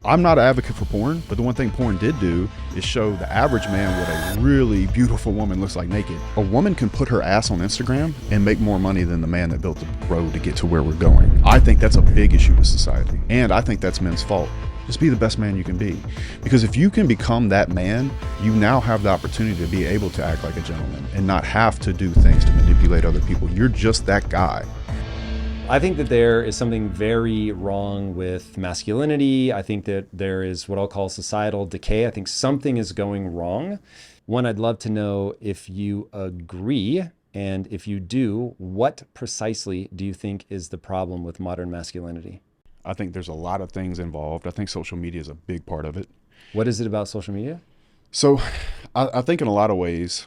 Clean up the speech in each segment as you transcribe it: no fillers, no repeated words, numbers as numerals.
I'm not an advocate for porn, but the one thing porn did do is show the average man what a really beautiful woman looks like naked. A woman can put her ass on Instagram and make more money than the man that built the road to get to where we're going. I think that's a big issue with society, and I think that's men's fault. Just be the best man you can be. Because if you can become that man, you now have the opportunity to be able to act like a gentleman and not have to do things to manipulate other people. You're just that guy. I think that there is something very wrong with masculinity. I think that there is what I'll call societal decay. I think something is going wrong. One, I'd love to know if you agree, and if you do, what precisely do you think is the problem with modern masculinity? I think there's a lot of things involved. I think social media is a big part of it. What is it about social media? So I think in a lot of ways,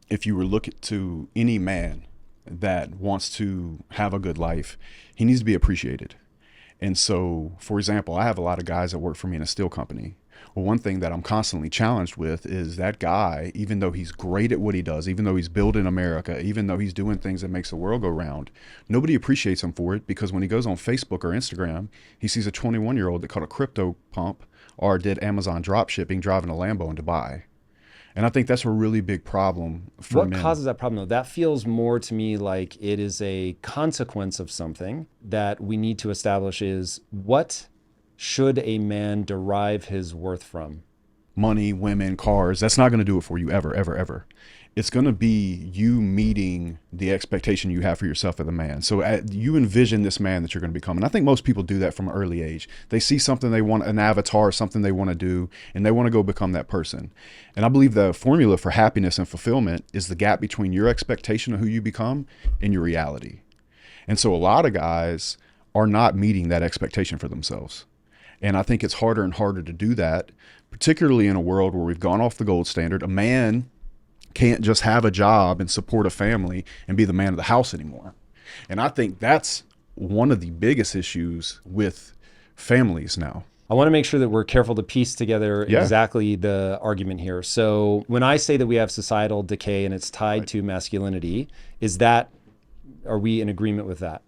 if you were looking to any man that wants to have a good life, he needs to be appreciated. And so, for example, I have a lot of guys that work for me in a steel company. Well, one thing that I'm constantly challenged with is that guy, even though he's great at what he does, even though he's building America, even though he's doing things that makes the world go round, nobody appreciates him for it, because when he goes on Facebook or Instagram, he sees a 21-year-old that caught a crypto pump or did Amazon drop shipping driving a Lambo in Dubai. And I think that's a really big problem for men. What causes that problem, though? That feels more to me like it is a consequence of something that we need to establish is, what should a man derive his worth from? Money, women, cars. That's not going to do it for you ever, ever, ever. It's going to be you meeting the expectation you have for yourself as a man. So you envision this man that you're going to become. And I think most people do that from an early age. They see something they want, an avatar, something they want to do, and they want to go become that person. And I believe the formula for happiness and fulfillment is the gap between your expectation of who you become and your reality. And so a lot of guys are not meeting that expectation for themselves. And I think it's harder and harder to do that, particularly in a world where we've gone off the gold standard. A man can't just have a job and support a family and be the man of the house anymore. And I think that's one of the biggest issues with families now. I want to make sure that we're careful to piece together exactly the argument here. So when I say that we have societal decay and it's tied to masculinity, are we in agreement with that?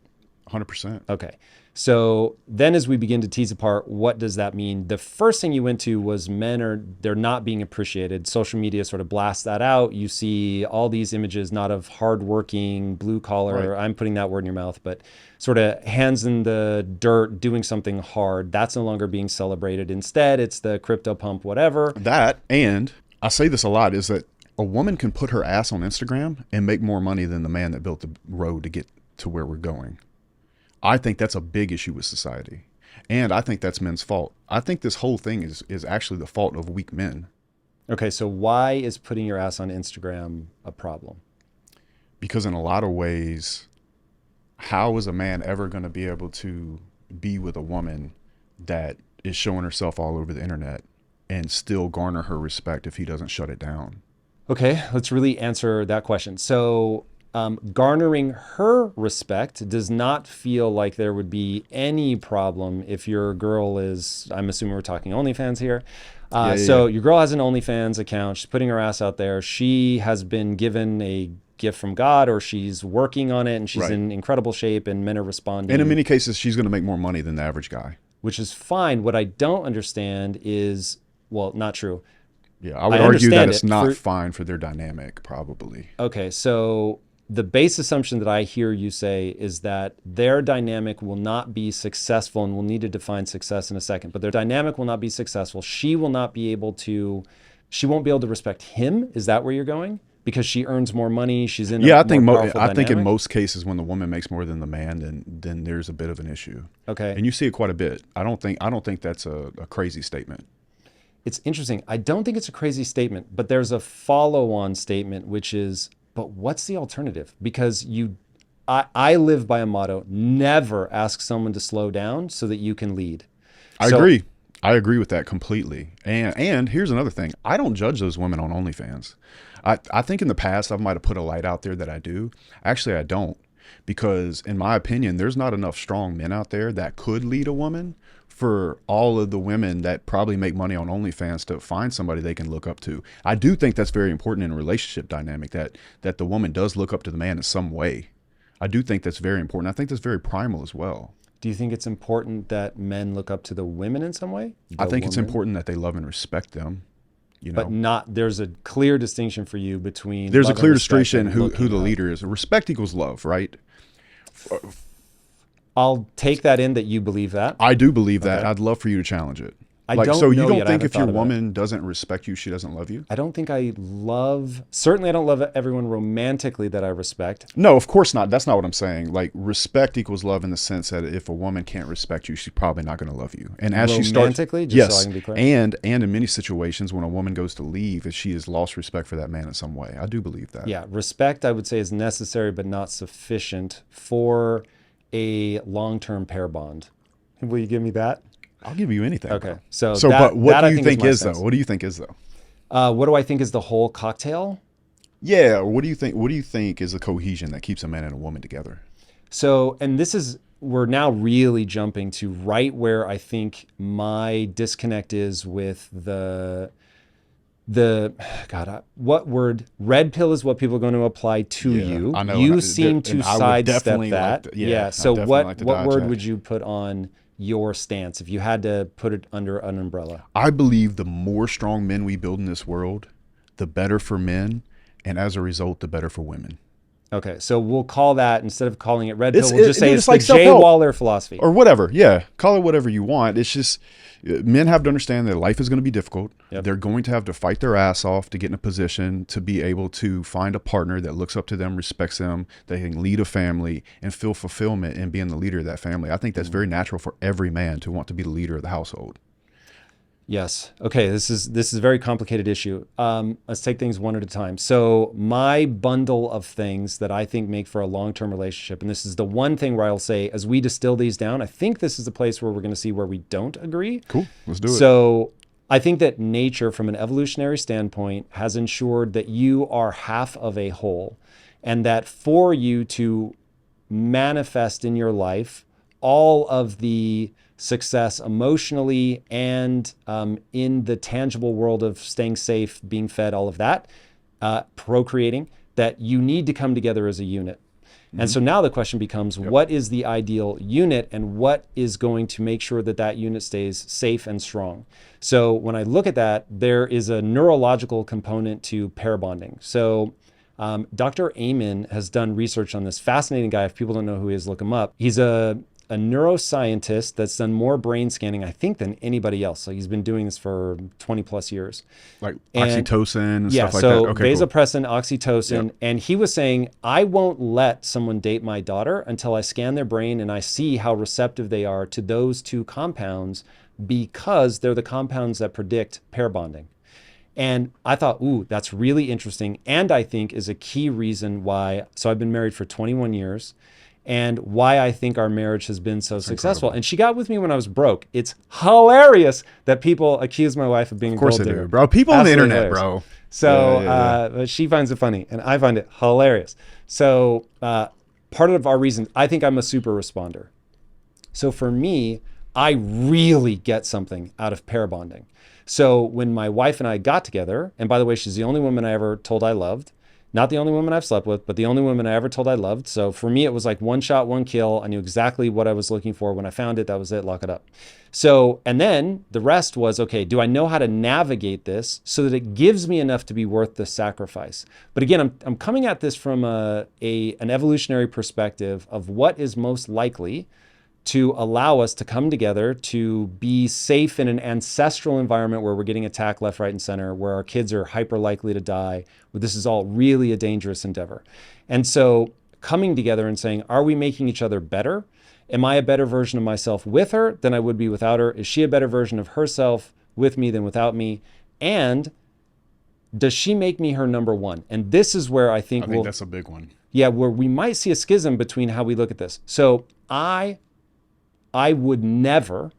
100%. Okay. So then as we begin to tease apart, what does that mean? The first thing you went to was they're not being appreciated. Social media sort of blasts that out. You see all these images, not of hardworking, blue collar, Right. I'm putting that word in your mouth, but sort of hands in the dirt, doing something hard. That's no longer being celebrated. Instead, it's the crypto pump, whatever. That, and I say this a lot, is that a woman can put her ass on Instagram and make more money than the man that built the road to get to where we're going. I think that's a big issue with society. And I think that's men's fault. I think this whole thing is actually the fault of weak men. Okay, so why is putting your ass on Instagram a problem? Because in a lot of ways, how is a man ever going to be able to be with a woman that is showing herself all over the internet and still garner her respect if he doesn't shut it down? Okay, let's really answer that question. So garnering her respect does not feel like there would be any problem if your girl is, I'm assuming we're talking OnlyFans here. So your girl has an OnlyFans account. She's putting her ass out there. She has been given a gift from God, or she's working on it, and she's in incredible shape, and men are responding. And in many cases, she's going to make more money than the average guy. Which is fine. What I don't understand is, well, not true. Yeah, I would argue that it's not fine for their dynamic, probably. Okay, so the base assumption that I hear you say is that their dynamic will not be successful, and we'll need to define success in a second, but their dynamic will not be successful. She won't be able to respect him. Is that where you're going? Because she earns more money. She's in I think in most cases when the woman makes more than the man, then there's a bit of an issue. Okay. And you see it quite a bit. I don't think that's a crazy statement. It's interesting. I don't think it's a crazy statement, but there's a follow-on statement, which is, but what's the alternative? Because I live by a motto: never ask someone to slow down so that you can lead. I agree. I agree with that completely. And here's another thing. I don't judge those women on OnlyFans. I think in the past I might have put a light out there that I do. Actually, I don't. Because in my opinion, there's not enough strong men out there that could lead a woman for all of the women that probably make money on OnlyFans to find somebody they can look up to. I do think that's very important in a relationship dynamic, that the woman does look up to the man in some way. I do think that's very important. I think that's very primal as well. Do you think it's important that men look up to the women in some way? I think it's woman? important that they love and respect them. But there's a clear distinction for you between. There's a love and clear respect distinction and who looking the up. leader is. Respect equals love, right? I'll take that in that you believe that. I do believe that. Okay. I'd love for you to challenge it. I don't so you know don't yet. I think haven't if your thought about it. woman doesn't respect you, she doesn't love you? I don't think certainly I don't love everyone romantically that I respect. No, of course not. That's not what I'm saying. Like, respect equals love in the sense that if a woman can't respect you, she's probably not going to love you. And as she starts, Romantically, just yes, so I can be clear. and in many situations when a woman goes to leave, if she has lost respect for that man in some way, I do believe that. Yeah, respect I would say is necessary but not sufficient for a long-term pair bond. Will you give me that? I'll give you anything. Okay, Bro. so but what that do I you think think my is stance. though? What do you think is though? What do I think is the whole cocktail? Yeah. What do you think? What do you think is the cohesion that keeps a man and a woman together? So, and we're now really jumping to right where I think my disconnect is with what word? Red pill is what people are going to apply to you. I know. You seem to and I would sidestep definitely that. like Yeah. I'd So definitely like to what dodge word that. would you put on your stance if you had to put it under an umbrella? I believe the more strong men we build in this world, the better for men, and as a result, the better for women. Okay, so we'll call that, instead of calling it red pill, It's- we'll just it- say it's it's like the self-help. JWaller philosophy. Or whatever. Yeah. Call it whatever you want. It's just men have to understand that life is going to be difficult. Yep. They're going to have to fight their ass off to get in a position to be able to find a partner that looks up to them, respects them, that can lead a family and feel fulfillment in being the leader of that family. I think that's very natural for every man to want to be the leader of the household. Yes. Okay. This is a very complicated issue. Let's take things one at a time. So my bundle of things that I think make for a long-term relationship, and this is the one thing where I'll say, as we distill these down, I think this is the place where we're going to see where we don't agree. Cool. Let's do it. So I think that nature, from an evolutionary standpoint, has ensured that you are half of a whole, and that for you to manifest in your life all of the success emotionally and in the tangible world of staying safe, being fed, all of that, procreating, that you need to come together as a unit. And so now the question becomes, what is the ideal unit and what is going to make sure that that unit stays safe and strong? So when I look at that, there is a neurological component to pair bonding. So Dr. Amen has done research on this. Fascinating guy. If people don't know who he is, look him up. He's a neuroscientist that's done more brain scanning, I think, than anybody else. So he's been doing this for 20 plus years. Like oxytocin and Yeah, stuff like so that. Okay, cool. vasopressin, oxytocin. Yep. And he was saying, I won't let someone date my daughter until I scan their brain and I see how receptive they are to those two compounds, because they're the compounds that predict pair bonding. And I thought, ooh, that's really interesting. And I think is a key reason why, so I've been married for 21 years, and why I think our marriage has been so successful. incredible. And she got with me when I was broke. It's hilarious that people accuse my wife of being a Of course gold they digger. do, bro. People on the Absolutely internet, hilarious. bro. So Yeah. but she finds it funny, and I find it hilarious. So part of our reason, I think I'm a super responder. So for me, I really get something out of pair bonding. So when my wife and I got together, and by the way, she's the only woman I ever told I loved. Not the only woman I've slept with, but the only woman I ever told I loved. So for me, it was like one shot, one kill. I knew exactly what I was looking for. When I found it, that was it, lock it up. So, and then the rest was, okay, do I know how to navigate this so that it gives me enough to be worth the sacrifice? But again, I'm coming at this from an evolutionary perspective of what is most likely to allow us to come together, to be safe in an ancestral environment where we're getting attacked left, right, and center, where our kids are hyper likely to die, where this is all really a dangerous endeavor. And so coming together and saying, are we making each other better? Am I a better version of myself with her than I would be without her? Is she a better version of herself with me than without me? And does she make me her number one? And this is where I think that's a big one. Yeah, where we might see a schism between how we look at this. So I would never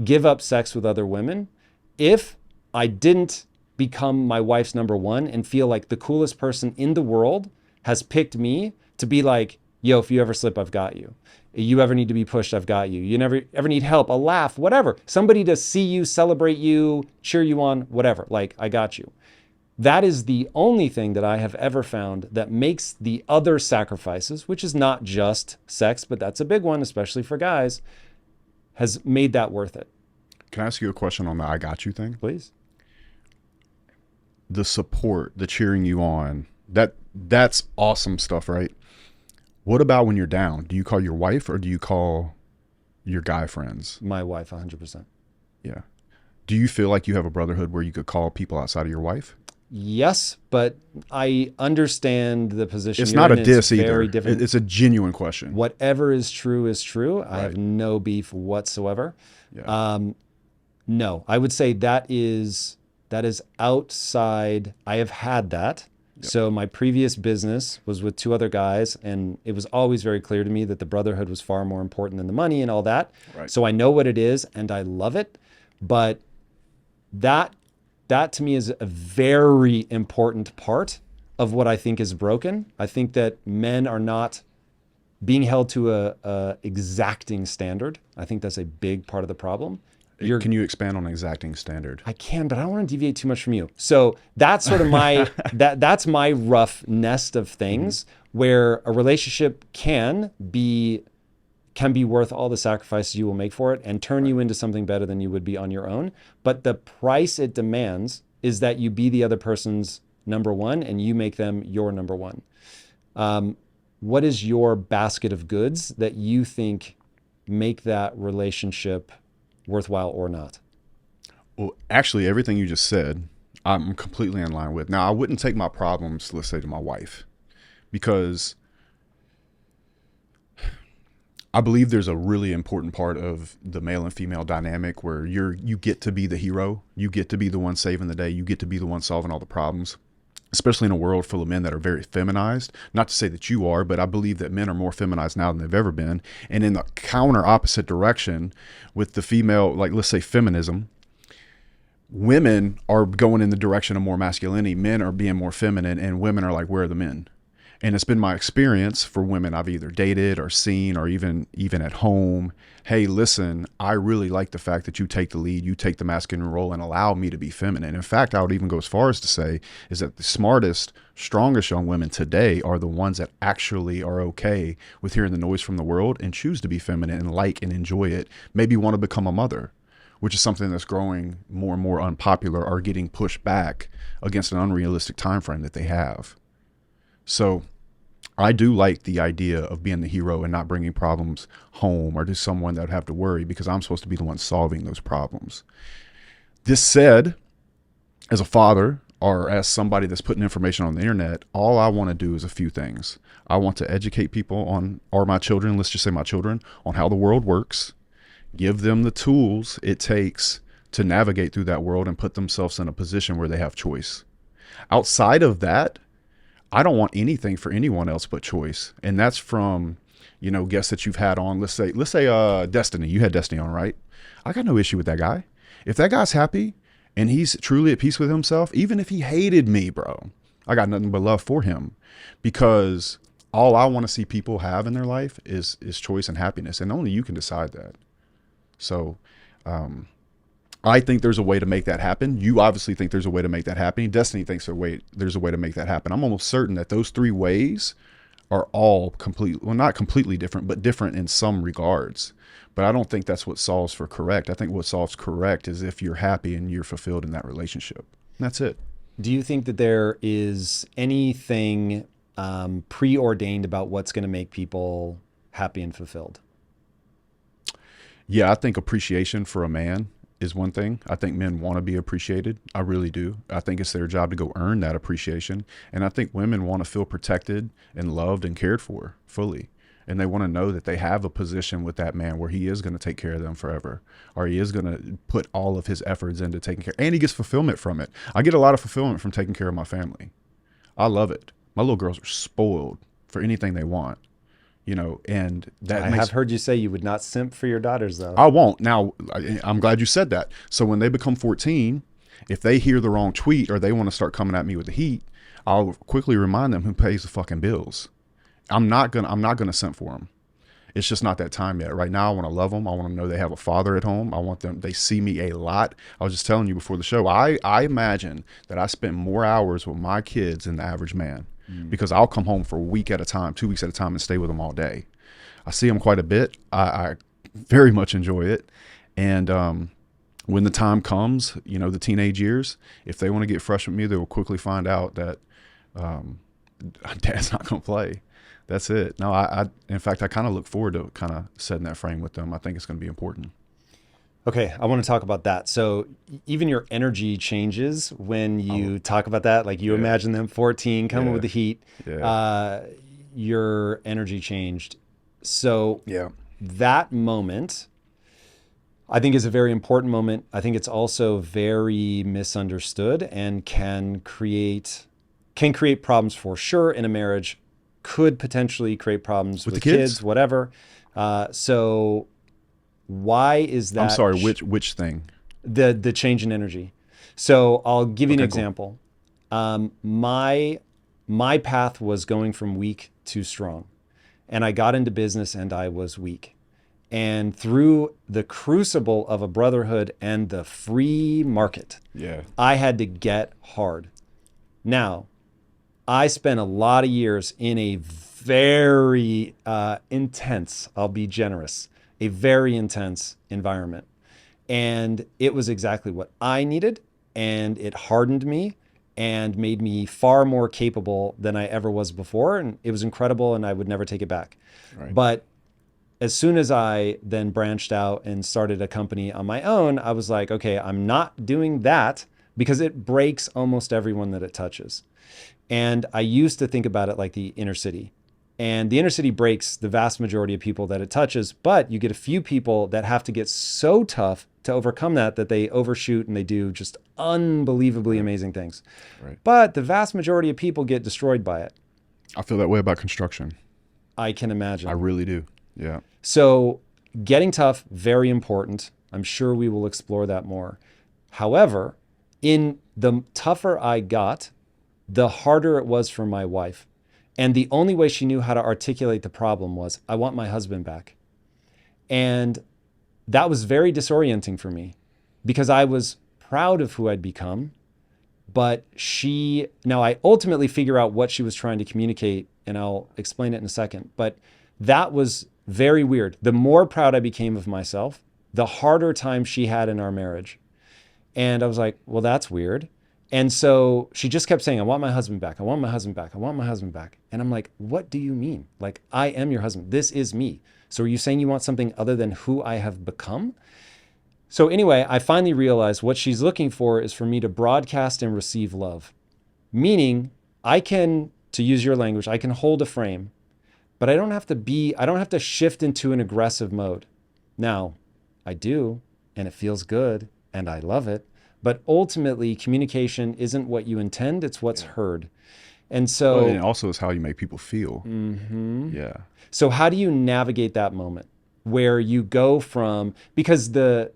give up sex with other women if I didn't become my wife's number one and feel like the coolest person in the world has picked me to be like, yo, if you ever slip, I've got you. You ever need to be pushed, I've got you. You never ever need help, a laugh, whatever. Somebody to see you, celebrate you, cheer you on, whatever. Like, I got you. That is the only thing that I have ever found that makes the other sacrifices, which is not just sex, but that's a big one, especially for guys, has made that worth it. Can I ask you a question on the I got you thing? Please. The support, the cheering you on, that's awesome stuff, right? What about when you're down? Do you call your wife or do you call your guy friends? My wife, 100%. Yeah. Do you feel like you have a brotherhood where you could call people outside of your wife? Yes, but I understand the position. It's you're not in. a diss It's either. very different. It's a genuine question. Whatever is true is true. I have Right. no beef whatsoever. Yeah. No, I would say that is outside. I have had that. So my previous business was with two other guys, and it was always very clear to me that the brotherhood was far more important than the money and all that. Right. So I know what it is and I love it, but that to me is a very important part of what I think is broken. I think that men are not being held to a exacting standard. I think that's a big part of the problem. Can you expand on exacting standard? I can, but I don't want to deviate too much from you. So that's sort of my that's my rough nest of things where a relationship can be worth all the sacrifices you will make for it and turn you into something better than you would be on your own. But the price it demands is that you be the other person's number one and you make them your number one. What is your basket of goods that you think make that relationship worthwhile or not? Well, actually, everything you just said, I'm completely in line with. Now, I wouldn't take my problems, let's say, to my wife, because I believe there's a really important part of the male and female dynamic where you get to be the hero. You get to be the one saving the day. You get to be the one solving all the problems, especially in a world full of men that are very feminized. Not to say that you are, but I believe that men are more feminized now than they've ever been. And in the counter opposite direction with the female, like let's say feminism, women are going in the direction of more masculinity. Men are being more feminine and women are like, where are the men? And it's been my experience for women I've either dated or seen or even at home. Hey, listen, I really like the fact that you take the lead, you take the masculine role and allow me to be feminine. In fact, I would even go as far as to say is that the smartest, strongest young women today are the ones that actually are okay with hearing the noise from the world and choose to be feminine and like and enjoy it. Maybe want to become a mother, which is something that's growing more and more unpopular or getting pushed back against an unrealistic time frame that they have. So I do like the idea of being the hero and not bringing problems home or to someone that would have to worry because I'm supposed to be the one solving those problems. This said, as a father or as somebody that's putting information on the internet, all I want to do is a few things. I want to educate people on, or my children, let's just say my children, on how the world works, give them the tools it takes to navigate through that world and put themselves in a position where they have choice. Outside of that, I don't want anything for anyone else but choice. And that's from, guests that you've had on, let's say Destiny, you had Destiny on, right? I got no issue with that guy. If that guy's happy and he's truly at peace with himself, even if he hated me, bro, I got nothing but love for him because all I want to see people have in their life is choice and happiness. And only you can decide that. So, I think there's a way to make that happen. You obviously think there's a way to make that happen. Destiny thinks there's a way to make that happen. I'm almost certain that those three ways are all not completely different, but different in some regards. But I don't think that's what solves for correct. I think what solves correct is if you're happy and you're fulfilled in that relationship. And that's it. Do you think that there is anything preordained about what's going to make people happy and fulfilled? Yeah, I think appreciation for a man is one thing. I think men want to be appreciated. I really do. I think it's their job to go earn that appreciation. And I think women want to feel protected and loved and cared for fully. And they want to know that they have a position with that man where he is going to take care of them forever, or he is going to put all of his efforts into taking care. And he gets fulfillment from it. I get a lot of fulfillment from taking care of my family. I love it. My little girls are spoiled for anything they want. And that I have heard you say you would not simp for your daughters, though. I won't. Now, I'm glad you said that. So when they become 14, if they hear the wrong tweet or they want to start coming at me with the heat, I'll quickly remind them who pays the fucking bills. I'm not gonna simp for them. It's just not that time yet. Right now, I want to love them. I want to know they have a father at home. I want them. They see me a lot. I was just telling you before the show. I imagine that I spend more hours with my kids than the average man. Because I'll come home for a week at a time, 2 weeks at a time, and stay with them all day. I see them quite a bit. I very much enjoy it. And when the time comes, you know, the teenage years, if they want to get fresh with me, they will quickly find out that Dad's not going to play. That's it. No, in fact, I kind of look forward to kind of setting that frame with them. I think it's going to be important. Okay, I want to talk about that. So even your energy changes when you talk about that. Like you imagine them 14 coming with the heat. Yeah. Your energy changed. So that moment, I think, is a very important moment. I think it's also very misunderstood and can create problems for sure in a marriage. Could potentially create problems with the kids, whatever. So why is that? I'm sorry, which thing? The change in energy. So I'll give you an example. Cool. My path was going from weak to strong, and I got into business and I was weak. And through the crucible of a brotherhood and the free market, I had to get hard. Now, I spent a lot of years in a very intense, I'll be generous, a very intense environment. And it was exactly what I needed. And it hardened me and made me far more capable than I ever was before. And it was incredible, and I would never take it back. Right. But as soon as I then branched out and started a company on my own, I was like, okay, I'm not doing that because it breaks almost everyone that it touches. And I used to think about it like the inner city. And the inner city breaks the vast majority of people that it touches, but you get a few people that have to get so tough to overcome that they overshoot and they do just unbelievably amazing things. Right. But the vast majority of people get destroyed by it. I feel that way about construction. I can imagine. I really do. Yeah. So getting tough, very important. I'm sure we will explore that more. However, in the tougher I got, the harder it was for my wife. And the only way she knew how to articulate the problem was, I want my husband back. And that was very disorienting for me because I was proud of who I'd become. But now I ultimately figure out what she was trying to communicate, and I'll explain it in a second. But that was very weird. The more proud I became of myself, the harder time she had in our marriage. And I was like, well, that's weird. And so she just kept saying, I want my husband back. I want my husband back. I want my husband back. And I'm like, what do you mean? Like, I am your husband. This is me. So are you saying you want something other than who I have become? So anyway, I finally realized what she's looking for is for me to broadcast and receive love. Meaning I can, to use your language, I can hold a frame, but I don't have to shift into an aggressive mode. Now, I do, and it feels good, and I love it. But ultimately, communication isn't what you intend, it's what's heard. And so... Well, and also it's how you make people feel. Mm-hmm. Yeah. So how do you navigate that moment where you go from... Because the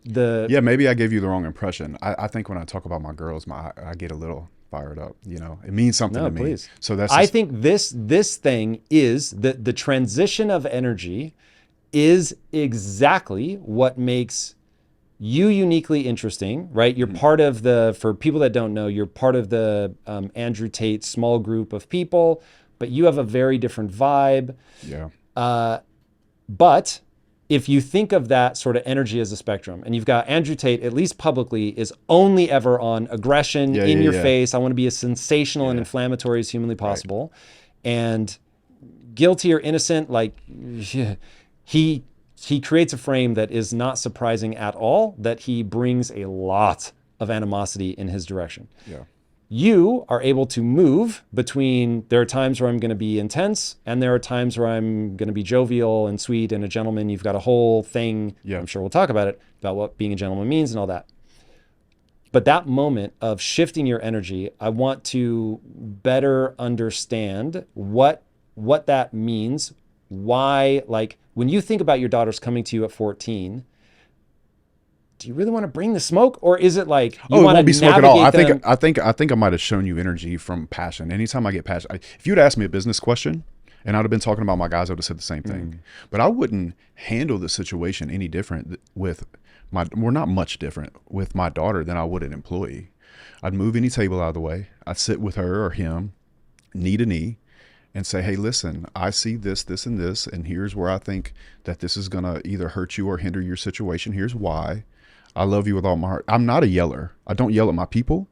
Yeah, maybe I gave you the wrong impression. I think when I talk about my girls, I get a little fired up. You know, it means something to me. Please. So that's... I think this thing is... The transition of energy is exactly what makes... you uniquely interesting, right? You're part of for people that don't know, you're part of the Andrew Tate small group of people, but you have a very different vibe. Yeah. But if you think of that sort of energy as a spectrum, and you've got Andrew Tate, at least publicly, is only ever on aggression, in your face. I want to be as sensational and inflammatory as humanly possible. Right. And guilty or innocent, like he creates a frame that is not surprising at all, that he brings a lot of animosity in his direction. Yeah. You are able to move between, there are times where I'm going to be intense, and there are times where I'm going to be jovial and sweet and a gentleman. You've got a whole thing, I'm sure we'll talk about it, about what being a gentleman means and all that. But that moment of shifting your energy, I want to better understand what that means. Why, like, when you think about your daughters coming to you at 14, do you really want to bring the smoke, or is it like you want to be smoke at all? I think I might have shown you energy from passion. Anytime I get passion, if you'd asked me a business question and I'd have been talking about my guys, I would have said the same thing. But I wouldn't handle the situation any different with we're not much different with my daughter than I would an employee. I'd move any table out of the way. I'd sit with her or him, knee to knee, and say, hey, listen, I see this, this, and this, and here's where I think that this is going to either hurt you or hinder your situation. Here's why. I love you with all my heart. I'm not a yeller. I don't yell at my people.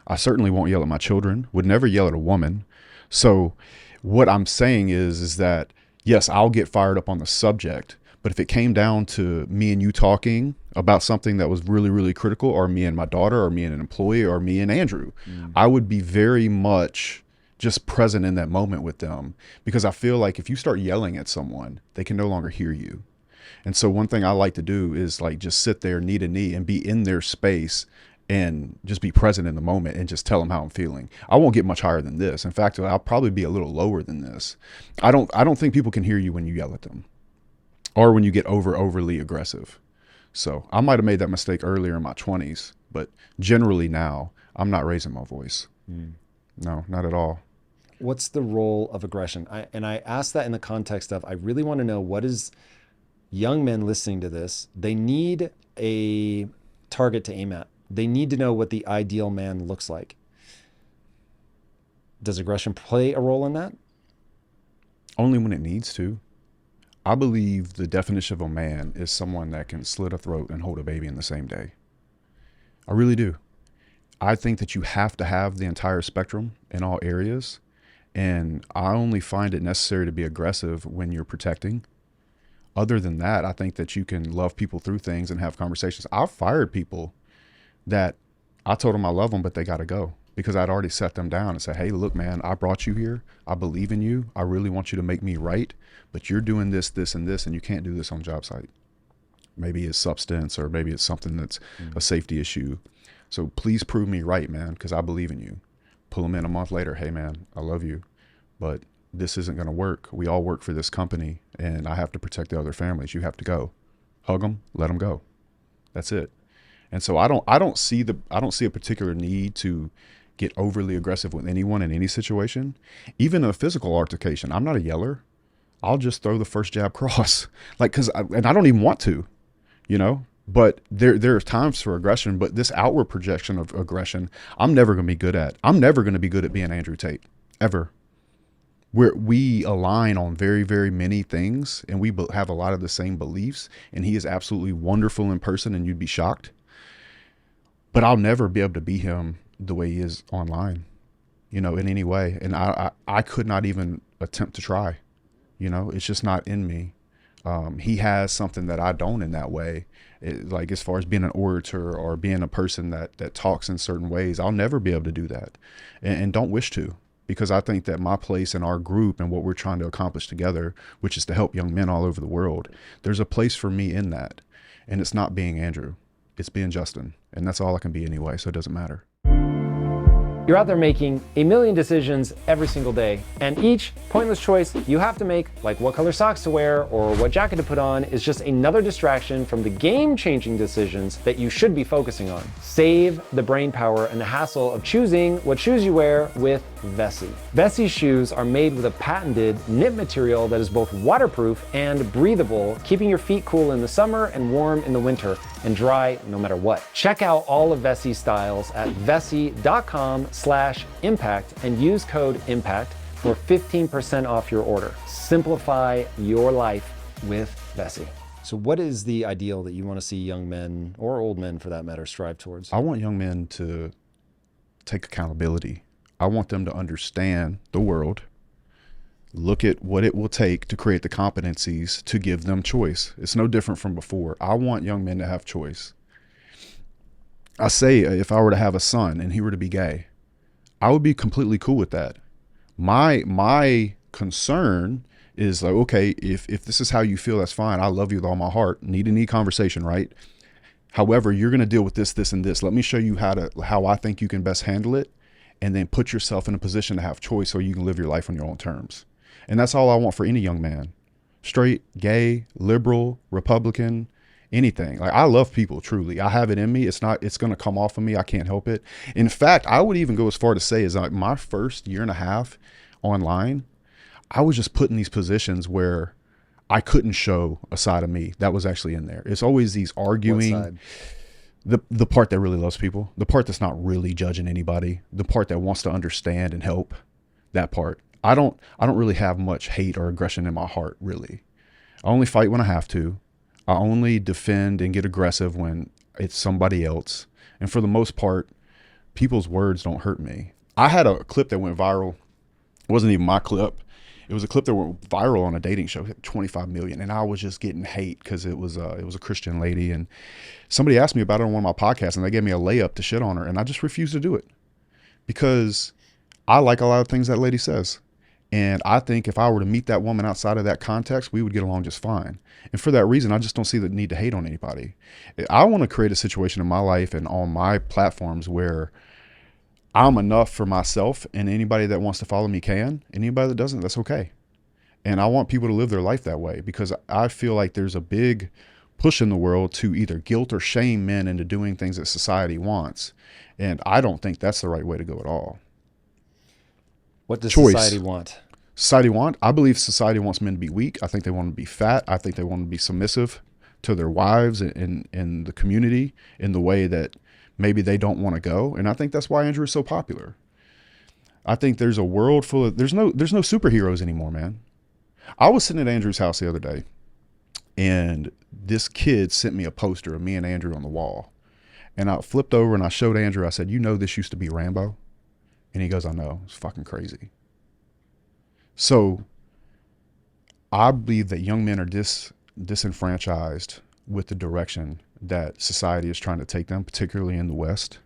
I certainly won't yell at my children, would never yell at a woman. So what I'm saying is that, yes, I'll get fired up on the subject, but if it came down to me and you talking about something that was really, really critical, or me and my daughter, or me and an employee, or me and Andrew, I would be very much just present in that moment with them, because I feel like if you start yelling at someone, they can no longer hear you. And so one thing I like to do is like just sit there knee to knee and be in their space and just be present in the moment and just tell them how I'm feeling. I won't get much higher than this. In fact, I'll probably be a little lower than this. I don't think people can hear you when you yell at them or when you get overly aggressive. So I might have made that mistake earlier in my 20s, but generally now I'm not raising my voice. No, not at all. What's the role of aggression? I ask that in the context of, I really want to know, what is young men listening to this? They need a target to aim at. They need to know what the ideal man looks like. Does aggression play a role in that? Only when it needs to. I believe the definition of a man is someone that can slit a throat and hold a baby in the same day. I really do. I think that you have to have the entire spectrum in all areas. And I only find it necessary to be aggressive when you're protecting. Other than that, I think that you can love people through things and have conversations. I've fired people that I told them I love them, but they got to go, because I'd already set them down and said, hey, look, man, I brought you here. I believe in you. I really want you to make me right, but you're doing this, this, and this, and you can't do this on job site. Maybe it's substance, or maybe it's something that's a safety issue. So please prove me right, man, because I believe in you. Pull them in a month later. Hey, man, I love you, but this isn't going to work. We all work for this company, and I have to protect the other families. You have to go. Hug them, let them go. That's it. And so I don't see a particular need to get overly aggressive with anyone in any situation, even a physical altercation. I'm not a yeller. I'll just throw the first jab cross, like, and I don't even want to, but there's times for aggression, but this outward projection of aggression, I'm never going to be good at. I'm never going to be good at being Andrew Tate, ever. We align on very, very many things, and we have a lot of the same beliefs, and he is absolutely wonderful in person, and you'd be shocked. But I'll never be able to be him the way he is online, in any way. And I could not even attempt to try, it's just not in me. He has something that I don't in that way. Like as far as being an orator or being a person that talks in certain ways, I'll never be able to do that, and don't wish to, because I think that my place in our group and what we're trying to accomplish together, which is to help young men all over the world, there's a place for me in that. And it's not being Andrew. It's being Justin, and that's all I can be anyway, so it doesn't matter. You're out there making a million decisions every single day, and each pointless choice you have to make, like what color socks to wear or what jacket to put on, is just another distraction from the game-changing decisions that you should be focusing on. Save the brain power and the hassle of choosing what shoes you wear with Vessi. Vessi shoes are made with a patented knit material that is both waterproof and breathable, keeping your feet cool in the summer and warm in the winter, and dry no matter what. Check out all of Vessi styles at vessi.com/impact and use code IMPACT for 15% off your order. Simplify your life with Vessi. So what is the ideal that you want to see young men, or old men for that matter, strive towards? I want young men to take accountability. I want them to understand the world, look at what it will take to create the competencies to give them choice. It's no different from before. I want young men to have choice. I say, if I were to have a son and he were to be gay, I would be completely cool with that. My concern is like, okay, if this is how you feel, that's fine. I love you with all my heart. Need conversation, right? However, you're going to deal with this, this, and this. Let me show you how I think you can best handle it, and then put yourself in a position to have choice so you can live your life on your own terms. And that's all I want for any young man. Straight, gay, liberal, Republican, anything. Like, I love people, truly. I have it in me. It's going to come off of me. I can't help it. In fact, I would even go as far to say is like my first year and a half online, I was just put in these positions where I couldn't show a side of me that was actually in there. It's always these arguing. What side? The part that really loves people, the part that's not really judging anybody, the part that wants to understand and help, that part. I don't really have much hate or aggression in my heart, really. I only fight when I have to. I only defend and get aggressive when it's somebody else. And for the most part, people's words don't hurt me. I had a clip that went viral. It wasn't even my clip. It was a clip that went viral on a dating show, 25 million, and I was just getting hate because it was a Christian lady, and somebody asked me about it on one of my podcasts, and they gave me a layup to shit on her, and I just refused to do it because I like a lot of things that lady says, and I think if I were to meet that woman outside of that context, we would get along just fine. And for that reason, I just don't see the need to hate on anybody. I want to create a situation in my life and on my platforms where I'm enough for myself, and anybody that wants to follow me can. Anybody that doesn't, that's okay. And I want people to live their life that way because I feel like there's a big push in the world to either guilt or shame men into doing things that society wants. And I don't think that's the right way to go at all. What does Choice. society want? Society want? I believe society wants men to be weak. I think they want them to be fat. I think they want them to be submissive to their wives in the community in the way that maybe they don't want to go. And I think that's why Andrew is so popular. I think there's a world full of, there's no superheroes anymore, man. I was sitting at Andrew's house the other day, and this kid sent me a poster of me and Andrew on the wall. And I flipped over and I showed Andrew, I said, you know, this used to be Rambo? And he goes, I know. It's fucking crazy. So I believe that young men are disenfranchised with the direction that society is trying to take them, particularly in the West.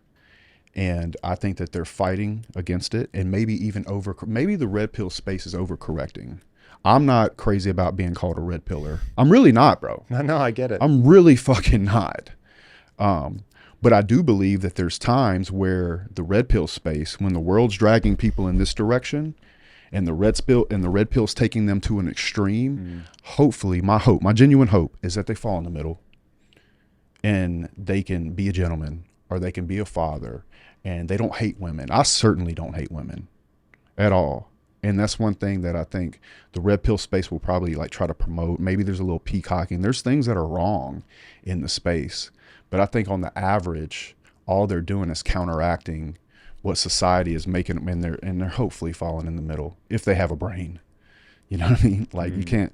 And I think that they're fighting against it, and maybe even maybe the red pill space is overcorrecting. I'm not crazy about being called a red pillar. I'm really not, bro. No, I get it. I'm really fucking not. But I do believe that there's times where the red pill space, when the world's dragging people in this direction, and the red pill's taking them to an extreme, hopefully, my genuine hope is that they fall in the middle, and they can be a gentleman, or they can be a father, and they don't hate women. I certainly don't hate women at all. And that's one thing that I think the red pill space will probably like try to promote. Maybe there's a little peacocking. There's things that are wrong in the space. But I think on the average, all they're doing is counteracting what society is making them, and they're hopefully falling in the middle if they have a brain. You know what I mean? Like you can't,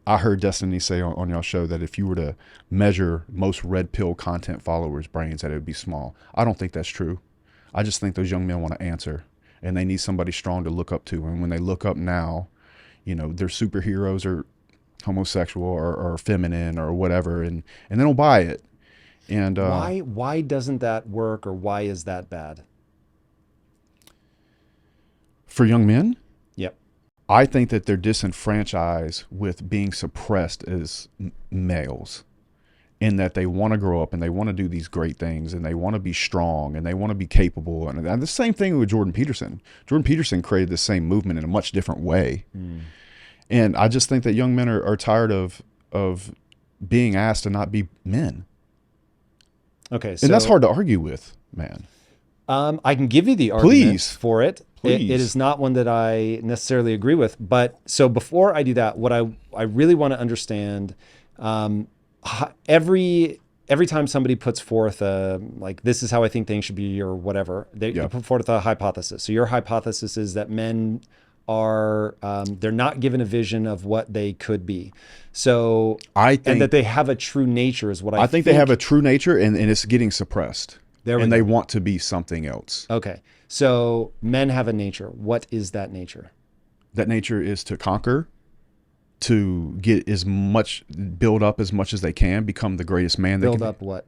I heard Destiny say on y'all show that if you were to measure most red pill content followers' brains, that it would be small. I don't think that's true. I just think those young men want to answer, and they need somebody strong to look up to. And when they look up now, their superheroes are homosexual or feminine or whatever, and they don't buy it. And why doesn't that work, or why is that bad? For young men? Yep. I think that they're disenfranchised with being suppressed as males, in that they want to grow up and they want to do these great things and they want to be strong and they want to be capable. And the same thing with Jordan Peterson. Jordan Peterson created the same movement in a much different way. And I just think that young men are tired of being asked to not be men. Okay. So, and that's hard to argue with, man. I can give you the argument for it. Please. It is not one that I necessarily agree with. But so before I do that, what I really want to understand, every time somebody puts forth like, this is how I think things should be or whatever, they put forth a hypothesis. So your hypothesis is that men are, they're not given a vision of what they could be. So and that they have a true nature is what I think. They have a true nature, and it's getting suppressed. They want to be something else. Okay. So men have a nature. What is that nature? That nature is to conquer, to get build up as much as they can, become the greatest man they can. Build up what?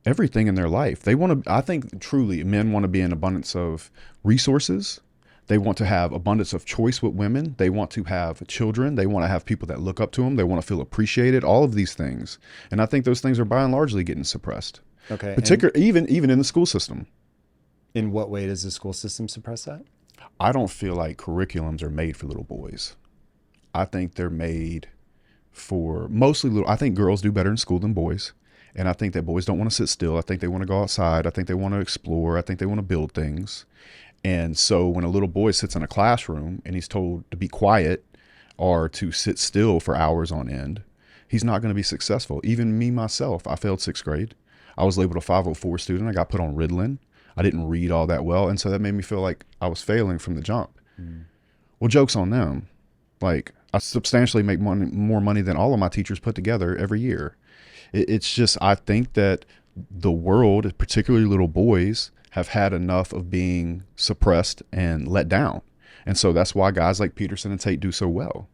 Everything in their life. They want to, I think truly, men want to be in abundance of resources. They want to have abundance of choice with women. They want to have children. They want to have people that look up to them. They want to feel appreciated, all of these things. And I think those things are by and largely getting suppressed. Okay. Particularly, even in the school system. In what way does the school system suppress that? I don't feel like curriculums are made for little boys. I think they're made for mostly little. I think girls do better in school than boys. And I think that boys don't want to sit still. I think they want to go outside. I think they want to explore. I think they want to build things. And so when a little boy sits in a classroom and he's told to be quiet or to sit still for hours on end, he's not going to be successful. Even me, myself, I failed 6th grade. I was labeled a 504 student. I got put on Ritalin. I didn't read all that well. And so that made me feel like I was failing from the jump. Well, joke's on them. Like, I substantially make more money than all of my teachers put together every year. It's just, I think that the world, particularly little boys, have had enough of being suppressed and let down. And so that's why guys like Peterson and Tate do so well.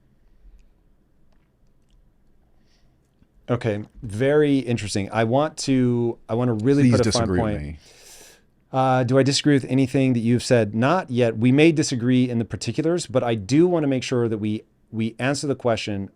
Okay, very interesting. I want to really Please put a fine disagree with point. me. Do I disagree with anything that you've said? Not yet. We may disagree in the particulars, but I do want to make sure that we answer the question.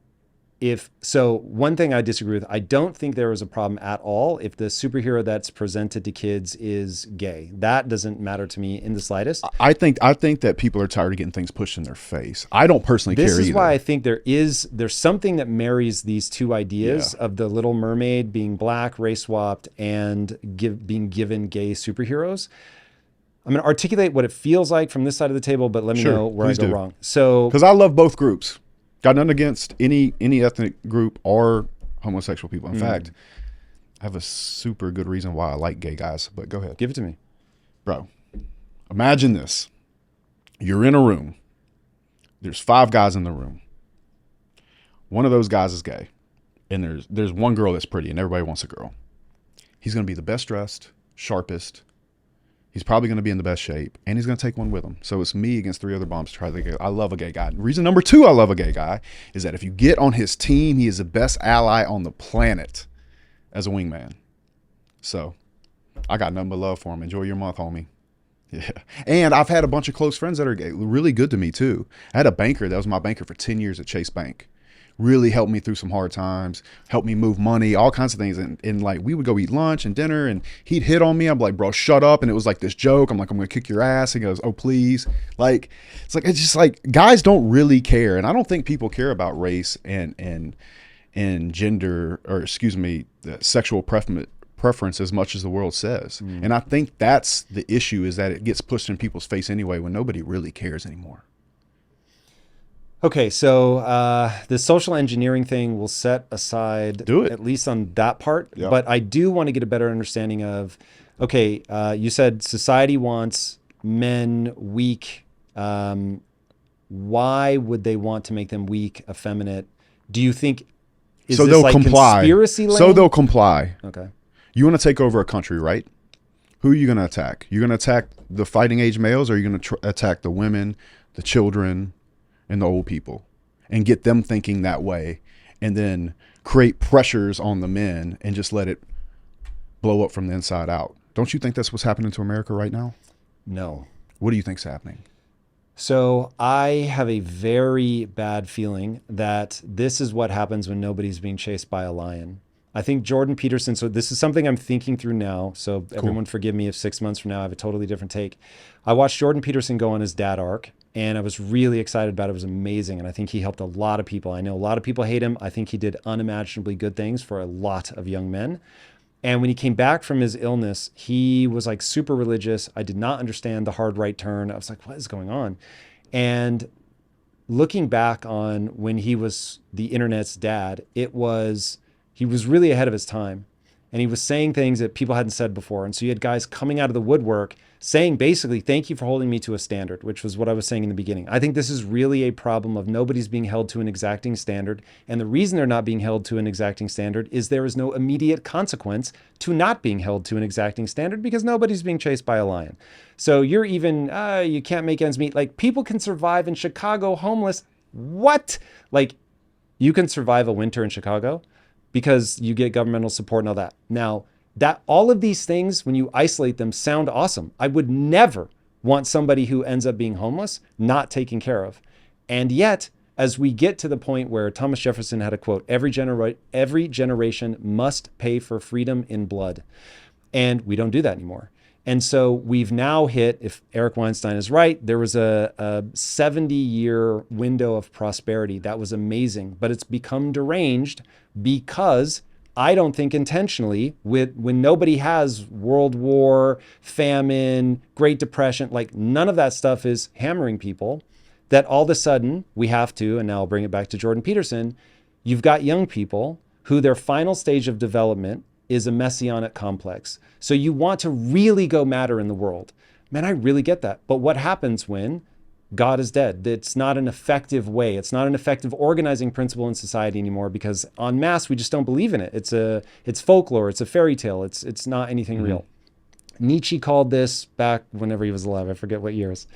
If so, one thing I disagree with, I don't think there is a problem at all if the superhero that's presented to kids is gay. That doesn't matter to me in the slightest. I think that people are tired of getting things pushed in their face. I don't personally This care is either. why I think there's something that marries these two ideas of the Little Mermaid being black, race swapped, and being given gay superheroes. I'm going to articulate what it feels like from this side of the table, but let me know where I go wrong. So, because I love both groups. Got nothing against any ethnic group or homosexual people. In fact, I have a super good reason why I like gay guys, but go ahead. give it to me. Bro, imagine this. You're in a room. There's 5 guys in the room. One of those guys is gay. And there's one girl that's pretty and everybody wants a girl. He's going to be the best dressed, sharpest. He's probably going to be in the best shape, and he's going to take one with him. So it's me against 3 other bums to try to get. I love a gay guy. Reason number 2 I love a gay guy is that if you get on his team, he is the best ally on the planet as a wingman. So I got nothing but love for him. Enjoy your month, homie. Yeah. And I've had a bunch of close friends that are gay, really good to me too. I had a banker that was my banker for 10 years at Chase Bank. Really helped me through some hard times, helped me move money, all kinds of things. And like, we would go eat lunch and dinner and he'd hit on me. I'm like, bro, shut up. And it was like this joke. I'm like, I'm going to kick your ass. He goes, oh, please. Like, it's just like, guys don't really care. And I don't think people care about race and gender, or excuse me, the sexual preference as much as the world says. And I think that's the issue, is that it gets pushed in people's face anyway when nobody really cares anymore. Okay, so the social engineering thing we'll set aside, Do it. at least on that part. Yep. But I do want to get a better understanding of, okay, you said society wants men weak. Why would they want to make them weak, effeminate? Do you think, is So this they'll like comply. conspiracy land? So they'll comply. Okay. You want to take over a country, right? Who are you going to attack? You're going to attack the fighting age males, or are you going to attack the women, the children, and the old people, and get them thinking that way, and then create pressures on the men and just let it blow up from the inside out? Don't you think that's what's happening to America right now? No. What do you think's happening? So I have a very bad feeling that this is what happens when nobody's being chased by a lion. I think Jordan Peterson, so this is something I'm thinking through now. So everyone forgive me if 6 months from now I have a totally different take. I watched Jordan Peterson go on his dad arc, and I was really excited about it. It was amazing. And I think he helped a lot of people. I know a lot of people hate him. I think he did unimaginably good things for a lot of young men. And when he came back from his illness, he was like super religious. I did not understand the hard right turn. I was like, what is going on? And looking back on when he was the internet's dad, he was really ahead of his time. And he was saying things that people hadn't said before. And so you had guys coming out of the woodwork saying basically, thank you for holding me to a standard, which was what I was saying in the beginning. I think this is really a problem of nobody's being held to an exacting standard. And the reason they're not being held to an exacting standard is there is no immediate consequence to not being held to an exacting standard, because nobody's being chased by a lion. So you're even, you can't make ends meet. Like, people can survive in Chicago homeless. What? Like, you can survive a winter in Chicago because you get governmental support and all that. Now, that all of these things, when you isolate them, sound awesome. I would never want somebody who ends up being homeless not taken care of. And yet, as we get to the point where Thomas Jefferson had a quote, every generation must pay for freedom in blood. And we don't do that anymore. And so we've now hit, if Eric Weinstein is right, there was a 70-year window of prosperity. That was amazing, but it's become deranged because I don't think intentionally, when nobody has World War, famine, Great Depression, like none of that stuff is hammering people, that all of a sudden we have to, and now I'll bring it back to Jordan Peterson, you've got young people who their final stage of development is a messianic complex. So you want to really go matter in the world. Man, I really get that. But what happens when God is dead. It's not an effective way. It's not an effective organizing principle in society anymore, because en masse, we just don't believe in it. It's folklore. It's a fairy tale. It's not anything real. Nietzsche called this back whenever he was alive. I forget what years.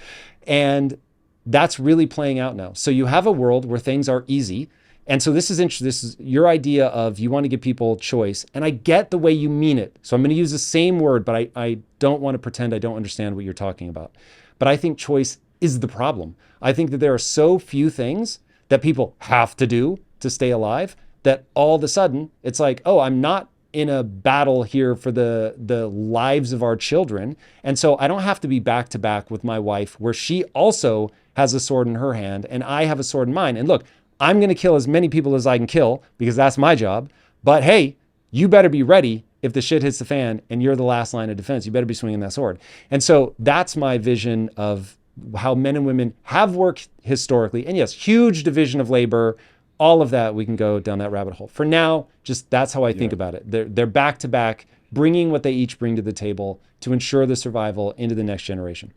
And that's really playing out now. So you have a world where things are easy. And so this is interesting. This is your idea of you want to give people choice. And I get the way you mean it. So I'm going to use the same word, but I don't want to pretend I don't understand what you're talking about. But I think choice is the problem. I think that there are so few things that people have to do to stay alive that all of a sudden it's like, oh, I'm not in a battle here for the lives of our children. And so I don't have to be back to back with my wife where she also has a sword in her hand and I have a sword in mine. And look, I'm going to kill as many people as I can kill because that's my job. But hey, you better be ready if the shit hits the fan and you're the last line of defense. You better be swinging that sword. And so that's my vision of how men and women have worked historically. And yes, huge division of labor, all of that, we can go down that rabbit hole. For now, just that's how I think about it. They're back to back, bringing what they each bring to the table to ensure the survival into the next generation.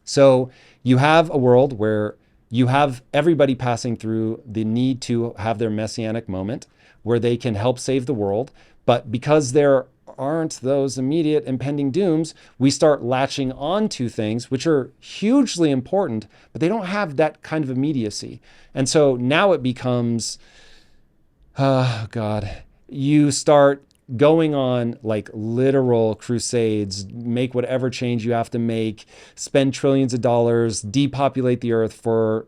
So you have a world where you have everybody passing through the need to have their messianic moment where they can help save the world. But because there aren't those immediate impending dooms, we start latching on to things which are hugely important, but they don't have that kind of immediacy. And so now it becomes, oh God, you start going on like literal crusades, make whatever change you have to make, spend trillions of dollars, depopulate the earth for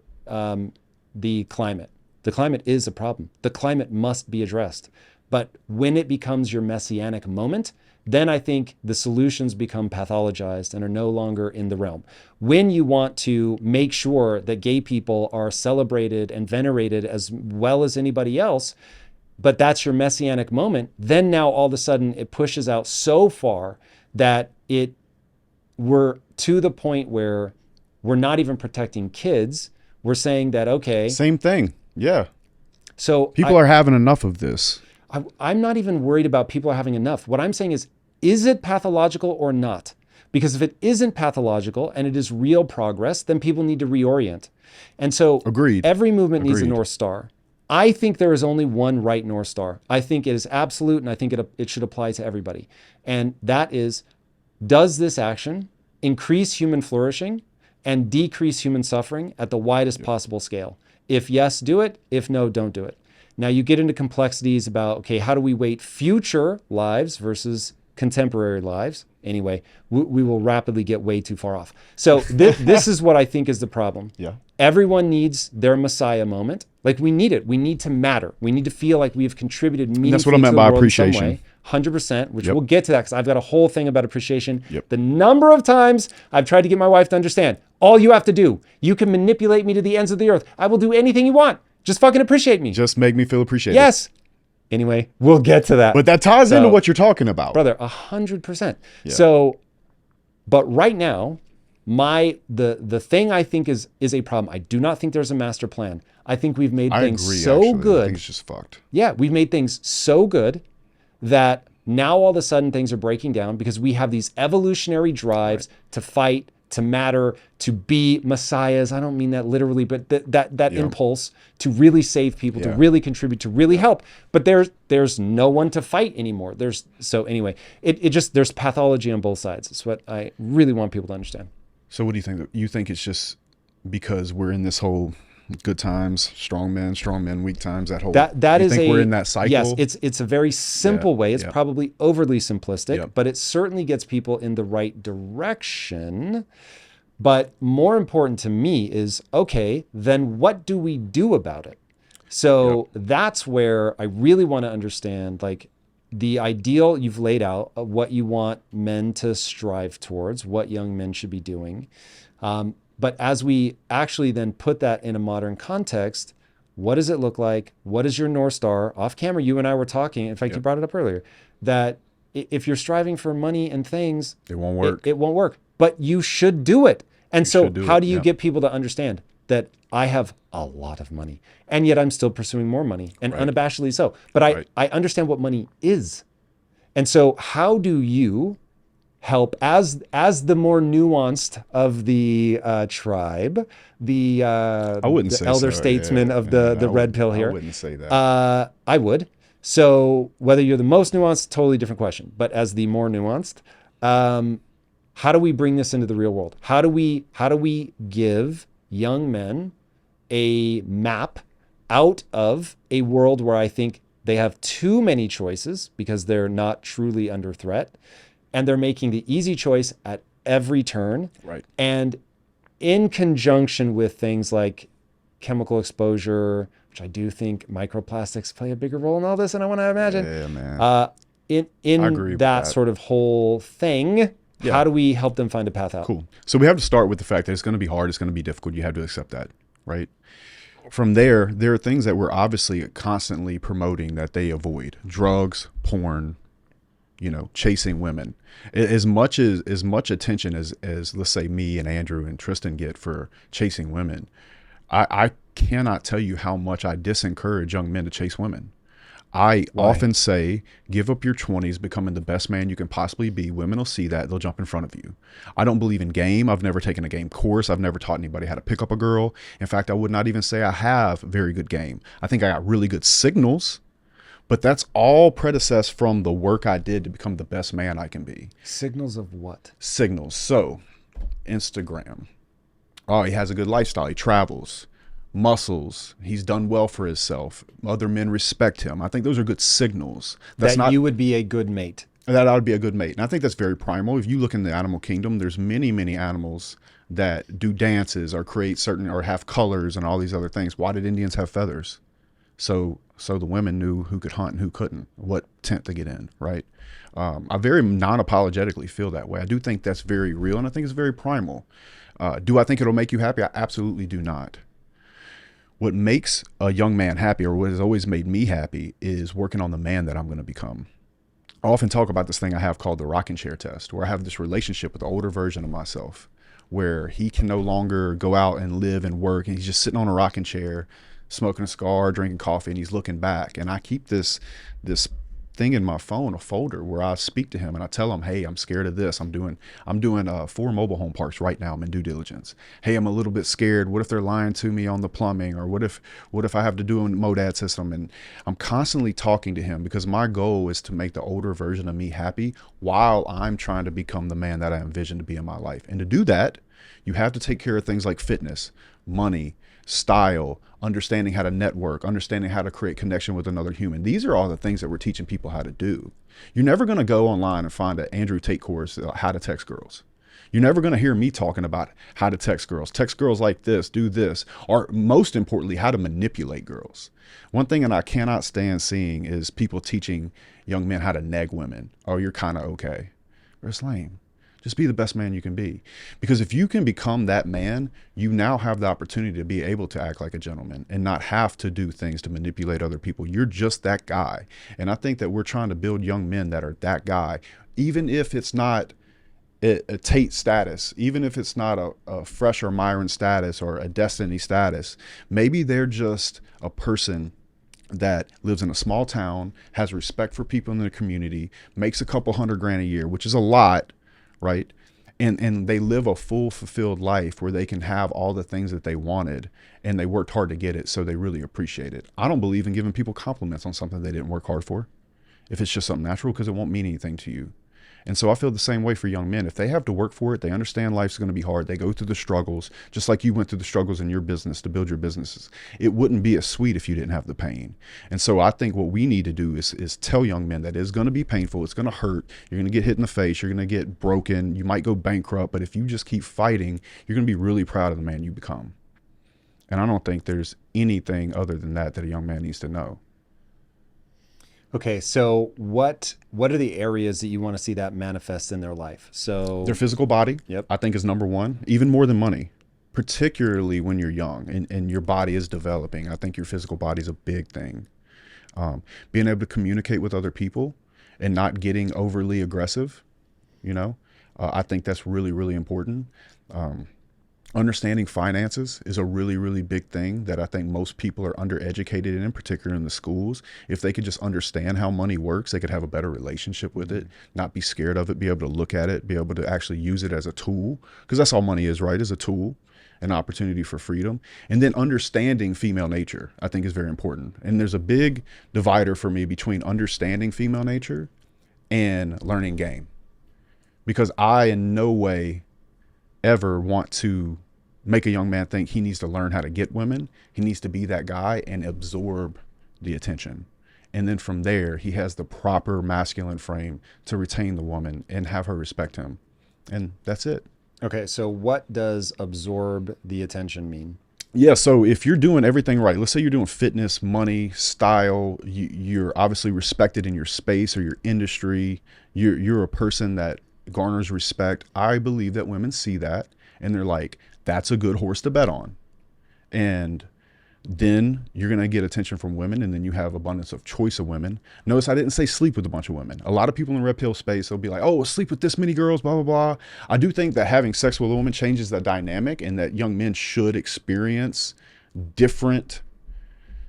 the climate. The climate is a problem. The climate must be addressed. But when it becomes your messianic moment, then I think the solutions become pathologized and are no longer in the realm. When you want to make sure that gay people are celebrated and venerated as well as anybody else, but that's your messianic moment, then now all of a sudden it pushes out so far that we're to the point where we're not even protecting kids. We're saying that, okay. Same thing. Yeah. So people are having enough of this. I'm not even worried about people are having enough. What I'm saying is it pathological or not? Because if it isn't pathological and it is real progress, then people need to reorient. And so Agreed. Every movement needs a North Star. I think there is only one right North Star. I think it is absolute, and I think it should apply to everybody. And that is, does this action increase human flourishing and decrease human suffering at the widest possible scale? If yes, do it. If no, don't do it. Now you get into complexities about, okay, how do we weight future lives versus contemporary lives? Anyway, we will rapidly get way too far off. So this is what I think is the problem. Yeah. Everyone needs their Messiah moment. Like we need it. We need to matter. We need to feel like we have contributed meaningfully. That's what I meant by appreciation. 100%, which we'll get to that because I've got a whole thing about appreciation. Yep. The number of times I've tried to get my wife to understand, all you have to do, you can manipulate me to the ends of the earth. I will do anything you want. Just fucking appreciate me. Just make me feel appreciated. Yes. Anyway, we'll get to that. But that ties into what you're talking about. Brother, 100%. Yeah. So, but right now, the thing I think is a problem. I do not think there's a master plan. I think we've made things so good. I think it's just fucked. Yeah, we've made things so good that now all of a sudden things are breaking down because we have these evolutionary drives to fight, to matter, to be messiahs. I don't mean that literally, but that impulse to really save people, to really contribute, to really help. But there's no one to fight anymore. So anyway, there's pathology on both sides. It's what I really want people to understand. So what do you think? You think it's just because we're in this whole good times, strong men, weak times, that whole, that is we're in that cycle? Yes, it's a very simple way. It's probably overly simplistic, but it certainly gets people in the right direction. But more important to me is, okay, then what do we do about it? So that's where I really want to understand, like, the ideal you've laid out of what you want men to strive towards, what young men should be doing. But as we actually then put that in a modern context, what does it look like? What is your North Star? Off camera, you and I were talking. In fact, you brought it up earlier, that if you're striving for money and things, it won't work. It won't work, but you should do it. And so how do you get people to understand that I have a lot of money and yet I'm still pursuing more money, and unabashedly so, but I understand what money is. And so how do you help as the more nuanced of the tribe, I wouldn't the say elder so. statesman of the red pill I here. wouldn't say that. I would. So whether you're the most nuanced, totally different question. But as the more nuanced, how do we bring this into the real world? How do we give young men a map out of a world where I think they have too many choices because they're not truly under threat, and they're making the easy choice at every turn. Right. And in conjunction with things like chemical exposure, which I do think microplastics play a bigger role in all this than I want to imagine. Yeah, man. In I agree with that that. sort of whole thing, Yeah. how do we help them find a path out? Cool. So we have to start with the fact that it's going to be hard. It's going to be difficult. You have to accept that, right? From there are things that we're obviously constantly promoting that they avoid: drugs, porn, chasing women. As much attention as let's say me and Andrew and Tristan get for chasing women, I cannot tell you how much I disencourage young men to chase women. I often say, give up your 20s, becoming the best man you can possibly be. Women will see that. They'll jump in front of you. I don't believe in game. I've never taken a game course. I've never taught anybody how to pick up a girl. In fact, I would not even say I have very good game. I think I got really good signals, but that's all predecessed from the work I did to become the best man I can be. Signals of what? Signals. So, Instagram. Oh, he has a good lifestyle. He travels. Muscles. He's done well for himself. Other men respect him. I think those are good signals. You would be a good mate. That I would be a good mate. And I think that's very primal. If you look in the animal kingdom, there's many, many animals that do dances or create certain or have colors and all these other things. Why did Indians have feathers? So the women knew who could hunt and who couldn't, what tent to get in, right? I very non-apologetically feel that way. I do think that's very real, and I think it's very primal. Do I think it'll make you happy? I absolutely do not. What makes a young man happy, or what has always made me happy, is working on the man that I'm going to become. I often talk about this thing I have called the rocking chair test, where I have this relationship with the older version of myself, where he can no longer go out and live and work, and he's just sitting on a rocking chair, smoking a cigar, drinking coffee, and he's looking back. And I keep this thing in my phone, a folder, where I speak to him and I tell him, hey, I'm scared of this. I'm doing 4 mobile home parks right now. I'm in due diligence. Hey, I'm a little bit scared. What if they're lying to me on the plumbing? Or what if I have to do a MODAD system? And I'm constantly talking to him because my goal is to make the older version of me happy while I'm trying to become the man that I envision to be in my life. And to do that, you have to take care of things like fitness, money, style, understanding how to network, understanding how to create connection with another human. These are all the things that we're teaching people how to do. You're never going to go online and find an Andrew Tate course, how to text girls. You're never going to hear me talking about how to text girls like this, do this, or most importantly, how to manipulate girls. One thing that I cannot stand seeing is people teaching young men how to neg women. Oh, you're kind of okay. It's lame. Just be the best man you can be. Because if you can become that man, you now have the opportunity to be able to act like a gentleman and not have to do things to manipulate other people. You're just that guy. And I think that we're trying to build young men that are that guy, even if it's not a Tate status, even if it's not a Fresh or Myron status or a Destiny status. Maybe they're just a person that lives in a small town, has respect for people in the community, makes a couple $100,000 a year, which is a lot, right? And they live a full, fulfilled life where they can have all the things that they wanted, and they worked hard to get it, so they really appreciate it. I don't believe in giving people compliments on something they didn't work hard for, if it's just something natural, because it won't mean anything to you. And so I feel the same way for young men. If they have to work for it, they understand life's going to be hard. They go through the struggles, just like you went through the struggles in your business to build your businesses. It wouldn't be as sweet if you didn't have the pain. And so I think what we need to do is tell young men that it's going to be painful. It's going to hurt. You're going to get hit in the face. You're going to get broken. You might go bankrupt. But if you just keep fighting, you're going to be really proud of the man you become. And I don't think there's anything other than that a young man needs to know. Okay, so what are the areas that you want to see that manifest in their life? So their physical body, yep, I think is number one, even more than money, particularly when you're young and your body is developing. I think your physical body is a big thing. Being able to communicate with other people and not getting overly aggressive, I think that's really, really important. Understanding finances is a really, really big thing that I think most people are undereducated in particular in the schools. If they could just understand how money works, they could have a better relationship with it, not be scared of it, be able to look at it, be able to actually use it as a tool, because that's all money is, right? Is a tool, an opportunity for freedom. And then understanding female nature, I think is very important. And there's a big divider for me between understanding female nature and learning game, because I in no way ever want to make a young man think he needs to learn how to get women. He needs to be that guy and absorb the attention. And then from there, he has the proper masculine frame to retain the woman and have her respect him. And that's it. Okay, so what does absorb the attention mean? Yeah, so if you're doing everything right, let's say you're doing fitness, money, style, you're obviously respected in your space or your industry, you're a person that garners respect. I believe that women see that and they're like, that's a good horse to bet on. And then you're going to get attention from women, and then you have abundance of choice of women. Notice I didn't say sleep with a bunch of women. A lot of people in the red pill space, they'll be like, oh, sleep with this many girls, blah, blah, blah. I do think that having sex with a woman changes the dynamic, and that young men should experience different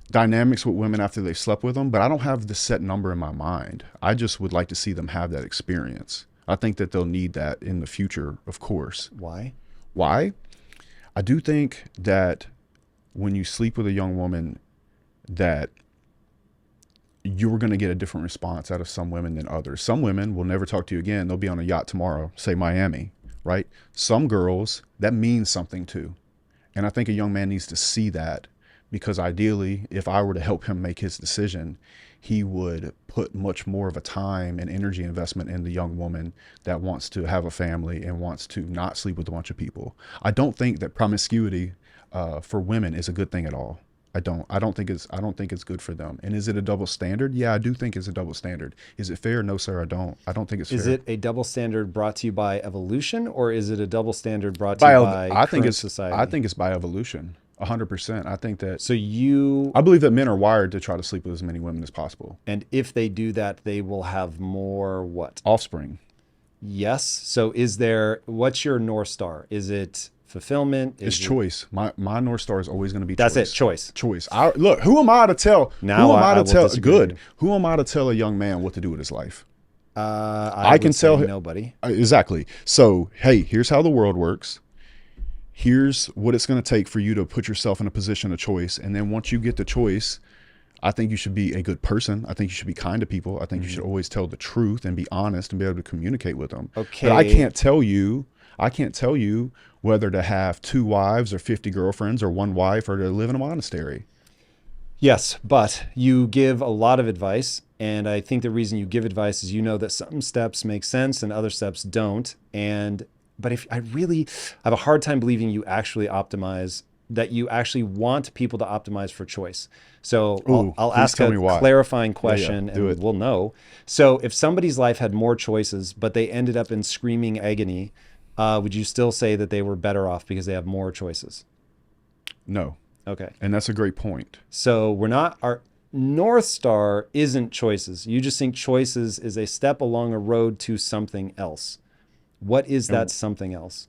dynamics with women after they slept with them. But I don't have the set number in my mind. I just would like to see them have that experience. I think that they'll need that in the future, of course. Why? Why? I do think that when you sleep with a young woman, that you're going to get a different response out of some women than others. Some women will never talk to you again. They'll be on a yacht tomorrow, say Miami, right? Some girls, that means something too. And I think a young man needs to see that, because ideally, if I were to help him make his decision, he would put much more of a time and energy investment in the young woman that wants to have a family and wants to not sleep with a bunch of people. I don't think that promiscuity for women is a good thing at all. I don't think it's good for them. And is it a double standard? Yeah, I do think it's a double standard. Is it fair? No, sir, I don't. I don't think it's fair. Is it a double standard brought to you by evolution, or is it a double standard brought to you by current society? I think it's by evolution. 100%. I think that. So I believe that men are wired to try to sleep with as many women as possible. And if they do that, they will have more what? Offspring. Yes. So what's your North Star? Is it fulfillment? It's choice. My North Star is always going to be choice. That's it. Choice. Look, who am I to tell? Now who am I to tell? Good. Who am I to tell a young man what to do with his life? I can tell him nobody. Exactly. So, hey, here's how the world works. Here's what it's going to take for you to put yourself in a position of choice. And then once you get the choice, I think you should be a good person. I think you should be kind to people. I think you should always tell the truth and be honest and be able to communicate with them. Okay. But I can't tell you whether to have 2 wives or 50 girlfriends or 1 wife or to live in a monastery. Yes, but you give a lot of advice. And I think the reason you give advice is you know that some steps make sense and other steps don't. But if I have a hard time believing you actually optimize, that you actually want people to optimize for choice. So I'll ask a clarifying question and we'll know. So if somebody's life had more choices, but they ended up in screaming agony, would you still say that they were better off because they have more choices? No. Okay. And that's a great point. So our North Star isn't choices. You just think choices is a step along a road to something else. What is that something else?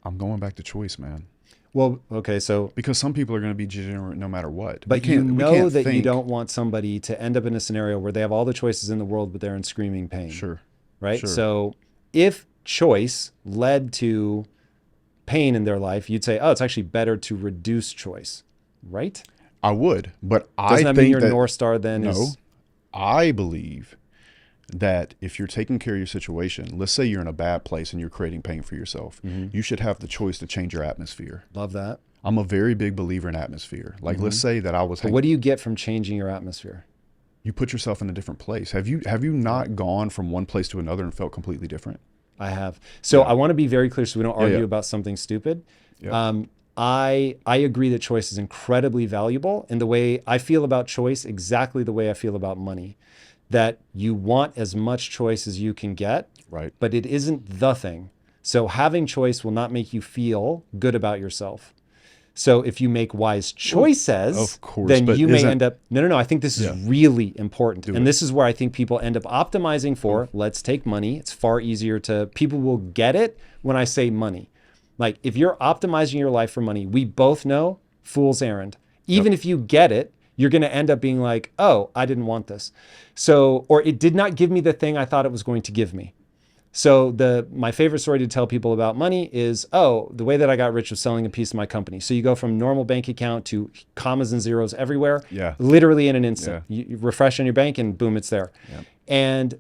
I'm going back to choice, man. Well, okay, so because some people are going to be degenerate no matter what. But you know that you don't want somebody to end up in a scenario where they have all the choices in the world, but they're in screaming pain. Sure. Right? Sure. So if choice led to pain in their life, you'd say, oh, it's actually better to reduce choice, right? I would, but Doesn't that mean your North Star then is... No, I believe that if you're taking care of your situation, let's say you're in a bad place and you're creating pain for yourself, you should have the choice to change your atmosphere. Love that. I'm a very big believer in atmosphere. Like, let's say that I was... But what do you get from changing your atmosphere? You put yourself in a different place. Have you not gone from one place to another and felt completely different? I have. So I want to be very clear so we don't argue about something stupid. Yeah. I agree that choice is incredibly valuable, and the way I feel about choice, exactly the way I feel about money, that you want as much choice as you can get, right? But it isn't the thing. So having choice will not make you feel good about yourself. So if you make wise choices, of course, then you may end up, no, I think this is really important. And this is where I think people end up optimizing for, let's take money. It's far easier people will get it when I say money. Like if you're optimizing your life for money, we both know fool's errand. Even if you get it, you're going to end up being like, oh, I didn't want this. So, or it did not give me the thing I thought it was going to give me. So my favorite story to tell people about money is, oh, the way that I got rich was selling a piece of my company. So you go from normal bank account to commas and zeros everywhere, literally in an instant. You refresh on your bank and boom, it's there. And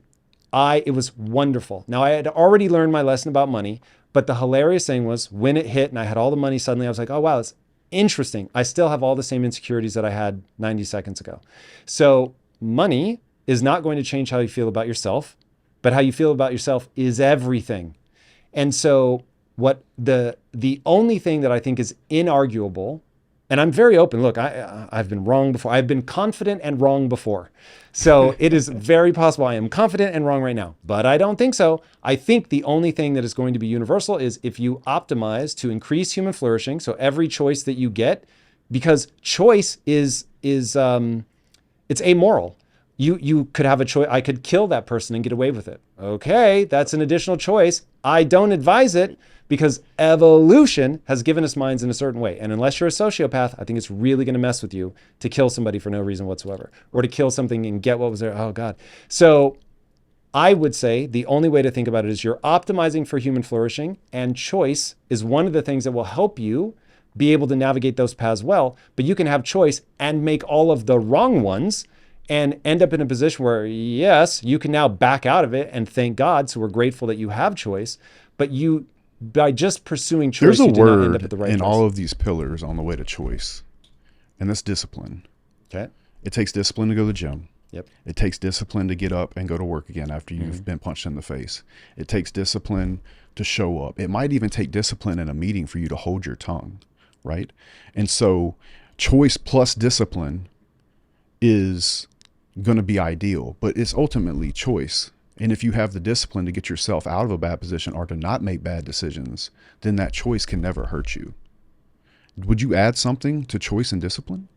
it was wonderful. Now I had already learned my lesson about money, but the hilarious thing was when it hit and I had all the money, suddenly I was like, oh, wow, it's interesting. I still have all the same insecurities that I had 90 seconds ago. So money is not going to change how you feel about yourself, but how you feel about yourself is everything. And so what the only thing that I think is inarguable, and I'm very open, look, I've been wrong before. I've been confident and wrong before. So it is very possible I am confident and wrong right now, but I don't think so. I think the only thing that is going to be universal is if you optimize to increase human flourishing. So every choice that you get, because choice is it's amoral. You could have a choice. I could kill that person and get away with it. Okay, that's an additional choice. I don't advise it because evolution has given us minds in a certain way. And unless you're a sociopath, I think it's really going to mess with you to kill somebody for no reason whatsoever, or to kill something and get what was there. Oh God. So I would say the only way to think about it is you're optimizing for human flourishing, and choice is one of the things that will help you be able to navigate those paths well. But you can have choice and make all of the wrong ones and end up in a position where, yes, you can now back out of it and thank God. So we're grateful that you have choice, but by just pursuing choice, there's a you do not end up word at the right in place. all of these pillars on the way to choice, and that's discipline. Okay. It takes discipline to go to the gym. Yep. It takes discipline to get up and go to work again after you've been punched in the face. It takes discipline to show up. It might even take discipline in a meeting for you to hold your tongue, right? And so choice plus discipline is going to be ideal, but it's ultimately choice. And if you have the discipline to get yourself out of a bad position or to not make bad decisions, then that choice can never hurt you. Would you add something to choice and discipline?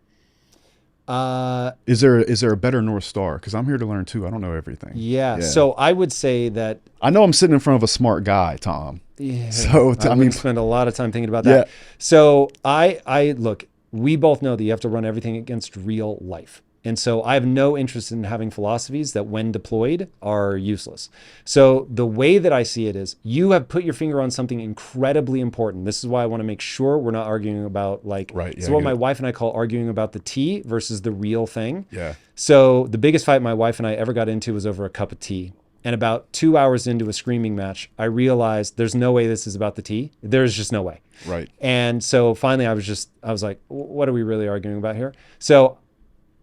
Is there a better North Star? Because I'm here to learn too. I don't know everything. Yeah. So I would say that I know I'm sitting in front of a smart guy, Tom. Yeah. So I mean, spend a lot of time thinking about that. So I look, we both know that you have to run everything against real life. And so I have no interest in having philosophies that when deployed are useless. So the way that I see it is you have put your finger on something incredibly important. This is why I want to make sure we're not arguing about what my wife and I call arguing about the tea versus the real thing. Yeah. So the biggest fight my wife and I ever got into was over a cup of tea. And about 2 hours into a screaming match, I realized there's no way this is about the tea. There's just no way. Right. And so finally I was like, what are we really arguing about here? So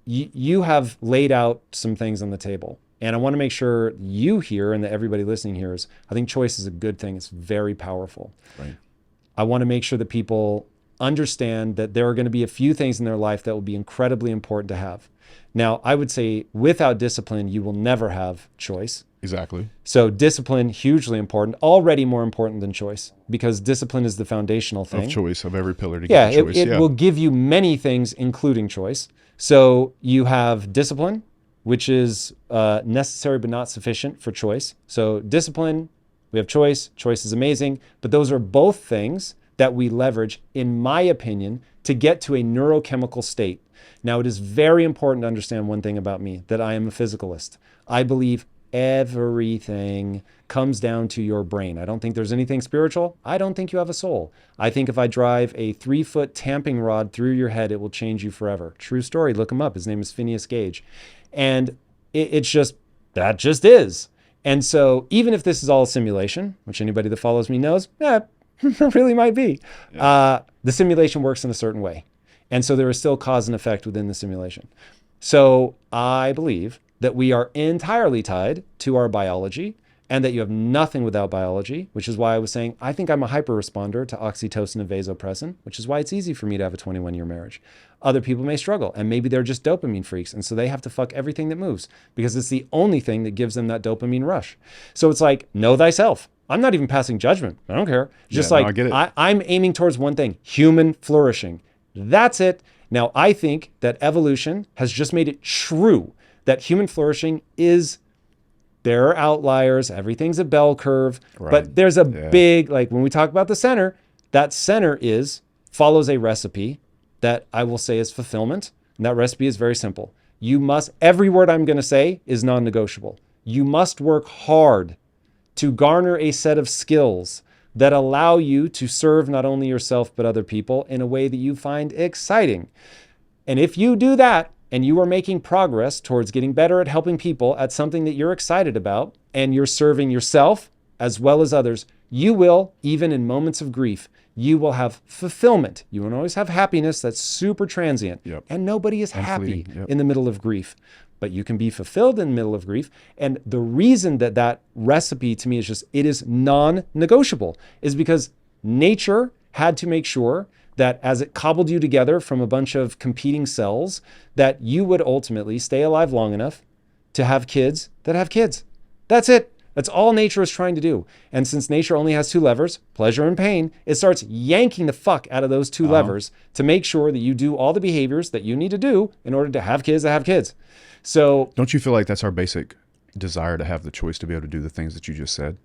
you have laid out some things on the table, and I want to make sure you hear and that everybody listening hears, I think choice is a good thing. It's very powerful. Right. I want to make sure that people understand that there are going to be a few things in their life that will be incredibly important to have. Now, I would say without discipline, you will never have choice. Exactly. So discipline, hugely important, already more important than choice, because discipline is the foundational thing. Of choice, of every pillar to get choice. It will give you many things, including choice. So you have discipline, which is necessary but not sufficient for choice. So discipline, we have choice. Choice is amazing. But those are both things that we leverage, in my opinion, to get to a neurochemical state. Now, it is very important to understand one thing about me, that I am a physicalist. I believe everything comes down to your brain. I don't think there's anything spiritual. I don't think you have a soul. I think if I drive a 3-foot tamping rod through your head, it will change you forever. True story. Look him up. His name is Phineas Gage. And it's just, that just is. And so even if this is all a simulation, which anybody that follows me knows, it really might be, the simulation works in a certain way. And so there is still cause and effect within the simulation. So I believe that we are entirely tied to our biology, and that you have nothing without biology, which is why I was saying, I think I'm a hyper-responder to oxytocin and vasopressin, which is why it's easy for me to have a 21-year marriage. Other people may struggle, and maybe they're just dopamine freaks, and so they have to fuck everything that moves, because it's the only thing that gives them that dopamine rush. So it's like, know thyself. I'm not even passing judgment. I don't care. Just I get it. I'm aiming towards one thing, human flourishing. That's it. Now, I think that evolution has just made it true that human flourishing is, there are outliers, everything's a bell curve, but there's a big, like when we talk about the center, That center follows a recipe that I will say is fulfillment. And that recipe is very simple. Every word I'm going to say is non-negotiable. You must work hard to garner a set of skills that allow you to serve not only yourself, but other people in a way that you find exciting. And if you do that, and you are making progress towards getting better at helping people at something that you're excited about, and you're serving yourself as well as others, you will, even in moments of grief, you will have fulfillment. You won't always have happiness. That's super transient. Yep. And nobody is happy fleeting. Yep. in the middle of grief. But you can be fulfilled in the middle of grief. And the reason that recipe to me it is non-negotiable is because nature had to make sure that as it cobbled you together from a bunch of competing cells, that you would ultimately stay alive long enough to have kids that have kids. That's it. That's all nature is trying to do. And since nature only has two levers, pleasure and pain, it starts yanking the fuck out of those two levers to make sure that you do all the behaviors that you need to do in order to have kids that have kids. So don't you feel like that's our basic desire to have the choice to be able to do the things that you just said?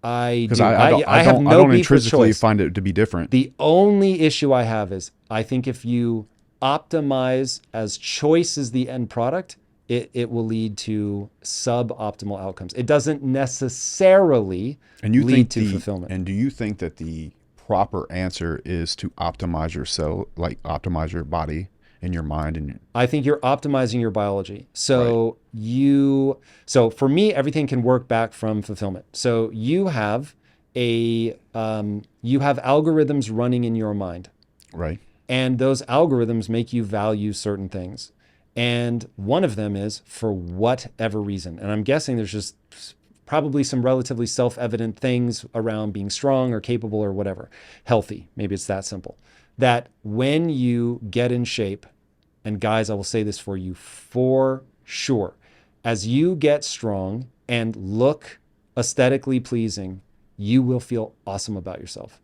I Because do. I have no don't beef with intrinsically choice. find it to be different. The only issue I have is I think if you optimize as choice is the end product, it will lead to suboptimal outcomes. It doesn't necessarily lead to fulfillment. And do you think that the proper answer is to optimize yourself, like optimize your body and your mind? And I think you're optimizing your biology. So for me, everything can work back from fulfillment. So you have algorithms running in your mind. Right. And those algorithms make you value certain things. And one of them is for whatever reason. And I'm guessing there's just probably some relatively self-evident things around being strong or capable or whatever, healthy. Maybe it's that simple. That when you get in shape, and guys, I will say this for you for sure, as you get strong and look aesthetically pleasing, you will feel awesome about yourself.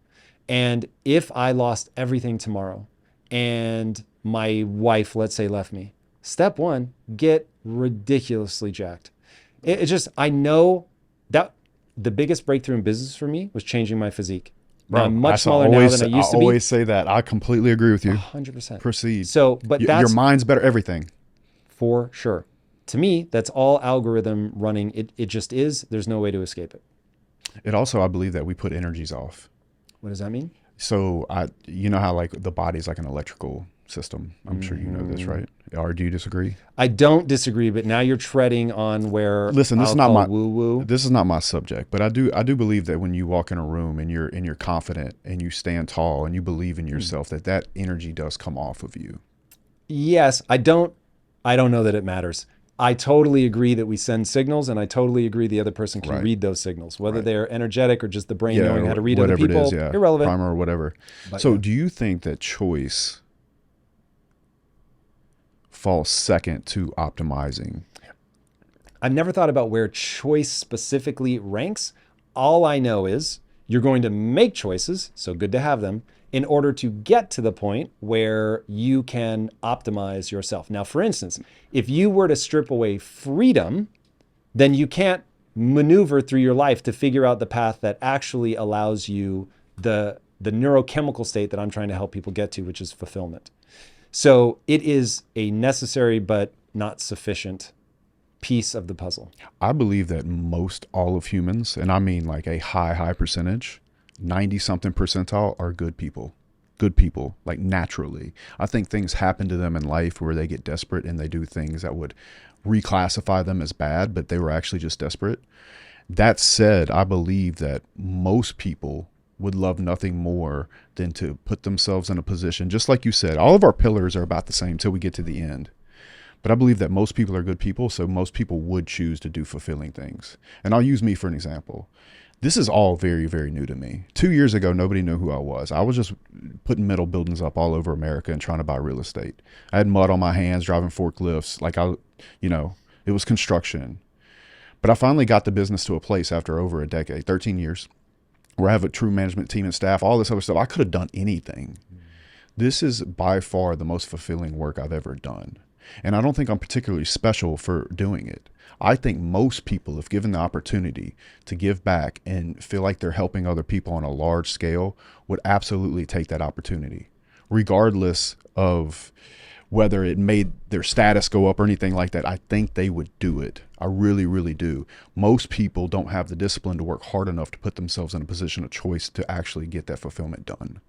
And if I lost everything tomorrow and my wife, let's say, left me, step one, get ridiculously jacked. I know that the biggest breakthrough in business for me was changing my physique. Bro, I'm much smaller now than I used to be. I always say that. I completely agree with you. 100%. Proceed. So, but your mind's better, everything. For sure. To me, that's all algorithm running. It just is. There's no way to escape it. It also, I believe that we put energies off. What does that mean? So you know how like the body's like an electrical system. I'm sure you know this, right? Or do you disagree? I don't disagree, but now you're treading on where. Listen, this is not my woo-woo. This is not my subject, but I do believe that when you walk in a room and you're confident and you stand tall and you believe in yourself, that energy does come off of you. Yes, I don't know that it matters. I totally agree that we send signals, and I totally agree the other person can read those signals, whether they're energetic or just the brain knowing how to read other people. It is, irrelevant. Primer or whatever. But so do you think that choice falls second to optimizing? I've never thought about where choice specifically ranks. All I know is you're going to make choices, so good to have them, in order to get to the point where you can optimize yourself. Now, for instance, if you were to strip away freedom, then you can't maneuver through your life to figure out the path that actually allows you the neurochemical state that I'm trying to help people get to, which is fulfillment. So it is a necessary but not sufficient piece of the puzzle. I believe that all of humans, and I mean like a high percentage, 90-something percentile, are good people, like naturally. I think things happen to them in life where they get desperate and they do things that would reclassify them as bad, but they were actually just desperate. That said, I believe that most people would love nothing more than to put themselves in a position, just like you said, all of our pillars are about the same till we get to the end. But I believe that most people are good people, so most people would choose to do fulfilling things. And I'll use me for an example. This is all very, very new to me. 2 years ago, nobody knew who I was. I was just putting metal buildings up all over America and trying to buy real estate. I had mud on my hands, driving forklifts. It was construction. But I finally got the business to a place after over a decade, 13 years, where I have a true management team and staff, all this other stuff. I could have done anything. This is by far the most fulfilling work I've ever done. And I don't think I'm particularly special for doing it. I think most people, if given the opportunity to give back and feel like they're helping other people on a large scale, would absolutely take that opportunity, regardless of whether it made their status go up or anything like that. I think they would do it. I really, really do. Most people don't have the discipline to work hard enough to put themselves in a position of choice to actually get that fulfillment done.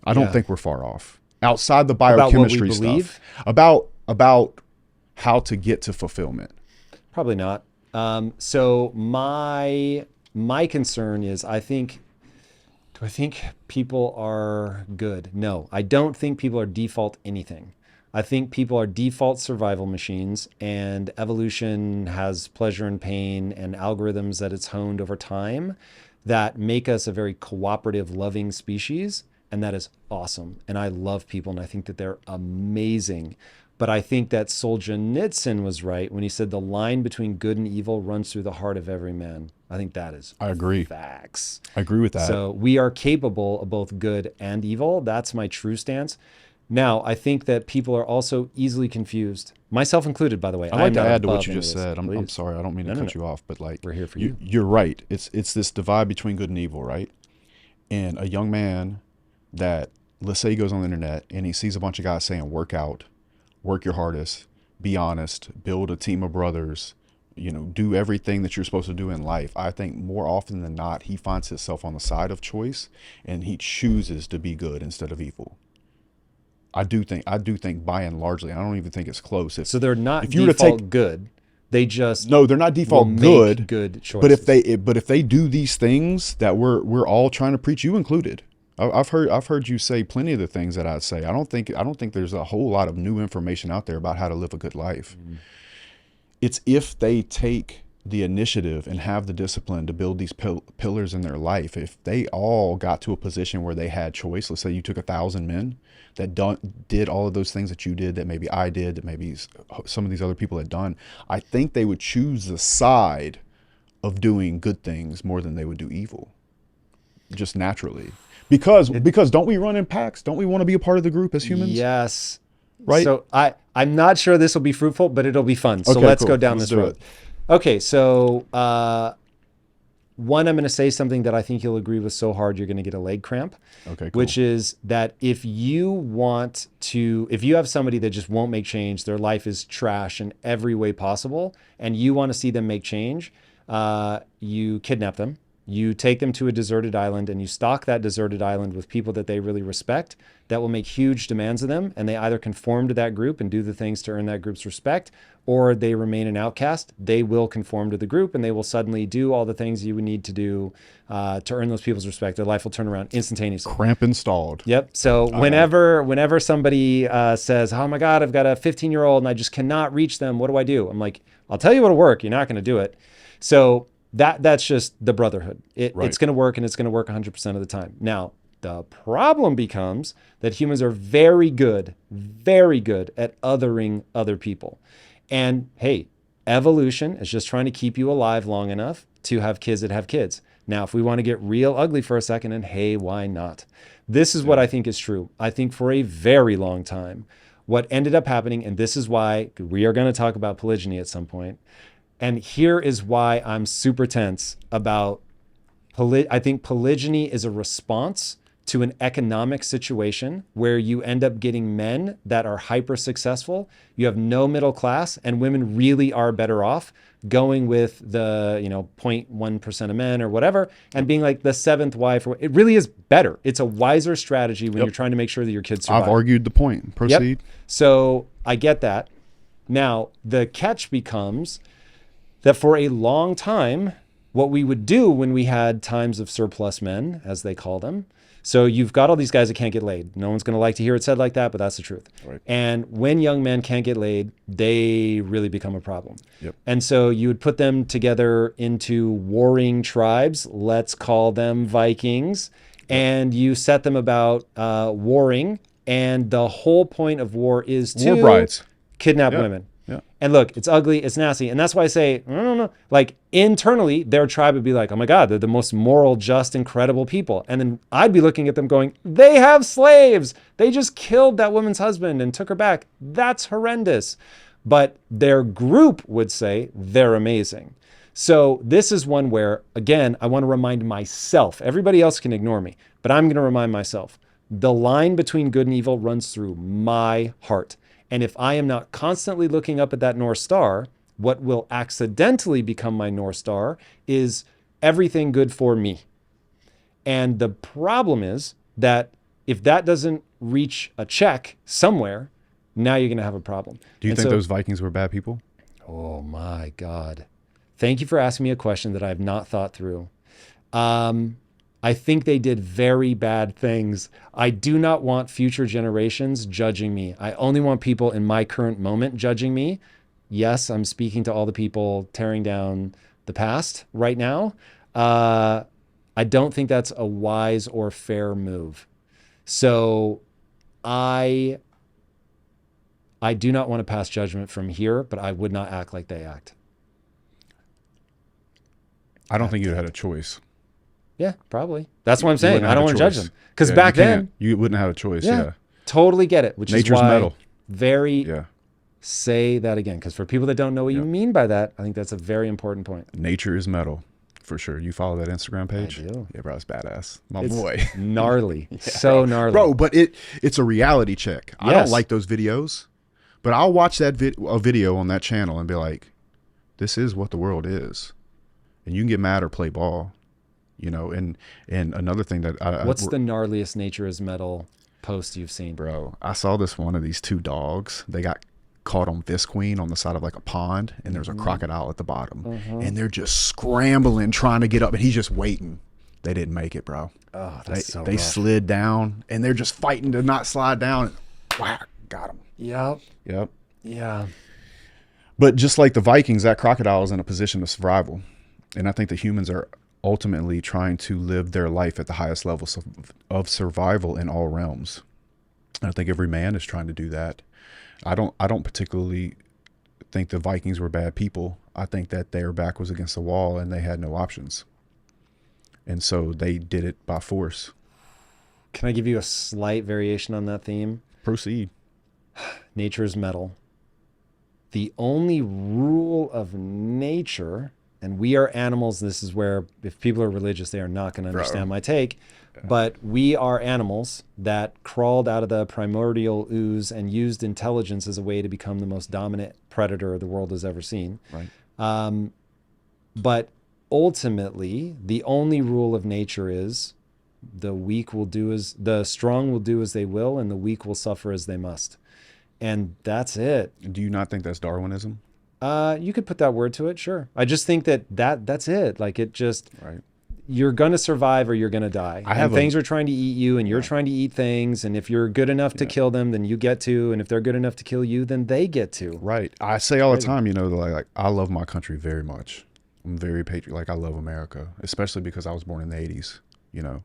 I don't think we're far off. Outside the biochemistry stuff, about how to get to fulfillment. Probably not. So my concern is, do I think people are good? No, I don't think people are default anything. I think people are default survival machines, and evolution has pleasure and pain and algorithms that it's honed over time that make us a very cooperative, loving species. And that is awesome. And I love people, and I think that they're amazing. But I think that Solzhenitsyn was right when he said the line between good and evil runs through the heart of every man. I think that is I agree. Facts. I agree with that. So we are capable of both good and evil. That's my true stance. Now, I think that people are also easily confused, myself included, by the way. I'd like to add to what you just said. I'm sorry, I don't mean to cut you off, but like, we're here for you. You're right. It's this divide between good and evil, right? And a young man that, let's say he goes on the internet and he sees a bunch of guys saying, work out, work your hardest, be honest, build a team of brothers, do everything that you're supposed to do in life. I think more often than not, he finds himself on the side of choice and he chooses to be good instead of evil. I do think by and largely, I don't even think it's close. So they're not default good. They just no, they're not default good. Good choices. But if they do these things that we're all trying to preach, you included. I've heard you say plenty of the things that I say. I don't think there's a whole lot of new information out there about how to live a good life. Mm-hmm. It's if they take the initiative and have the discipline to build these pillars in their life. If they all got to a position where they had choice, let's say you took 1,000 men that did all of those things that you did, that maybe I did, that maybe some of these other people had done, I think they would choose the side of doing good things more than they would do evil, just naturally. Because don't we run in packs? Don't we want to be a part of the group as humans? Yes. Right. So I'm not sure this will be fruitful, but it'll be fun. So let's go down this road. Okay. So one, I'm going to say something that I think you'll agree with so hard you're going to get a leg cramp. Okay. Cool. Which is that if you have somebody that just won't make change, their life is trash in every way possible, and you want to see them make change, you kidnap them. You take them to a deserted island and you stock that deserted island with people that they really respect that will make huge demands of them. And they either conform to that group and do the things to earn that group's respect, or they remain an outcast. They will conform to the group and they will suddenly do all the things you would need to do to earn those people's respect. Their life will turn around instantaneously. Cramp installed. Yep. So whenever somebody says, oh my God, I've got a 15-year-old and I just cannot reach them, what do I do? I'm like, I'll tell you what'll work. You're not going to do it. So that's just the brotherhood. It's going to work, and it's going to work 100% of the time. Now, the problem becomes that humans are very good at othering other people. And hey, evolution is just trying to keep you alive long enough to have kids that have kids. Now, if we want to get real ugly for a second, and hey, why not? This is what I think is true. I think for a very long time, what ended up happening, and this is why we are going to talk about polygyny at some point, and here is why I'm super tense about I think polygyny is a response to an economic situation where you end up getting men that are hyper successful. You have no middle class, and women really are better off going with the 0.1% of men or whatever, and being like the seventh wife. It really is better. It's a wiser strategy when you're trying to make sure that your kids survive. I've argued the point. Proceed. Yep. So I get that. Now the catch becomes that for a long time, what we would do when we had times of surplus men, as they call them. So you've got all these guys that can't get laid. No one's going to like to hear it said like that, but that's the truth. Right. And when young men can't get laid, they really become a problem. Yep. And so you would put them together into warring tribes. Let's call them Vikings. And you set them about warring. And the whole point of war is to war brides. Kidnap women. Yeah. And look, it's ugly, it's nasty. And that's why I say, I don't know. Like internally, their tribe would be like, oh my God, they're the most moral, just, incredible people. And then I'd be looking at them going, they have slaves. They just killed that woman's husband and took her back. That's horrendous. But their group would say they're amazing. So this is one where, again, I want to remind myself. Everybody else can ignore me, but I'm going to remind myself. The line between good and evil runs through my heart. And if I am not constantly looking up at that North Star, what will accidentally become my North Star is everything good for me. And the problem is that if that doesn't reach a check somewhere, now you're going to have a problem. Do you think those Vikings were bad people? Oh my God. Thank you for asking me a question that I have not thought through. I think they did very bad things. I do not want future generations judging me. I only want people in my current moment judging me. Yes, I'm speaking to all the people tearing down the past right now. I don't think that's a wise or fair move. So I do not want to pass judgment from here, but I would not act like they act. I don't think you had a choice. Yeah, probably. That's what I'm saying. I don't want to judge them. Yeah, Because back then, you wouldn't have a choice. Yeah. Totally get it. Which Nature's is why metal. Say that again. Because for people that don't know what you mean by that, I think that's a very important point. Nature is metal, for sure. You follow that Instagram page? I do. Yeah, bro, it's badass. My It's boy. gnarly. Yeah, So gnarly. Bro, but it's a reality check. I don't like those videos, but I'll watch that a video on that channel and be like, this is what the world is. And you can get mad or play ball. You know, and another thing that what's the gnarliest nature is metal post you've seen? Bro, I saw one of these two dogs. They got caught on Visqueen on the side of like a pond, and there's a crocodile at the bottom. And they're just scrambling, trying to get up, and he's just waiting. They didn't make it, bro. Oh, that's so They rough. slid down, and they're just fighting to not slide down. Whack, got him. Yep. Yep. Yeah. But just like the Vikings, that crocodile is in a position of survival. And I think the humans are ultimately trying to live their life at the highest levels of survival in all realms. And I think every man is trying to do that. I don't particularly think the Vikings were bad people. I think that their back was against the wall and they had no options. And so they did it by force. Can I give you a slight variation on that theme? Proceed. Nature is metal. The only rule of nature, and we are animals, this is where if people are religious, they are not going to understand my take, but we are animals that crawled out of the primordial ooze and used intelligence as a way to become the most dominant predator the world has ever seen. Right. But ultimately, the only rule of nature is the strong will do as they will, and the weak will suffer as they must. And that's it. Do you not think that's Darwinism? You could put that word to it, sure. I just think that's it. Like it just, right. You're going to survive or you're going to die. Things are trying to eat you and you're trying to eat things. And if you're good enough to kill them, then you get to. And if they're good enough to kill you, then they get to. Right. I say all the time, you know, like I love my country very much. I'm very patriotic. Like I love America, especially because I was born in the 80s, you know.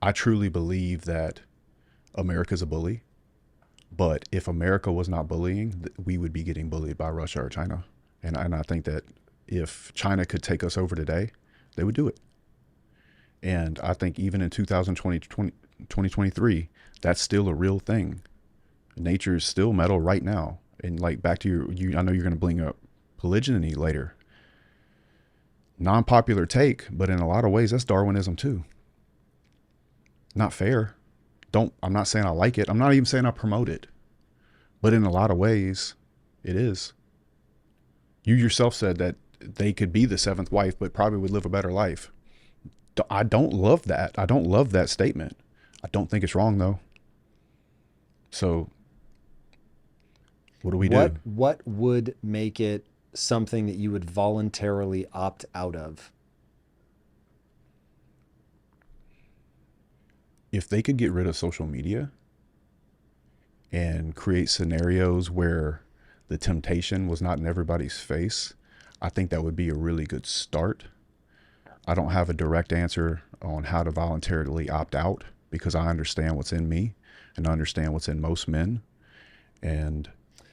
I truly believe that America's a bully. But if America was not bullying, we would be getting bullied by Russia or China. And I think that if China could take us over today, they would do it. And I think even in 2023, that's still a real thing. Nature is still metal right now. And like back to I know you're going to bring up polygyny later. Non-popular take, but in a lot of ways, that's Darwinism too. Not fair. I'm not saying I like it. I'm not even saying I promote it. But in a lot of ways, it is. You yourself said that they could be the seventh wife, but probably would live a better life. I don't love that. I don't love that statement. I don't think it's wrong, though. So what do we do? What would make it something that you would voluntarily opt out of? If they could get rid of social media and create scenarios where the temptation was not in everybody's face, I think that would be a really good start. I don't have a direct answer on how to voluntarily opt out because I understand what's in me and I understand what's in most men.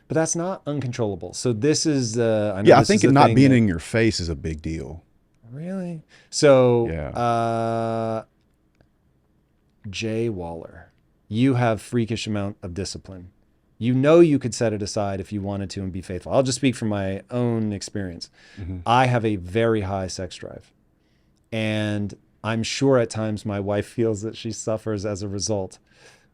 But that's not uncontrollable. So this is, I know Yeah, I this think is it a not thing being that- in your face is a big deal. Really? So, Yeah. JWaller, you have freakish amount of discipline. You know you could set it aside if you wanted to and be faithful. I'll just speak from my own experience. I have a very high sex drive. And I'm sure at times my wife feels that she suffers as a result.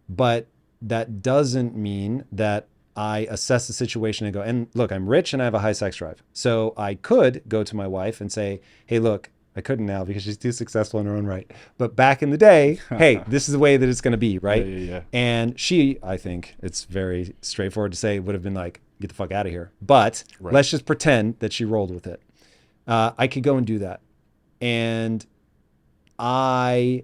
But that doesn't mean that I assess the situation and go, and look, I'm rich and I have a high sex drive. So I could go to my wife and say, hey, look, I couldn't now because she's too successful in her own right. But back in the day, hey, this is the way that it's going to be, right? Yeah. And she, I think it's very straightforward to say, would have been like, get the fuck out of here. But let's just pretend that she rolled with it. I could go and do that. And I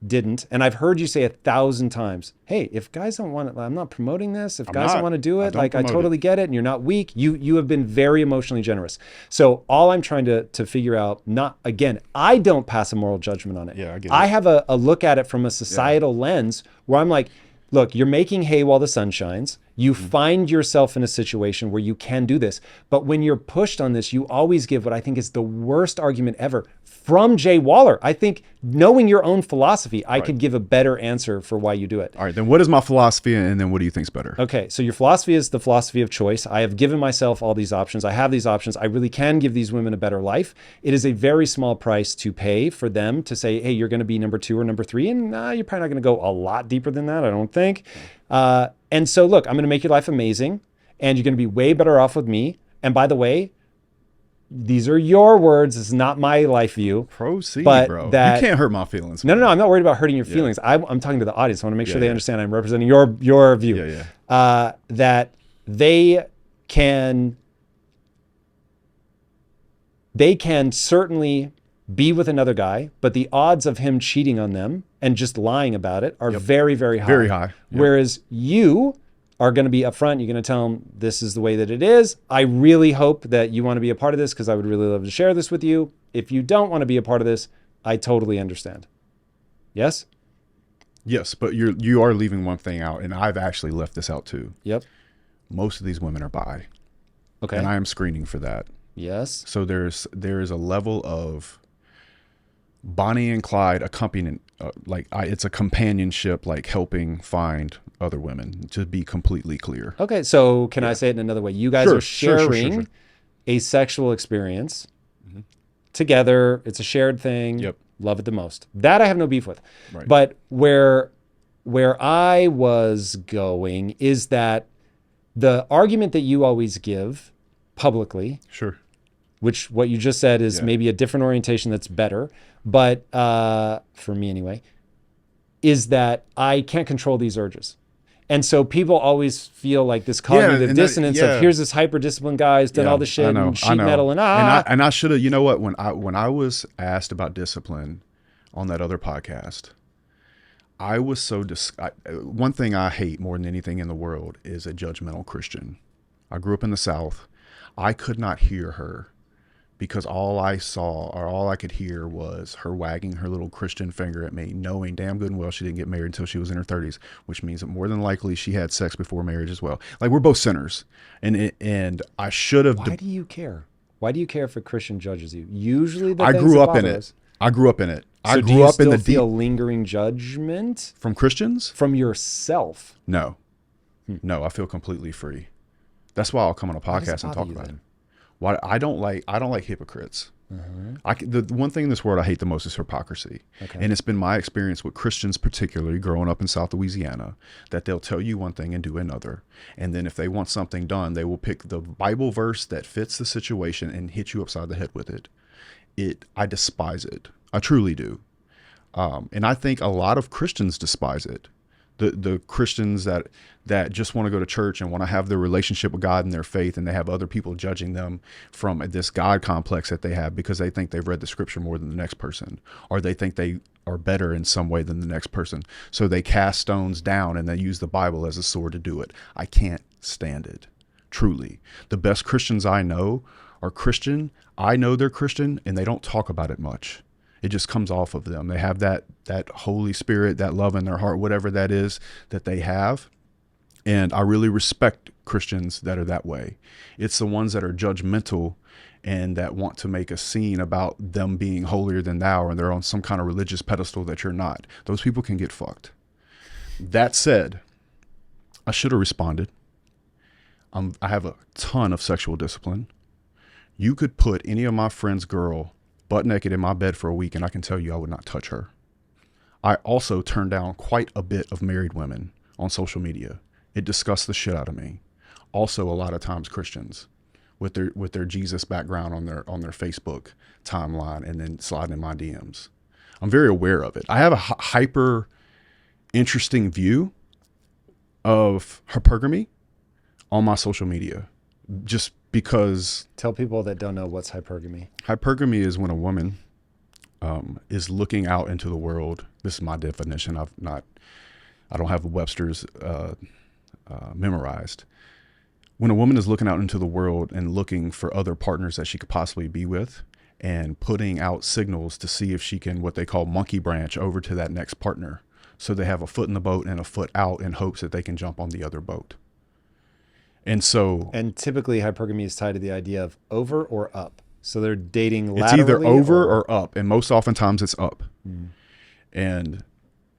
didn't. And I've heard you say 1,000 times, hey, if guys don't want it, I'm not promoting this. If guys don't want to do it, like I totally get it. And you're not weak. You have been very emotionally generous. So all I'm trying to figure out, not again, I don't pass a moral judgment on it. Yeah, I get it. I have a look at it from a societal lens where I'm like, look, you're making hay while the sun shines. You find yourself in a situation where you can do this. But when you're pushed on this, you always give what I think is the worst argument ever from JWaller. I think knowing your own philosophy, I could give a better answer for why you do it. All right, then what is my philosophy, and then what do you think's better? Okay, so your philosophy is the philosophy of choice. I have given myself all these options. I have these options. I really can give these women a better life. It is a very small price to pay for them to say, hey, you're going to be number 2 or number 3. And you're probably not going to go a lot deeper than that, I don't think. And so look, I'm going to make your life amazing and you're going to be way better off with me. And by the way, these are your words. This is not my life view. Proceed, but bro. That, you can't hurt my feelings. No, I'm not worried about hurting your feelings. I'm talking to the audience. I want to make sure they understand I'm representing your view. That they can certainly be with another guy, but the odds of him cheating on them and just lying about it are very, very high. Very high. Yep. Whereas you are going to be upfront. You're going to tell them this is the way that it is. I really hope that you want to be a part of this because I would really love to share this with you. If you don't want to be a part of this, I totally understand. Yes? Yes, but you are leaving one thing out, and I've actually left this out too. Yep. Most of these women are bi. Okay. And I am screening for that. Yes. So there is a level of Bonnie and Clyde accompanying, it's a companionship, like helping find other women, to be completely clear. Okay, so can I say it in another way? You guys are sharing a sexual experience together. It's a shared thing. Yep. Love it the most. That I have no beef with. Right. But where I was going is that the argument that you always give publicly, which what you just said is maybe a different orientation that's better, but for me anyway, is that I can't control these urges. And so people always feel like this cognitive dissonance of here's this hyper disciplined guy who's done all this shit and sheet metal and And I should have, you know what, when I was asked about discipline on that other podcast, I was so one thing I hate more than anything in the world is a judgmental Christian. I grew up in the South. I could not hear her because all I saw or all I could hear was her wagging her little Christian finger at me, knowing damn good and well she didn't get married until she was in her 30s, which means that more than likely she had sex before marriage as well. Like, we're both sinners. And I should have... Why do you care? Why do you care if a Christian judges you? Usually I grew up in it. I grew up in it. So I grew up in the feel lingering judgment from Christians? From yourself? No. No, I feel completely free. That's why I'll come on a podcast and talk about it. Why I don't like hypocrites. The one thing in this world I hate the most is hypocrisy. And it's been my experience with Christians, particularly growing up in South Louisiana, that they'll tell you one thing and do another. And then if they want something done, they will pick the Bible verse that fits the situation and hit you upside the head with it. I despise it. I truly do. And I think a lot of Christians despise it. The Christians that just want to go to church and want to have their relationship with God and their faith, and they have other people judging them from this God complex that they have because they think they've read the scripture more than the next person, or they think they are better in some way than the next person. So they cast stones down and they use the Bible as a sword to do it. I can't stand it. Truly. The best Christians I know are Christian. I know they're Christian and they don't talk about it much. It just comes off of them. They have that Holy Spirit, that love in their heart, whatever that is that they have. And I really respect Christians that are that way. It's the ones that are judgmental and that want to make a scene about them being holier than thou, and they're on some kind of religious pedestal that you're not. Those people can get fucked. That said, I should have responded. I have a ton of sexual discipline. You could put any of my friend's girl butt naked in my bed for a week, and I can tell you I would not touch her. I also turn down quite a bit of married women on social media. It disgusts the shit out of me. Also, a lot of times Christians with their Jesus background on their Facebook timeline and then sliding in my DMs. I'm very aware of it. I have a hyper interesting view of hypergamy on my social media, just because. Tell people that don't know what's hypergamy. Hypergamy is when a woman is looking out into the world. This is my definition. I don't have Webster's memorized. When a woman is looking out into the world and looking for other partners that she could possibly be with, and putting out signals to see if she can, what they call monkey branch, over to that next partner. So they have a foot in the boat and a foot out in hopes that they can jump on the other boat. And typically hypergamy is tied to the idea of over or up. So they're dating laterally. It's either over or up, and most oftentimes it's up. Mm. And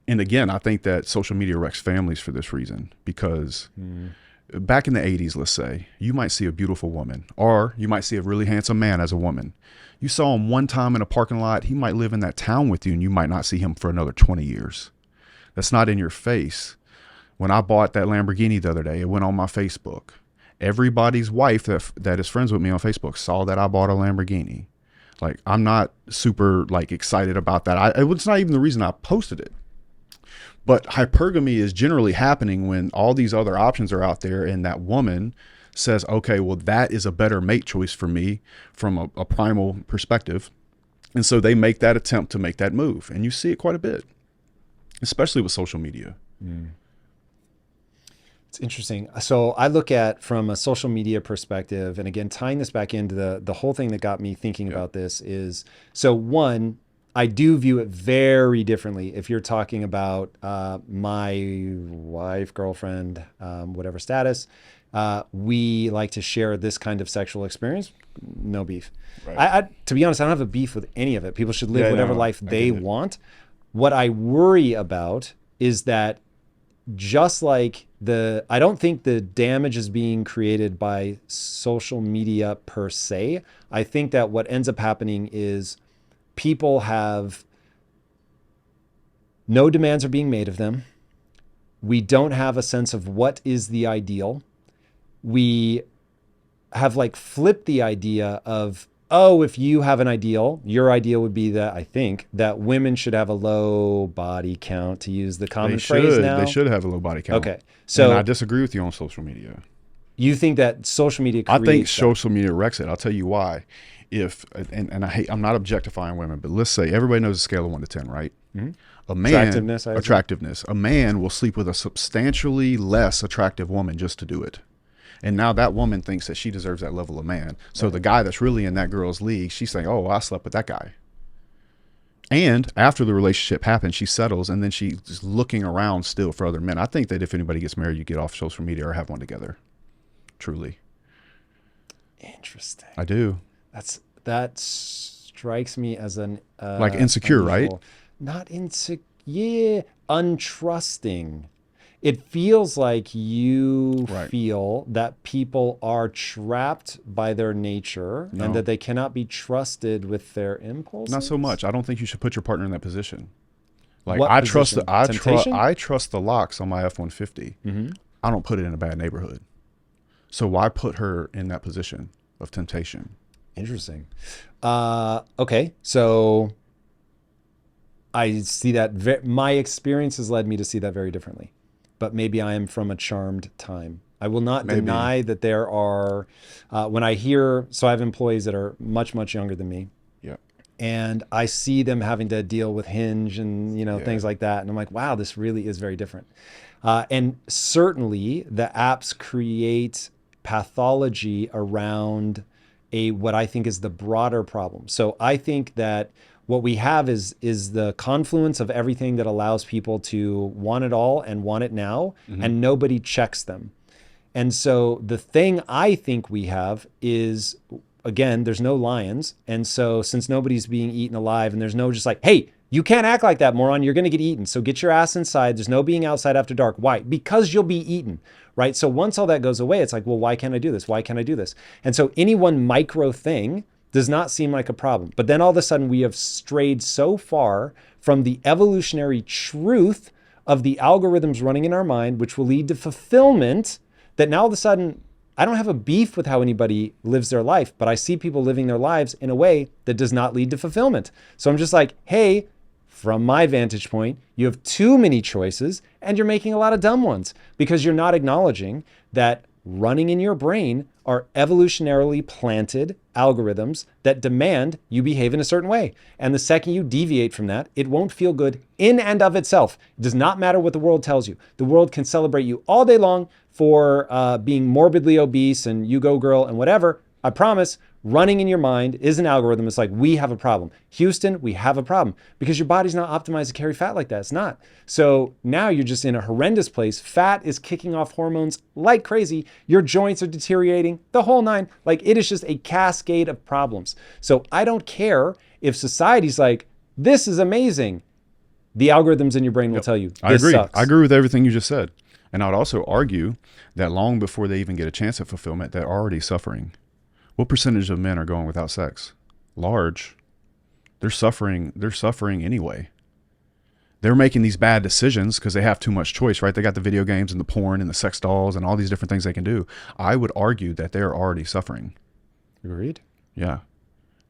again, I think that social media wrecks families for this reason, because back in the 80s, let's say, you might see a beautiful woman, or you might see a really handsome man as a woman. You saw him one time in a parking lot. He might live in that town with you, and you might not see him for another 20 years. That's not in your face. When I bought that Lamborghini the other day, it went on my Facebook. Everybody's wife that is friends with me on Facebook saw that I bought a Lamborghini. Like, I'm not super excited about that. It's not even the reason I posted it. But hypergamy is generally happening when all these other options are out there, and that woman says, okay, well, that is a better mate choice for me from a primal perspective. And so they make that attempt to make that move. And you see it quite a bit, especially with social media. Mm. It's interesting. So I look at from a social media perspective, and again, tying this back into the whole thing that got me thinking about this is, so one, I do view it very differently. If you're talking about my wife, girlfriend, whatever status, we like to share this kind of sexual experience, no beef. Right. I to be honest, I don't have a beef with any of it. People should live whatever life they want. What I worry about is that just like I don't think the damage is being created by social media per se. I think that what ends up happening is people have no demands are being made of them. We don't have a sense of what is the ideal. We have flipped the idea of, oh, if you have an ideal, your ideal would be that, I think, that women should have a low body count, to use the common phrase now. They should have a low body count. Okay. So and I disagree with you on social media. You think that social media creates I think social media wrecks it. I'll tell you why. I'm not objectifying women, but let's say everybody knows a scale of 1 to 10, right? Mm-hmm. A man, attractiveness. A man will sleep with a substantially less attractive woman just to do it. And now that woman thinks that she deserves that level of man. So the guy that's really in that girl's league, she's saying, oh, I slept with that guy. And after the relationship happens, she settles, and then she's looking around still for other men. I think that if anybody gets married, you get off social media or have one together. Truly. Interesting. I do. That strikes me as an insecure, right? Not insecure. Yeah, untrusting. It feels like you feel that people are trapped by their nature and that they cannot be trusted with their impulses. Not so much. I don't think you should put your partner in that position. I trust the locks on my F-150. Mm-hmm. I don't put it in a bad neighborhood. So why put her in that position of temptation? Interesting. Okay, so I see that. My experience has led me to see that very differently. But maybe I am from a charmed time. I will not deny that there are, when I hear, so I have employees that are much, much younger than me. Yeah. And I see them having to deal with Hinge and, things like that. And I'm like, wow, this really is very different. And certainly the apps create pathology around what I think is the broader problem. So I think that What we have is the confluence of everything that allows people to want it all and want it now, and nobody checks them. And so the thing I think we have is, again, there's no lions. And so since nobody's being eaten alive and there's no just like, hey, you can't act like that, moron, you're going to get eaten. So get your ass inside. There's no being outside after dark. Why? Because you'll be eaten, right? So once all that goes away, it's like, well, why can't I do this? Why can't I do this? And so any one micro thing does not seem like a problem. But then all of a sudden we have strayed so far from the evolutionary truth of the algorithms running in our mind, which will lead to fulfillment, that now all of a sudden, I don't have a beef with how anybody lives their life, but I see people living their lives in a way that does not lead to fulfillment. So I'm just like, hey, from my vantage point, you have too many choices and you're making a lot of dumb ones because you're not acknowledging that running in your brain are evolutionarily planted algorithms that demand you behave in a certain way. And the second you deviate from that, it won't feel good in and of itself. It does not matter what the world tells you. The world can celebrate you all day long for being morbidly obese and you go girl and whatever. I promise, running in your mind is an algorithm. It's like, we have a problem. Houston, we have a problem because your body's not optimized to carry fat like that. It's not. So now you're just in a horrendous place. Fat is kicking off hormones like crazy. Your joints are deteriorating, the whole nine. Like, it is just a cascade of problems. So I don't care if society's like, this is amazing. The algorithms in your brain will tell you, I agree. Sucks. I agree with everything you just said. And I would also argue that long before they even get a chance at fulfillment, they're already suffering. What percentage of men are going without sex? Large. They're suffering anyway. They're making these bad decisions because they have too much choice, right? They got the video games and the porn and the sex dolls and all these different things they can do. I would argue that they're already suffering. Agreed. Yeah.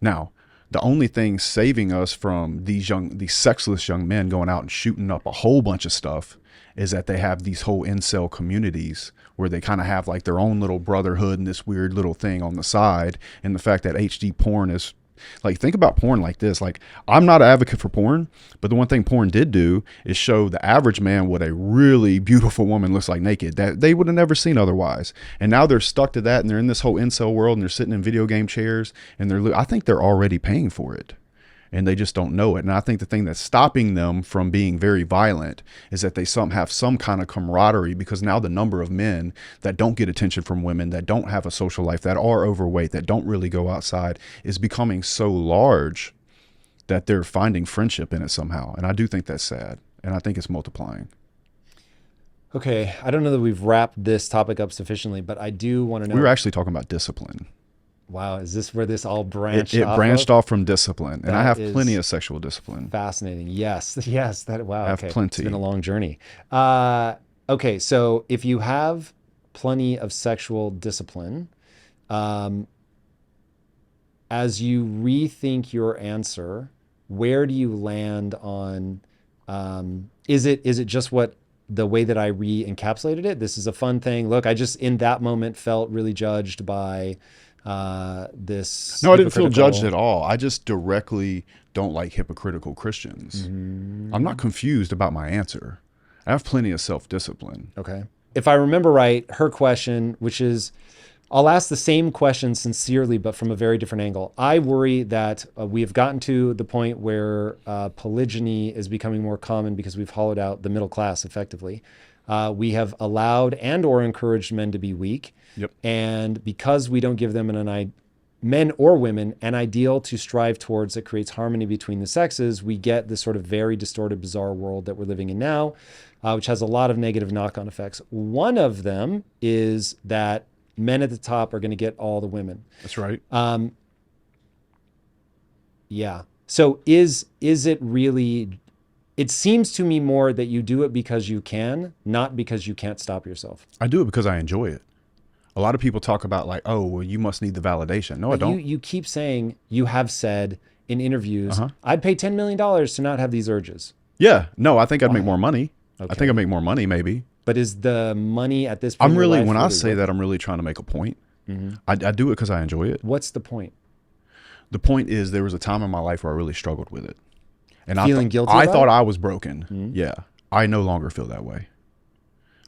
Now, the only thing saving us from these sexless young men going out and shooting up a whole bunch of stuff is that they have these whole incel communities where they kind of have like their own little brotherhood and this weird little thing on the side. And the fact that HD porn is like, think about porn like this. Like, I'm not an advocate for porn, but the one thing porn did do is show the average man what a really beautiful woman looks like naked that they would have never seen otherwise. And now they're stuck to that and they're in this whole incel world and they're sitting in video game chairs and I think they're already paying for it. And they just don't know it. And I think the thing that's stopping them from being very violent is that they have some kind of camaraderie, because now the number of men that don't get attention from women, that don't have a social life, that are overweight, that don't really go outside is becoming so large that they're finding friendship in it somehow. And I do think that's sad. And I think it's multiplying. Okay. I don't know that we've wrapped this topic up sufficiently, but I do want to know. We were actually talking about discipline. Wow, is this where this all branched off? It branched off from discipline, and I have plenty of sexual discipline. Fascinating. Yes, yes. Wow. I have plenty. It's been a long journey. Okay, so if you have plenty of sexual discipline, as you rethink your answer, where do you land on? Is it just the way that I re-encapsulated it? This is a fun thing. Look, I just in that moment felt really judged by. This no, I didn't feel judged at all. I just directly don't like hypocritical Christians. I'm not confused about my answer. I have plenty of self-discipline. Okay. If I remember right, her question, which is, I'll ask the same question sincerely, but from a very different angle. I worry that we have gotten to the point where polygyny is becoming more common because we've hollowed out the middle class effectively. We have allowed and or encouraged men to be weak. Yep. And because we don't give them men or women an ideal to strive towards that creates harmony between the sexes, we get this sort of very distorted, bizarre world that we're living in now, which has a lot of negative knock-on effects. One of them is that men at the top are going to get all the women. That's right. Yeah. So is it really... It seems to me more that you do it because you can, not because you can't stop yourself. I do it because I enjoy it. A lot of people talk about like, oh, well, you must need the validation. No, I don't. You keep saying, you have said in interviews, I'd pay $10 million to not have these urges. Yeah. No, I think I'd make more money. Okay. I think I'd make more money maybe. But is the money at this point when I say that, I'm really trying to make a point. I do it because I enjoy it. What's the point? The point is there was a time in my life where I really struggled with it. And feeling guilty I thought I was broken. Yeah. I no longer feel that way.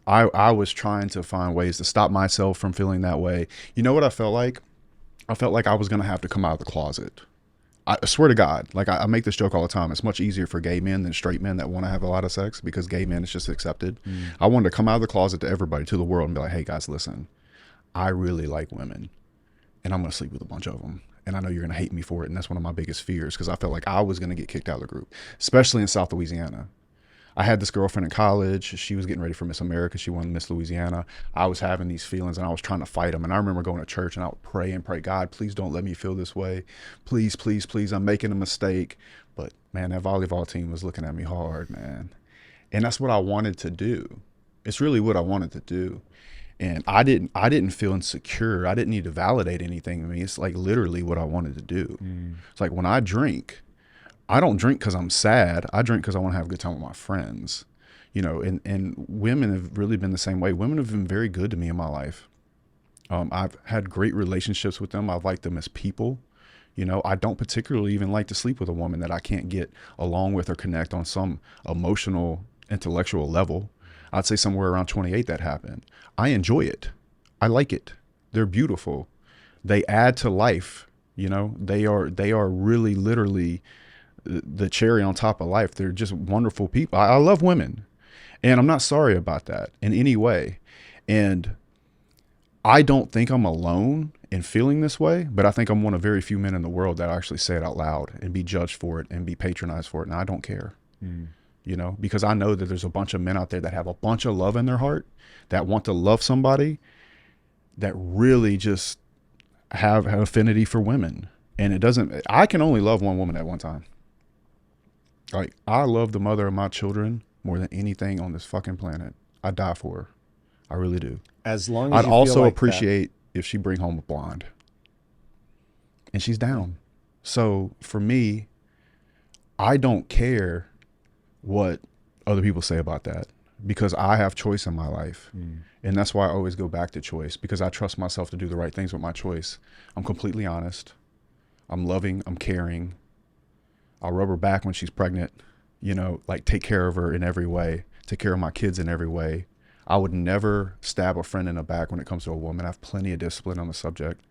I was trying to find ways to stop myself from feeling that way. You know what I felt like? I felt like I was going to have to come out of the closet. I swear to God, like I make this joke all the time. It's much easier for gay men than straight men that want to have a lot of sex, because gay men is just accepted. I wanted to come out of the closet to everybody, to the world, and be like, hey guys, listen, I really like women, and I'm going to sleep with a bunch of them. And I know you're going to hate me for it. And that's one of my biggest fears, because I felt like I was going to get kicked out of the group, especially in South Louisiana. I had this girlfriend in college. She was getting ready for Miss America. She won Miss Louisiana. I was having these feelings, and I was trying to fight them. And I remember going to church, and I would pray and pray, God, please don't let me feel this way. Please, please, please. I'm making a mistake. But man, that volleyball team was looking at me hard, man. And that's what I wanted to do. It's really what I wanted to do. And I didn't feel insecure. I didn't need to validate anything to me. It's like literally what I wanted to do. It's like when I drink, I don't drink because I'm sad. I drink because I want to have a good time with my friends, you know, and women have really been the same way. Women have been very good to me in my life. I've had great relationships with them. I've liked them as people. You know, I don't particularly even like to sleep with a woman that I can't get along with or connect on some emotional, intellectual level. I'd say somewhere around 28 that happened. I enjoy it. I like it. They're beautiful. They add to life. You know, they are really literally the cherry on top of life. They're just wonderful people. I love women, and I'm not sorry about that in any way. And I don't think I'm alone in feeling this way, but I think I'm one of very few men in the world that actually say it out loud and be judged for it and be patronized for it. And I don't care, you know, because I know that there's a bunch of men out there that have a bunch of love in their heart, that want to love somebody, that really just have an affinity for women. And I can only love one woman at one time. Like, I love the mother of my children more than anything on this fucking planet. I die for her. I really do. As long as I'd you also feel like appreciate if she bring home a blonde. And she's down. So for me, I don't care what other people say about that, because I have choice in my life. And that's why I always go back to choice, because I trust myself to do the right things with my choice. I'm completely honest. I'm loving. I'm caring. I'll rub her back when she's pregnant, you know, like take care of her in every way, take care of my kids in every way. I would never stab a friend in the back when it comes to a woman. I have plenty of discipline on the subject.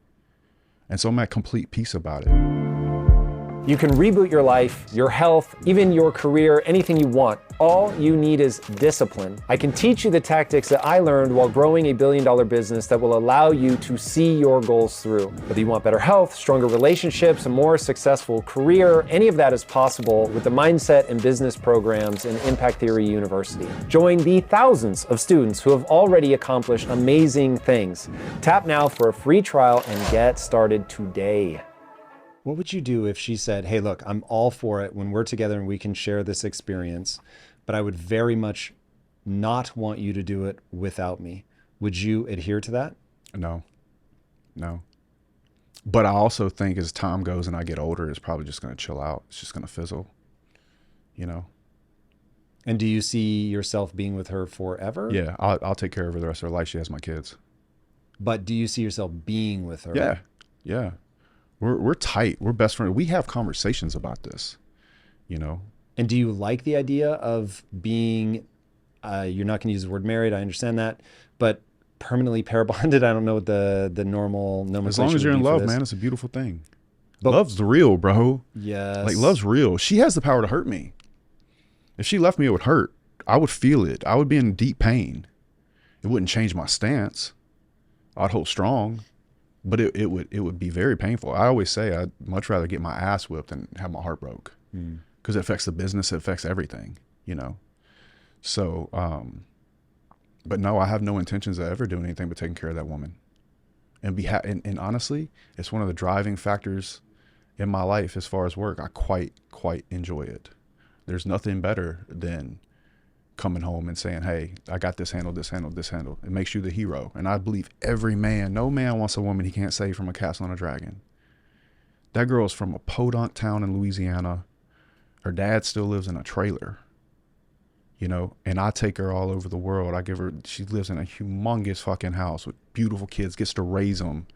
And so I'm at complete peace about it. You can reboot your life, your health, even your career, anything you want. All you need is discipline. I can teach you the tactics that I learned while growing a billion-dollar business that will allow you to see your goals through. Whether you want better health, stronger relationships, a more successful career, any of that is possible with the mindset and business programs in Impact Theory University. Join the thousands of students who have already accomplished amazing things. Tap now for a free trial and get started today. What would you do if she said, hey, look, I'm all for it when we're together and we can share this experience, but I would very much not want you to do it without me? Would you adhere to that? No. But I also think as time goes and I get older, it's probably just going to chill out. It's just going to fizzle, you know? And do you see yourself being with her forever? Yeah, I'll take care of her the rest of her life. She has my kids. But do you see yourself being with her? Yeah. We're tight. We're best friends. We have conversations about this, you know? And do you like the idea of being, you're not going to use the word married, I understand that, but permanently pair bonded? I don't know what the normal nomenclature. As long as you're would in be for love, this. man, it's a beautiful thing. But love's real, bro. yes. Like, love's real. She has the power to hurt me. If she left me, it would hurt. I would feel it. I would be in deep pain. It wouldn't change my stance. I'd hold strong. But it would be very painful. I always say I'd much rather get my ass whipped than have my heart broke, because it affects the business, it affects everything, you know? So, but no, I have no intentions of ever doing anything but taking care of that woman. And and honestly, it's one of the driving factors in my life as far as work. I quite enjoy it. There's nothing better than coming home and saying, hey, I got this handled. It makes you the hero. And I believe no man wants a woman he can't save from a castle on a dragon. That girl's from a podunk town in Louisiana. Her dad still lives in a trailer, you know, and I take her all over the world. She lives in a humongous fucking house with beautiful kids, gets to raise them.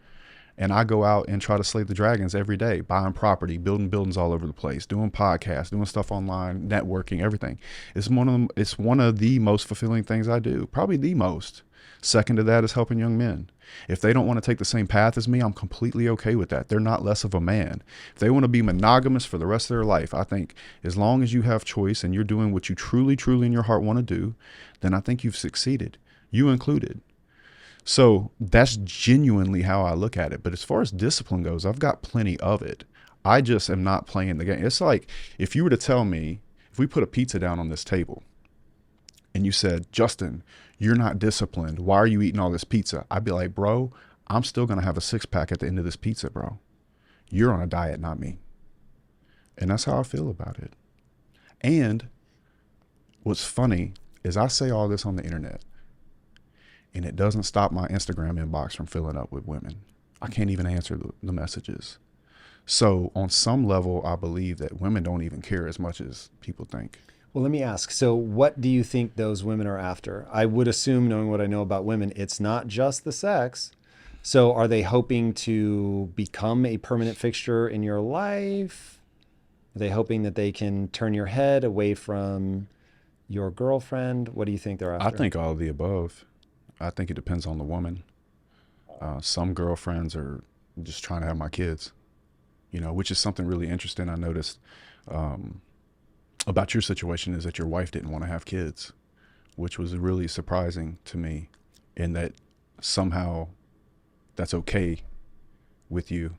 And I go out and try to slay the dragons every day, buying property, building buildings all over the place, doing podcasts, doing stuff online, networking, everything. It's one of the most fulfilling things I do, probably the most. Second to that is helping young men. If they don't want to take the same path as me, I'm completely okay with that. They're not less of a man. If they want to be monogamous for the rest of their life, I think as long as you have choice and you're doing what you truly, truly in your heart want to do, then I think you've succeeded, you included. So that's genuinely how I look at it. But as far as discipline goes, I've got plenty of it. I just am not playing the game. It's like if you were to tell me, if we put a pizza down on this table and you said, Justin, you're not disciplined, why are you eating all this pizza? I'd be like, bro, I'm still going to have a 6-pack at the end of this pizza, bro. You're on a diet, not me. And that's how I feel about it. And what's funny is I say all this on the internet and it doesn't stop my Instagram inbox from filling up with women. I can't even answer the messages. So on some level, I believe that women don't even care as much as people think. Well, let me ask. So what do you think those women are after? I would assume, knowing what I know about women, it's not just the sex. So are they hoping to become a permanent fixture in your life? Are they hoping that they can turn your head away from your girlfriend? What do you think they're after? I think all of the above. I think it depends on the woman. Some girlfriends are just trying to have my kids, which is something really interesting I noticed about your situation, is that your wife didn't want to have kids, which was really surprising to me, in that somehow that's okay with you.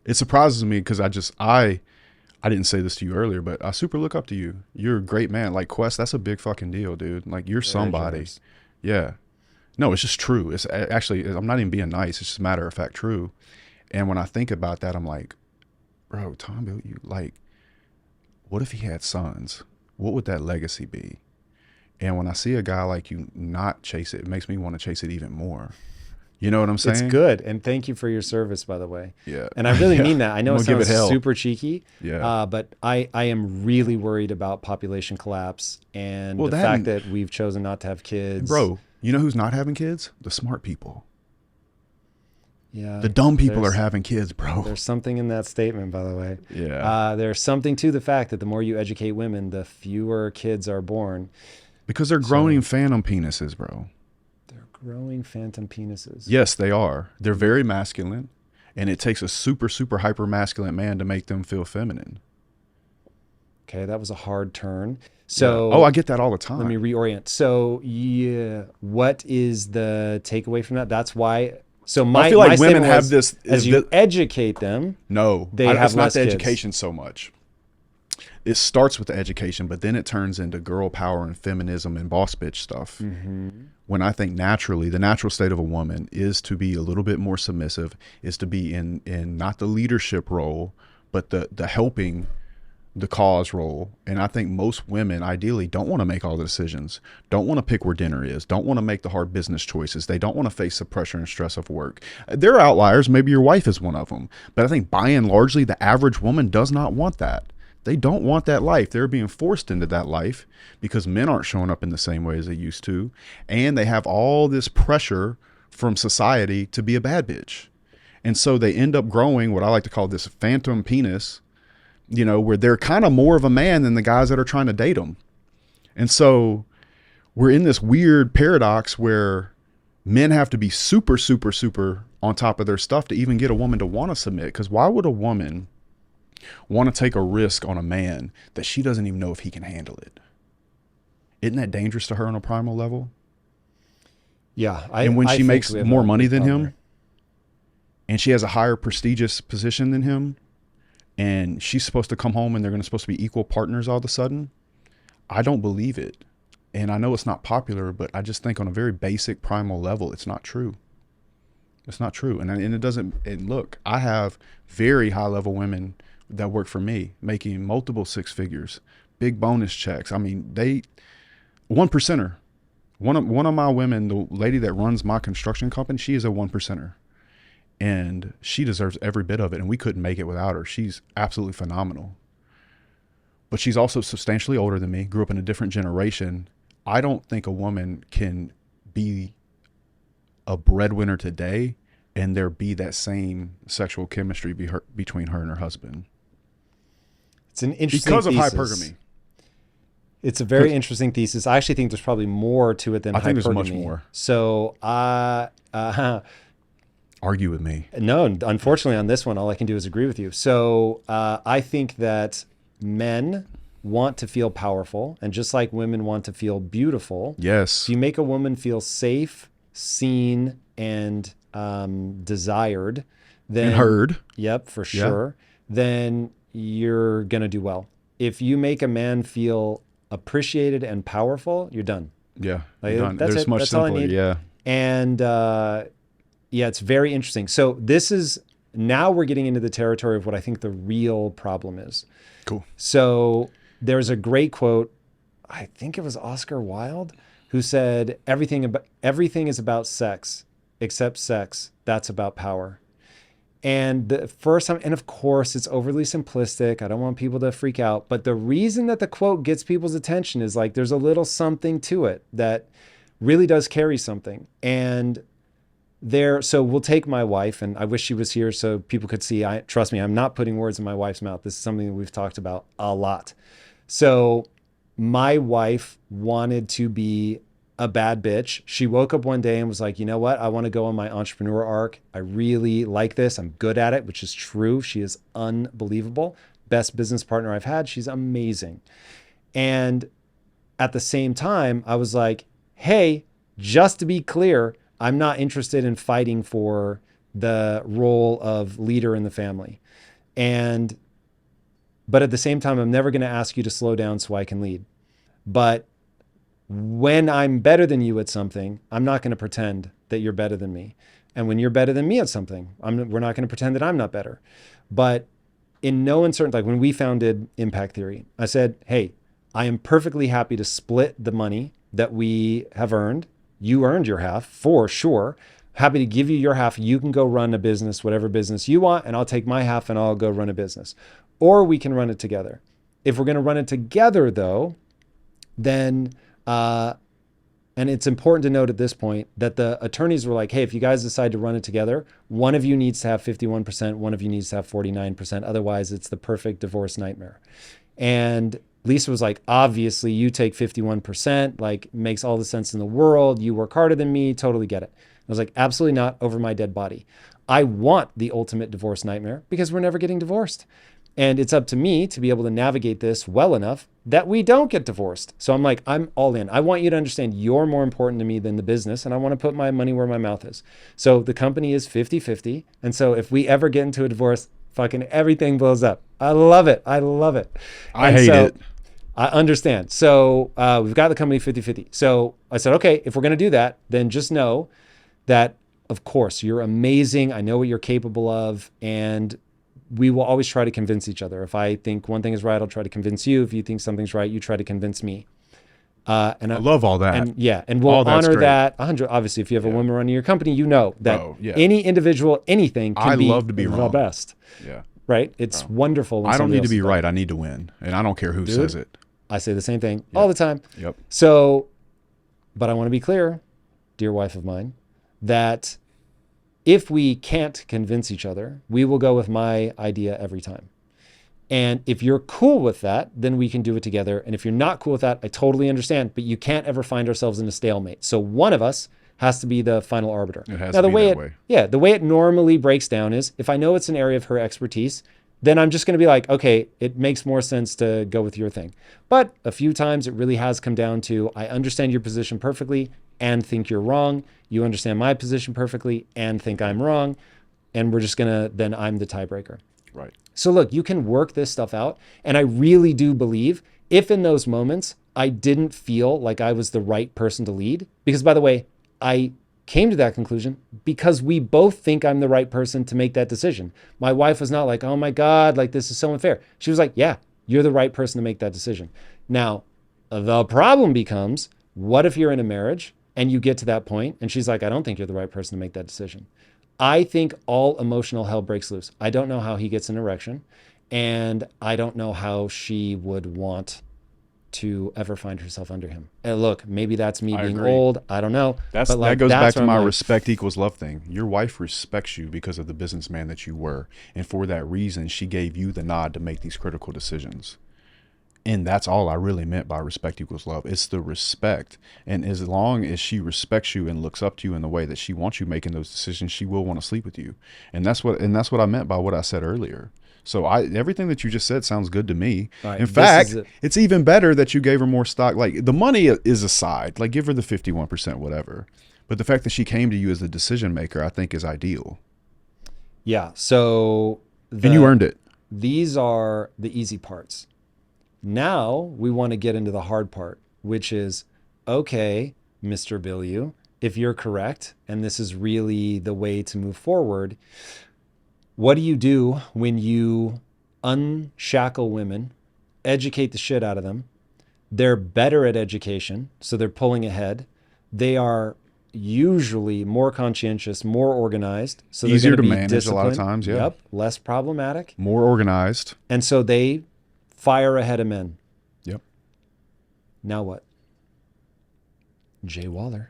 It surprises me because I didn't say this to you earlier, but I super look up to you. You're a great man. Like, Quest, that's a big fucking deal, dude. Like, you're somebody. Yeah. No, it's just true. It's actually, I'm not even being nice. It's just matter of fact true. And when I think about that, I'm like, bro, Tom, you like, what if he had sons? What would that legacy be? And when I see a guy like you not chase it, it makes me want to chase it even more. You know what I'm saying? It's good. And thank you for your service, by the way. Yeah. And I really mean that. I know it sounds hell. super cheeky, Yeah. but I am really worried about population collapse and the fact that we've chosen not to have kids. Bro, you know who's not having kids? The smart people. Yeah. The dumb people are having kids, bro. There's something in that statement, by the way. Yeah. There's something to the fact that the more you educate women, the fewer kids are born. Because they're growing phantom penises, bro. They're growing phantom penises. Yes, they are. They're very masculine, and it takes a super, super hyper masculine man to make them feel feminine. Okay, that was a hard turn. So, I get that all the time. Let me reorient. So, yeah, what is the takeaway from that? That's why. So I feel like women have this as you educate them. No, they have it's not less the kids. education so much. It starts with the education, but then it turns into girl power and feminism and boss bitch stuff. Mm-hmm. When I think naturally, the natural state of a woman is to be a little bit more submissive, is to be in not the leadership role, but the helping the cause role. And I think most women ideally don't want to make all the decisions, don't want to pick where dinner is, don't want to make the hard business choices. They don't want to face the pressure and stress of work. There are outliers. Maybe your wife is one of them. But I think by and largely, the average woman does not want that. They don't want that life. They're being forced into that life because men aren't showing up in the same way as they used to. And they have all this pressure from society to be a bad bitch. And so they end up growing what I like to call this phantom penis, where they're kind of more of a man than the guys that are trying to date them. And so we're in this weird paradox where men have to be super, super, super on top of their stuff to even get a woman to want to submit. Because why would a woman want to take a risk on a man that she doesn't even know if he can handle it? Isn't that dangerous to her on a primal level? Yeah. And when she makes more money than him and she has a higher prestigious position than him, and she's supposed to come home and they're supposed to be equal partners all of a sudden, I don't believe it. And I know it's not popular, but I just think on a very basic primal level, it's not true. It's not true. And it doesn't, and look, I have very high level women that work for me making multiple 6 figures, big bonus checks. I mean, one percenter. One of my women, the lady that runs my construction company, she is a 1%er. And she deserves every bit of it. And we couldn't make it without her. She's absolutely phenomenal. But she's also substantially older than me, grew up in a different generation. I don't think a woman can be a breadwinner today and there be that same sexual chemistry between her and her husband. It's an interesting because of thesis. hypergamy. It's a very interesting thesis. I actually think there's probably more to it than I think there's much hypergamy. more. So Argue with me. no, unfortunately on this one, all I can do is agree with you. So I think that men want to feel powerful, and just like women want to feel beautiful. Yes. If you make a woman feel safe, seen, and desired, then And heard. Yep, for sure. Then you're gonna do well. If you make a man feel appreciated and powerful, you're done. Yeah. Like, Done. that's There's it. much That's all I simpler. need. Yeah. And yeah, it's very interesting. So this is, now we're getting into the territory of what I think the real problem is. Cool. So there's a great quote, I think it was Oscar Wilde, who said, everything is about sex except sex. That's about power. And the first time, and of course it's overly simplistic. I don't want people to freak out, but the reason that the quote gets people's attention is like, there's a little something to it that really does carry something. And so we'll take my wife, and I wish she was here so people could see, trust me, I'm not putting words in my wife's mouth. This is something that we've talked about a lot. So my wife wanted to be a bad bitch. She woke up one day and was like, you know what? I want to go on my entrepreneur arc. I really like this. I'm good at it, which is true. She is unbelievable. Best business partner I've had. She's amazing. And at the same time, I was like, hey, just to be clear, I'm not interested in fighting for the role of leader in the family. But at the same time, I'm never going to ask you to slow down so I can lead. But when I'm better than you at something, I'm not going to pretend that you're better than me. And when you're better than me at something, we're not going to pretend that I'm not better. But in no uncertain, like when we founded Impact Theory, I said, hey, I am perfectly happy to split the money that we have earned. You earned your half for sure. Happy to give you your half. You can go run a business, whatever business you want, and I'll take my half and I'll go run a business. Or we can run it together. If we're going to run it together though, then, and it's important to note at this point that the attorneys were like, hey, if you guys decide to run it together, one of you needs to have 51%, one of you needs to have 49%. Otherwise, it's the perfect divorce nightmare. And Lisa was like, obviously you take 51%, like makes all the sense in the world. You work harder than me, totally get it. I was like, absolutely not, over my dead body. I want the ultimate divorce nightmare because we're never getting divorced. And it's up to me to be able to navigate this well enough that we don't get divorced. So I'm like, I'm all in. I want you to understand you're more important to me than the business, and I want to put my money where my mouth is. So the company is 50-50. And so if we ever get into a divorce, fucking everything blows up. I love it. I love it. I hate it. I understand. So we've got the company 50-50. So I said, okay, if we're going to do that, then just know that, of course, you're amazing. I know what you're capable of. And we will always try to convince each other. If I think one thing is right, I'll try to convince you. If you think something's right, you try to convince me. And I love all that. And yeah, and we'll honor that 100. Obviously, if you have a woman running your company, you know that any individual, anything can be love to be the wrong. best. Yeah. Right? It's wonderful. When I don't need to be else right. I need to win. And I don't care who says it. I say the same thing all the time. Yep. So, but I want to be clear, dear wife of mine, that if we can't convince each other, we will go with my idea every time. And if you're cool with that, then we can do it together. And if you're not cool with that, I totally understand, but you can't ever find ourselves in a stalemate. So one of us has to be the final arbiter. It has to be that way. Yeah, the way it normally breaks down is if I know it's an area of her expertise, then I'm just going to be like, okay, it makes more sense to go with your thing. But a few times it really has come down to, I understand your position perfectly and think you're wrong. You understand my position perfectly and think I'm wrong. And we're just going to, then I'm the tiebreaker. Right. So look, you can work this stuff out. And I really do believe if in those moments I didn't feel like I was the right person to lead, because by the way, I came to that conclusion because we both think I'm the right person to make that decision. My wife was not like, oh my God, like this is so unfair. She was like, yeah, you're the right person to make that decision. Now, the problem becomes, what if you're in a marriage and you get to that point and she's like, I don't think you're the right person to make that decision. I think all emotional hell breaks loose. I don't know how he gets an erection, and I don't know how she would to ever find herself under him. And look, maybe that's me being old. I don't know. That goes back to my respect equals love thing. Your wife respects you because of the businessman that you were. And for that reason, she gave you the nod to make these critical decisions. And that's all I really meant by respect equals love. It's the respect. And as long as she respects you and looks up to you in the way that she wants you making those decisions, she will want to sleep with you. And that's what I meant by what I said earlier. So everything that you just said sounds good to me. Right, In fact, it's even better that you gave her more stock. Like, the money is aside, like, give her the 51%, whatever. But the fact that she came to you as the decision maker, I think, is ideal. Yeah. So And you earned it. These are the easy parts. Now we want to get into the hard part, which is, okay, Mr. Bilyeu, if you're correct, and this is really the way to move forward, what do you do when you unshackle women, educate the shit out of them? They're better at education, so they're pulling ahead. They are usually more conscientious, more organized, so they're Easier going to be manage disciplined. a lot of times, yeah. Yep, less problematic. More organized. And so they fire ahead of men. Yep. Now what? JWaller.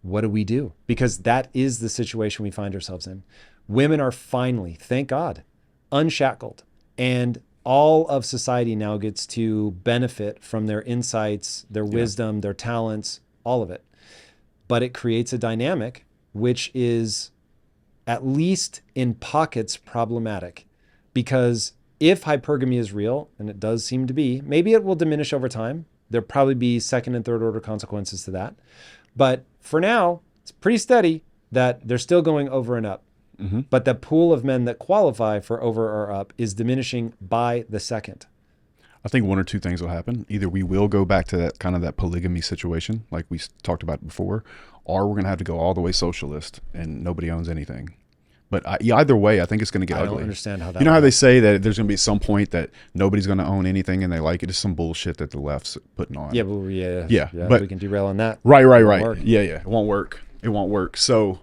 What do we do? Because that is the situation we find ourselves in. Women are finally, thank God, unshackled. And all of society now gets to benefit from their insights, their wisdom, their talents, all of it. But it creates a dynamic which is, at least in pockets, problematic. Because if hypergamy is real, and it does seem to be, maybe it will diminish over time. There'll probably be second and third order consequences to that. But for now, it's pretty steady that they're still going over and up. Mm-hmm. But the pool of men that qualify for over or up is diminishing by the second. I think one or two things will happen. Either we will go back to that kind of that polygamy situation like we talked about before, or we're going to have to go all the way socialist and nobody owns anything. But either way, I think it's going to get ugly. I don't understand how that. You know how they say that there's going to be some point that nobody's going to own anything and they like it? It's some bullshit that the left's putting on. Yeah, but but we can derail on that. Right. Work. Yeah. It won't work. So,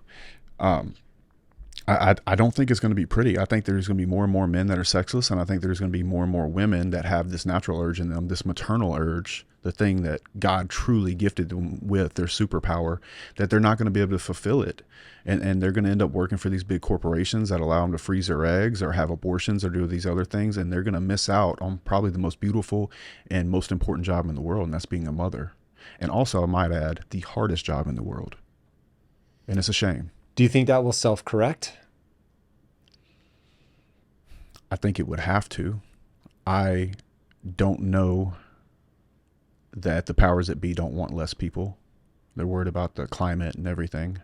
I don't think it's going to be pretty. I think there's going to be more and more men that are sexless, and I think there's going to be more and more women that have this natural urge in them, this maternal urge, the thing that God truly gifted them with, their superpower, that they're not going to be able to fulfill it. And they're going to end up working for these big corporations that allow them to freeze their eggs or have abortions or do these other things, and they're going to miss out on probably the most beautiful and most important job in the world, and that's being a mother. And also, I might add, the hardest job in the world. And it's a shame. Do you think that will self-correct? I think it would have to. I don't know that the powers that be don't want less people. They're worried about the climate and everything.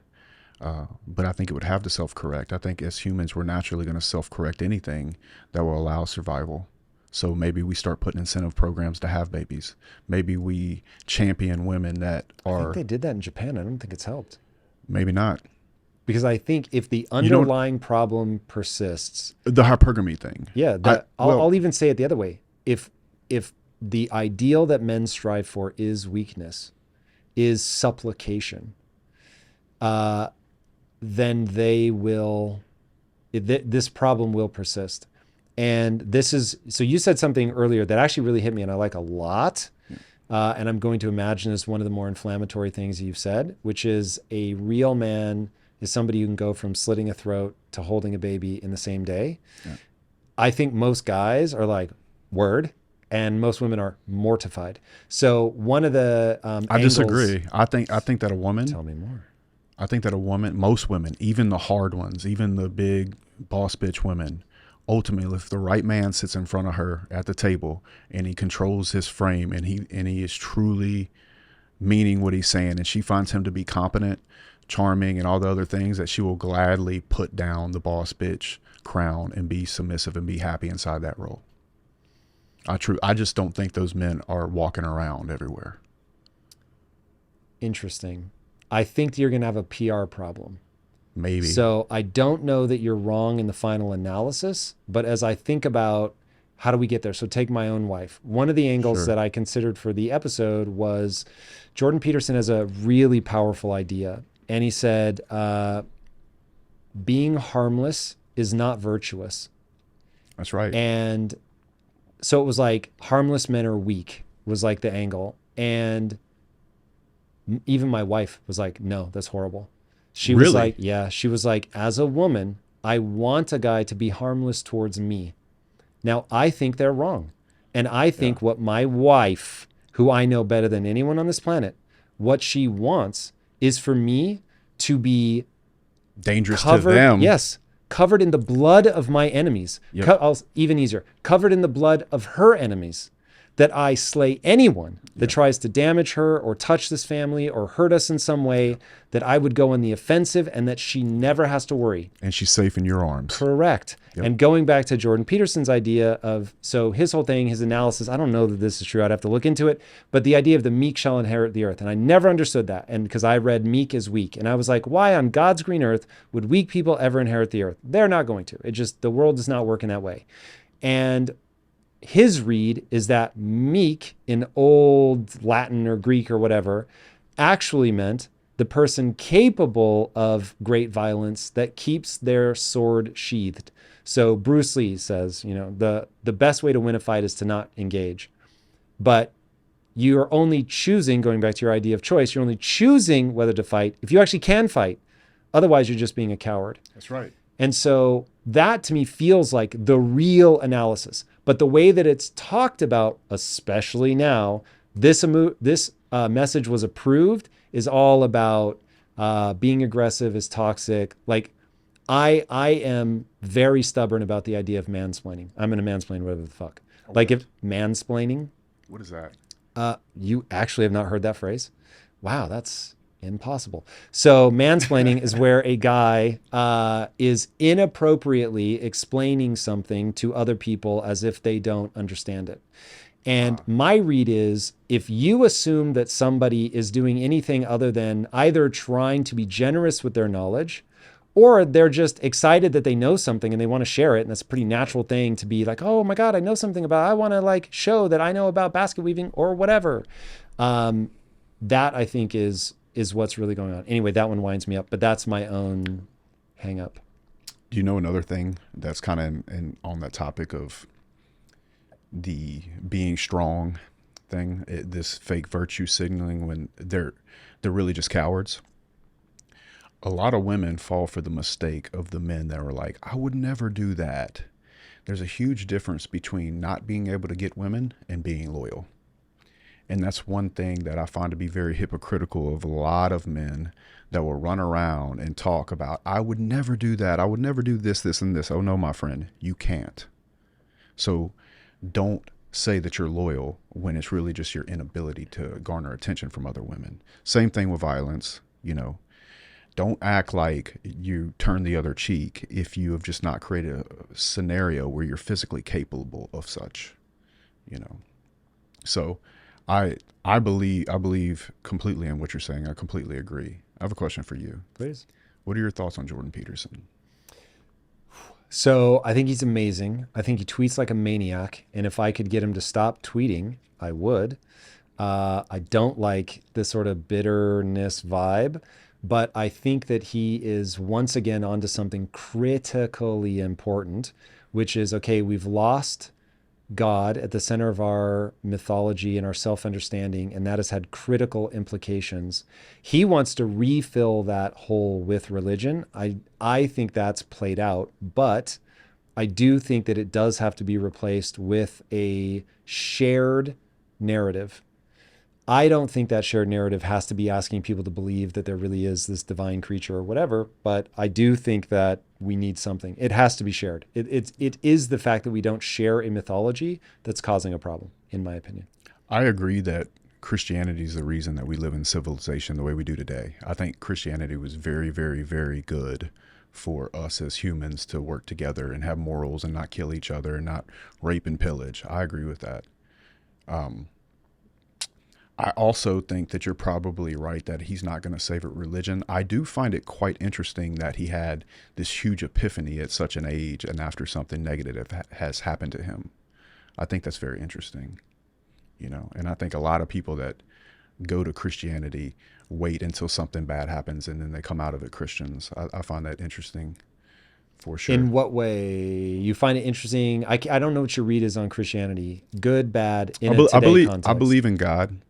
But I think it would have to self-correct. I think as humans, we're naturally going to self-correct anything that will allow survival. So maybe we start putting incentive programs to have babies. Maybe we champion women that are... I think they did that in Japan. I don't think it's helped. Maybe not. Because I think if the underlying problem persists... The hypergamy thing. Yeah. I'll even say it the other way. If the ideal that men strive for is weakness, is supplication, then they will... This problem will persist. And this is... So you said something earlier that actually really hit me and I like a lot. And I'm going to imagine as one of the more inflammatory things you've said, which is a real man... is somebody who can go from slitting a throat to holding a baby in the same day. Yeah. I think most guys are like, word, and most women are mortified. So one of the I disagree. I think that a woman... Tell me more. I think that a woman, most women, even the hard ones, even the big boss bitch women, ultimately, if the right man sits in front of her at the table and he controls his frame and he is truly meaning what he's saying, and she finds him to be competent, charming, and all the other things, that she will gladly put down the boss bitch crown and be submissive and be happy inside that role. I just don't think those men are walking around everywhere. Interesting. I think you're going to have a PR problem. Maybe. So I don't know that you're wrong in the final analysis, but as I think about how do we get there? So take my own wife. One of the angles that I considered for the episode was Jordan Peterson has a really powerful idea. And he said, being harmless is not virtuous. That's right. And so it was like harmless men are weak was like the angle. And even my wife was like, no, that's horrible. She was like, yeah, she was like, as a woman, I want a guy to be harmless towards me. Now, I think they're wrong. And I think what my wife, who I know better than anyone on this planet, what she wants is for me to be Dangerous covered, to them. yes, covered in the blood of my enemies. Yep. Even easier, covered in the blood of her enemies, that I slay anyone that tries to damage her or touch this family or hurt us in some way, that I would go on the offensive and that she never has to worry. And she's safe in your arms. Correct. Yep. And going back to Jordan Peterson's idea of, so his whole thing, his analysis, I don't know that this is true, I'd have to look into it, but the idea of the meek shall inherit the earth. And I never understood that. And because I read meek as weak. And I was like, why on God's green earth would weak people ever inherit the earth? They're not going to. It just, the world does not work in that way. And his read is that meek in old Latin or Greek or whatever actually meant the person capable of great violence that keeps their sword sheathed. So Bruce Lee says, the best way to win a fight is to not engage. But you're only choosing, going back to your idea of choice, you're only choosing whether to fight if you actually can fight. Otherwise, you're just being a coward. That's right. And so that to me feels like the real analysis. But the way that it's talked about, especially now, this message was approved, is all about being aggressive is toxic. Like, I am very stubborn about the idea of mansplaining. I'm going to mansplain whatever the fuck. Okay. Like, if mansplaining. What is that? You actually have not heard that phrase? Wow, that's impossible. So mansplaining is where a guy is inappropriately explaining something to other people as if they don't understand it. And my read is, if you assume that somebody is doing anything other than either trying to be generous with their knowledge, or they're just excited that they know something and they want to share it, and that's a pretty natural thing to be like, oh my God, I know something about it. I want to like show that I know about basket weaving or whatever. That I think is what's really going on. Anyway, that one winds me up, but that's my own hang up. Do you know another thing that's kind of on that topic of the being strong thing, this fake virtue signaling when they're really just cowards? A lot of women fall for the mistake of the men that were like, I would never do that. There's a huge difference between not being able to get women and being loyal. And that's one thing that I find to be very hypocritical of a lot of men that will run around and talk about, I would never do that. I would never do this, this, and this. Oh no, my friend, you can't. So don't say that you're loyal when it's really just your inability to garner attention from other women. Same thing with violence. Don't act like you turn the other cheek if you have just not created a scenario where you're physically capable of such, So I believe completely in what you're saying. I completely agree. I have a question for you. Please. What are your thoughts on Jordan Peterson? So I think he's amazing. I think he tweets like a maniac. And if I could get him to stop tweeting, I would. I don't like this sort of bitterness vibe, but I think that he is once again onto something critically important, which is, okay, we've lost God at the center of our mythology and our self-understanding, and that has had critical implications. He wants to refill that hole with religion. I think that's played out, but I do think that it does have to be replaced with a shared narrative. I don't think that shared narrative has to be asking people to believe that there really is this divine creature or whatever, but I do think that we need something. It has to be shared. It is the fact that we don't share a mythology that's causing a problem, in my opinion. I agree that Christianity is the reason that we live in civilization the way we do today. I think Christianity was very, very, very good for us as humans to work together and have morals and not kill each other and not rape and pillage. I agree with that. I also think that you're probably right that he's not going to save it religion. I do find it quite interesting that he had this huge epiphany at such an age and after something negative has happened to him. I think that's very interesting, and I think a lot of people that go to Christianity wait until something bad happens and then they come out of it Christians. I find that interesting for sure. In what way? You find it interesting? I don't know what your read is on Christianity. Good, bad, in a today context. I believe in God.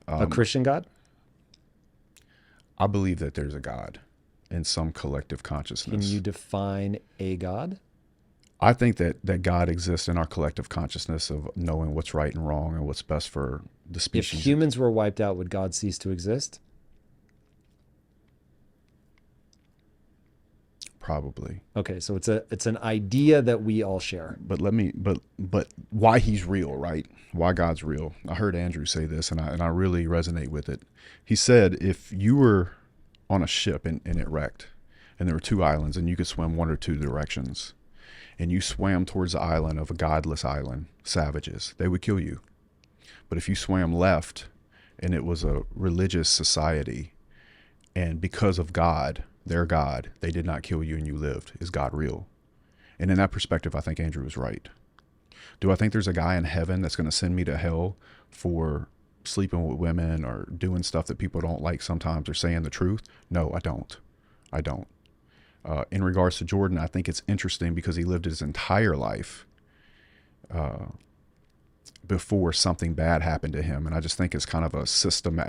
A Christian God? I believe that there's a God in some collective consciousness. Can you define a God? I think that God exists in our collective consciousness of knowing what's right and wrong and what's best for the If species. humans were wiped out, would God cease to exist? Probably. Okay, so it's an idea that we all share. But why he's real, right? Why God's real. I heard Andrew say this, and I really resonate with it. He said, if you were on a ship and it wrecked, and there were two islands, and you could swim one or two directions, and you swam towards the island of a godless island, savages, they would kill you. But if you swam left, and it was a religious society, and because of God, their God, they did not kill you and you lived, is God real? And in that perspective, I think Andrew was right. Do I think there's a guy in heaven that's going to send me to hell for sleeping with women or doing stuff that people don't like sometimes, or saying the truth? No, I don't. I don't. In regards to Jordan, I think it's interesting because he lived his entire life before something bad happened to him. And I just think it's kind of a system,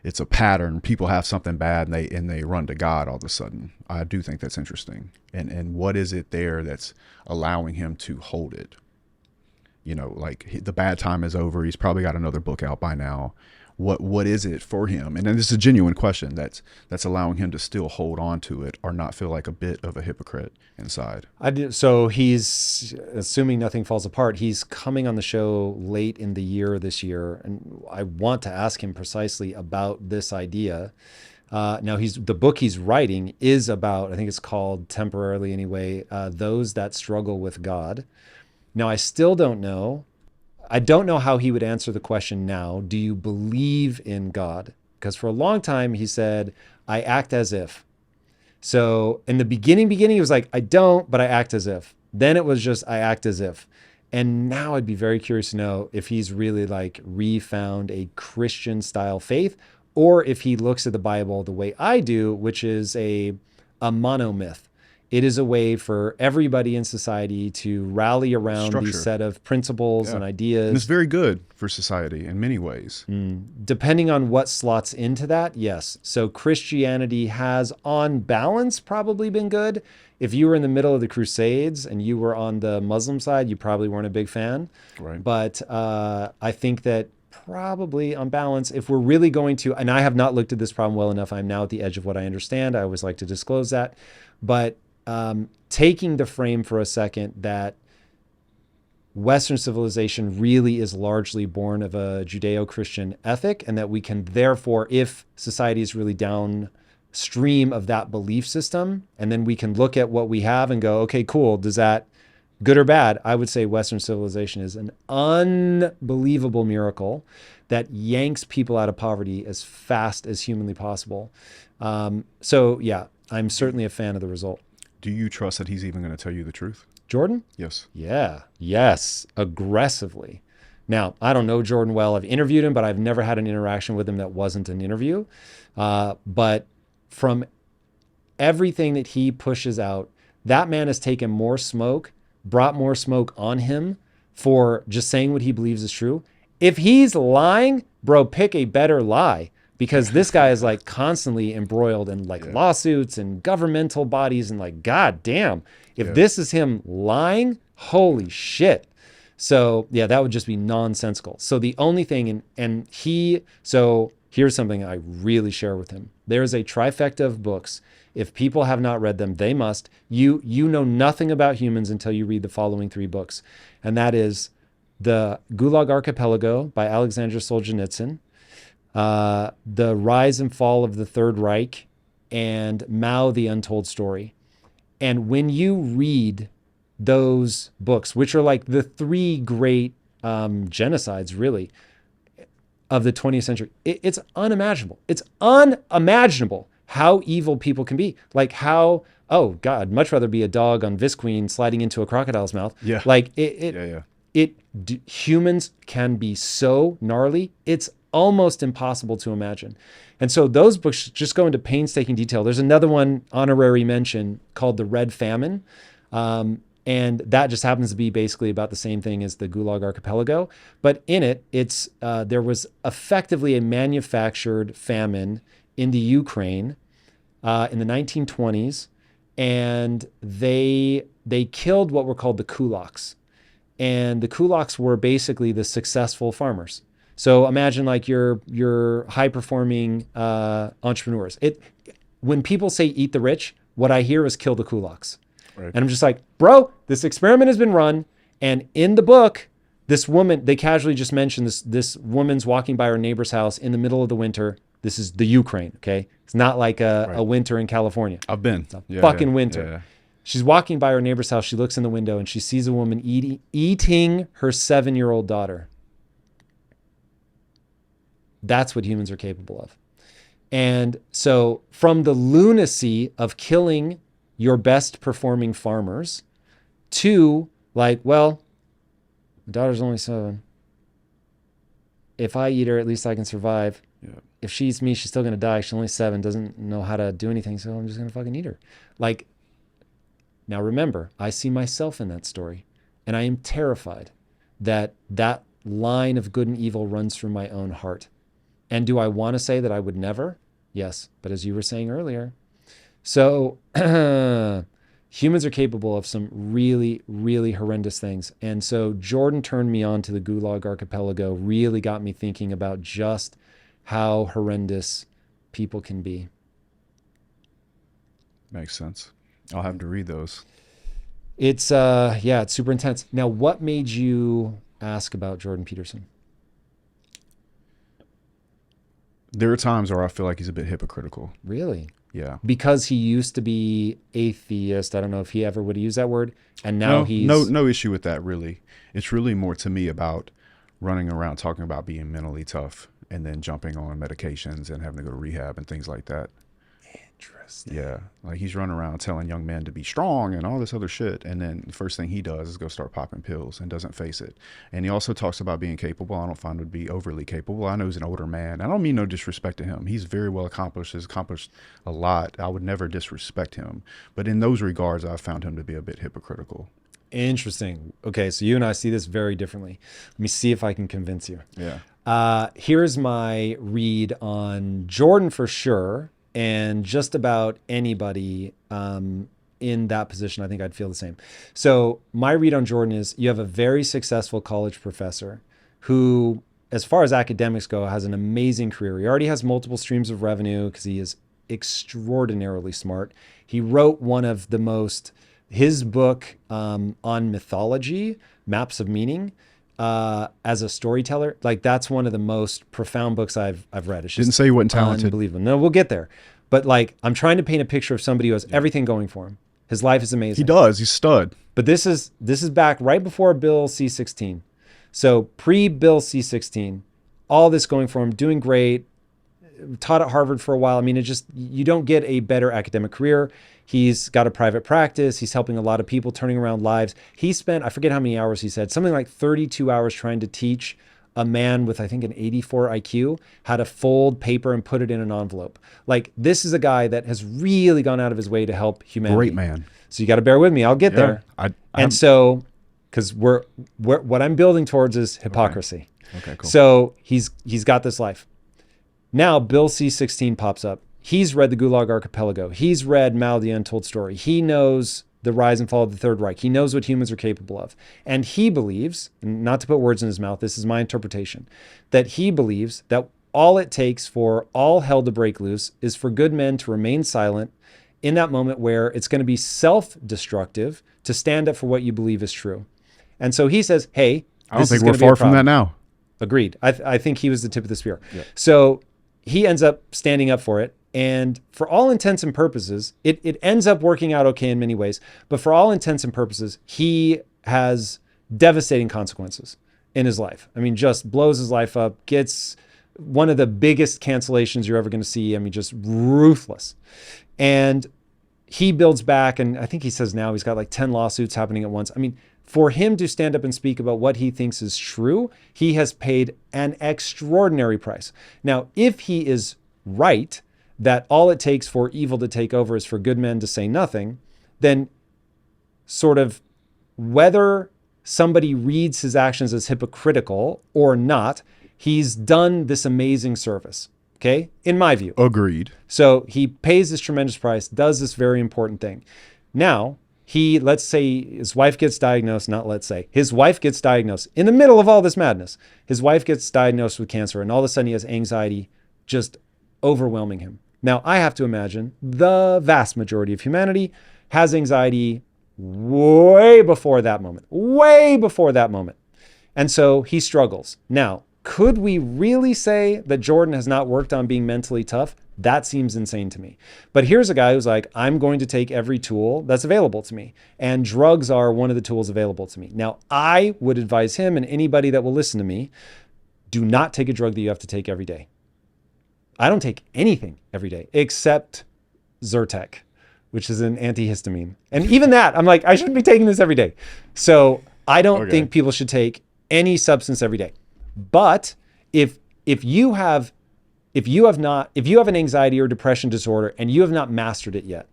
it's a pattern. People have something bad and they run to God all of a sudden. I do think that's interesting. And what is it there that's allowing him to hold it? You know, like the bad time is over. He's probably got another book out by now. What is it for him? And then this is a genuine question that's allowing him to still hold on to it or not feel like a bit of a hypocrite inside. So he's, assuming nothing falls apart, he's coming on the show late in the year this year, and I want to ask him precisely about this idea. Now the book he's writing is about, I think it's called, temporarily anyway, those that struggle with God. Now I still don't know. I don't know how he would answer the question now. Do you believe in God? Because for a long time he said, I act as if. So in the beginning, he was like, I don't, but I act as if. Then it was just, I act as if. And now I'd be very curious to know if he's really like refound a Christian style faith, or if he looks at the Bible the way I do, which is a monomyth. It is a way for everybody in society to rally around these set of principles and ideas. And it's very good for society in many ways. Depending on what slots into that, yes. So Christianity has, on balance, probably been good. If you were in the middle of the Crusades and you were on the Muslim side, you probably weren't a big fan. Right. But I think that probably on balance, if we're really going to, and I have not looked at this problem well enough, I'm now at the edge of what I understand. I always like to disclose that. But taking the frame for a second that Western civilization really is largely born of a Judeo-Christian ethic, and that we can therefore, if society is really downstream of that belief system, and then we can look at what we have and go, okay, cool, does that, good or bad? I would say Western civilization is an unbelievable miracle that yanks people out of poverty as fast as humanly possible. So yeah, I'm certainly a fan of the result. Do you trust that he's even going to tell you the truth? Jordan? Yes. Yeah. Yes. Aggressively. Now, I don't know Jordan well. I've interviewed him, but I've never had an interaction with him that wasn't an interview. But from everything that he pushes out, that man has taken more smoke, brought more smoke on him for just saying what he believes is true. If he's lying, bro, pick a better lie. Because this guy is like constantly embroiled in like lawsuits and governmental bodies, and like, God damn, if this is him lying, holy shit. So yeah, that would just be nonsensical. So the only thing, so here's something I really share with him. There is a trifecta of books. If people have not read them, they must. You know nothing about humans until you read the following 3 books. And that is the Gulag Archipelago by Alexander Solzhenitsyn, The Rise and Fall of the Third Reich, and Mao, the Untold Story. And when you read those books, which are like the 3 great genocides, really, of the 20th century, it's unimaginable. It's unimaginable how evil people can be. Like how, oh God, much rather be a dog on Visqueen sliding into a crocodile's mouth. Yeah. Like humans can be so gnarly. It's almost impossible to imagine. And so those books just go into painstaking detail. There's another one, honorary mention, called The Red Famine. And that just happens to be basically about the same thing as the Gulag Archipelago. But in it, there was effectively a manufactured famine in the Ukraine in the 1920s. and they killed what were called the kulaks. And the kulaks were basically the successful farmers. So imagine like your high performing entrepreneurs. When people say eat the rich, what I hear is kill the kulaks. Right. And I'm just like, bro, this experiment has been run. And in the book, this woman, they casually just mentioned this woman's walking by her neighbor's house in the middle of the winter. This is the Ukraine, okay? It's not like a winter in California. I've been. It's a fucking winter. Yeah. She's walking by her neighbor's house. She looks in the window and she sees a woman eating her 7-year-old daughter. That's what humans are capable of. And so from the lunacy of killing your best performing farmers to like, well, my daughter's only 7. If I eat her, at least I can survive. Yeah. If she eats me, she's still going to die. She's only 7, doesn't know how to do anything. So I'm just going to fucking eat her. Like, now remember, I see myself in that story and I am terrified that that line of good and evil runs through my own heart. And do I want to say that I would never? Yes. But as you were saying earlier, so humans are capable of some really, really horrendous things. And so Jordan turned me on to the Gulag Archipelago, really got me thinking about just how horrendous people can be. Makes sense. I'll have to read those. It's super intense. Now, what made you ask about Jordan Peterson? There are times where I feel like he's a bit hypocritical. Really? Yeah. Because he used to be atheist. I don't know if he ever would have used that word. And now he's... No issue with that, really. It's really more to me about running around talking about being mentally tough and then jumping on medications and having to go to rehab and things like that. Interesting. Yeah. Like he's running around telling young men to be strong and all this other shit. And then the first thing he does is go start popping pills and doesn't face it. And he also talks about being capable. I don't find him to be overly capable. I know he's an older man. I don't mean no disrespect to him. He's very well accomplished. Has accomplished a lot. I would never disrespect him. But in those regards, I found him to be a bit hypocritical. Interesting. Okay. So you and I see this very differently. Let me see if I can convince you. Yeah. Here's my read on Jordan for sure. And just about anybody in that position, I think I'd feel the same. So my read on Jordan is you have a very successful college professor who, as far as academics go, has an amazing career. He already has multiple streams of revenue because he is extraordinarily smart. He wrote his book on mythology, Maps of Meaning, as a storyteller. Like that's one of the most profound books I've read. It's just didn't say he wasn't talented. Unbelievable. No, we'll get there. But like, I'm trying to paint a picture of somebody who has everything going for him. His life is amazing. He does. He's stud. But this is back right before Bill C-16. So pre-Bill C-16, all this going for him, doing great, taught at Harvard for a while. I mean, you don't get a better academic career. He's got a private practice. He's helping a lot of people, turning around lives. He spent, I forget how many hours he said, something like 32 hours trying to teach a man with, I think, an 84 IQ how to fold paper and put it in an envelope. Like, this is a guy that has really gone out of his way to help humanity. Great man. So you got to bear with me. I'll get there. So, because what I'm building towards is hypocrisy. Okay, cool. So he's got this life. Now Bill C-16 pops up. He's read the Gulag Archipelago. He's read Mao the Untold Story. He knows the rise and fall of the Third Reich. He knows what humans are capable of. And he believes, not to put words in his mouth, this is my interpretation, that he believes that all it takes for all hell to break loose is for good men to remain silent in that moment where it's going to be self-destructive to stand up for what you believe is true. And so he says, hey, I don't think we're far from that now. Agreed. I think he was the tip of the spear. Yeah. So he ends up standing up for it. And for all intents and purposes, it ends up working out okay in many ways. But for all intents and purposes, he has devastating consequences in his life. I mean, just blows his life up, gets one of the biggest cancellations you're ever going to see. I mean, just ruthless. And he builds back. And I think he says now he's got like 10 lawsuits happening at once. I mean, for him to stand up and speak about what he thinks is true, he has paid an extraordinary price. Now, if he is right, that all it takes for evil to take over is for good men to say nothing, then sort of whether somebody reads his actions as hypocritical or not, he's done this amazing service. Okay. In my view. Agreed. So he pays this tremendous price, does this very important thing. Now, let's say his wife gets diagnosed, his wife gets diagnosed in the middle of all this madness. His wife gets diagnosed with cancer, and all of a sudden he has anxiety just overwhelming him. Now, I have to imagine the vast majority of humanity has anxiety way before that moment. And so he struggles. Now, could we really say that Jordan has not worked on being mentally tough? That seems insane to me. But here's a guy who's like, I'm going to take every tool that's available to me. And drugs are one of the tools available to me. Now, I would advise him and anybody that will listen to me, do not take a drug that you have to take every day. I don't take anything every day except Zyrtec, which is an antihistamine. And even that, I'm like, I shouldn't be taking this every day. So I don't think people should take any substance every day. But if you have an anxiety or depression disorder and you have not mastered it yet,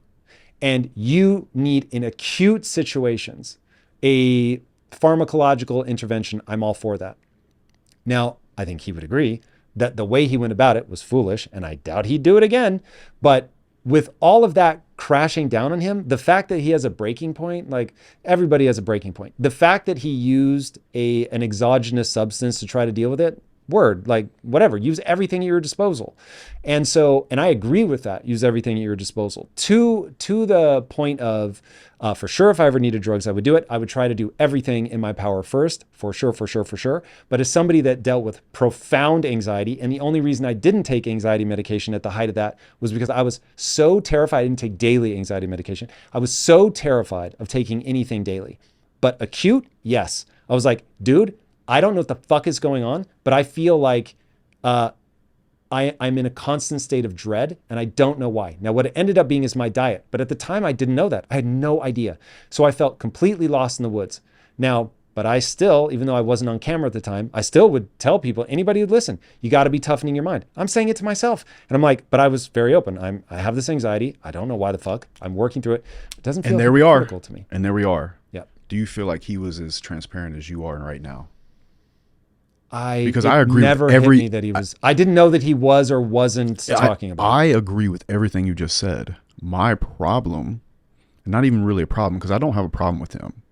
and you need in acute situations a pharmacological intervention, I'm all for that. Now, I think he would agree that the way he went about it was foolish, and I doubt he'd do it again. But with all of that crashing down on him, the fact that he has a breaking point, like everybody has a breaking point. The fact that he used an exogenous substance to try to deal with it, like whatever, use everything at your disposal. And I agree with that, use everything at your disposal. To the point of, for sure, if I ever needed drugs, I would do it. I would try to do everything in my power first, for sure. But as somebody that dealt with profound anxiety, and the only reason I didn't take anxiety medication at the height of that was because I was so terrified. I didn't take daily anxiety medication. I was so terrified of taking anything daily. But acute, yes. I was like, dude, I don't know what the fuck is going on, but I feel like I'm in a constant state of dread, and I don't know why. Now, what it ended up being is my diet. But at the time, I didn't know that. I had no idea. So I felt completely lost in the woods. Now, but I still, even though I wasn't on camera at the time, I still would tell people, anybody who'd listen, you got to be toughening your mind. I'm saying it to myself. And I'm like, but I was very open. I have this anxiety. I don't know why the fuck. I'm working through it. It doesn't feel critical to me. And there we are. Yeah. Do you feel like he was as transparent as you are right now? I agree never hit me that he was. I didn't know that he was or wasn't talking about it. I agree with everything you just said. My problem, not even really a problem, because I don't have a problem with him.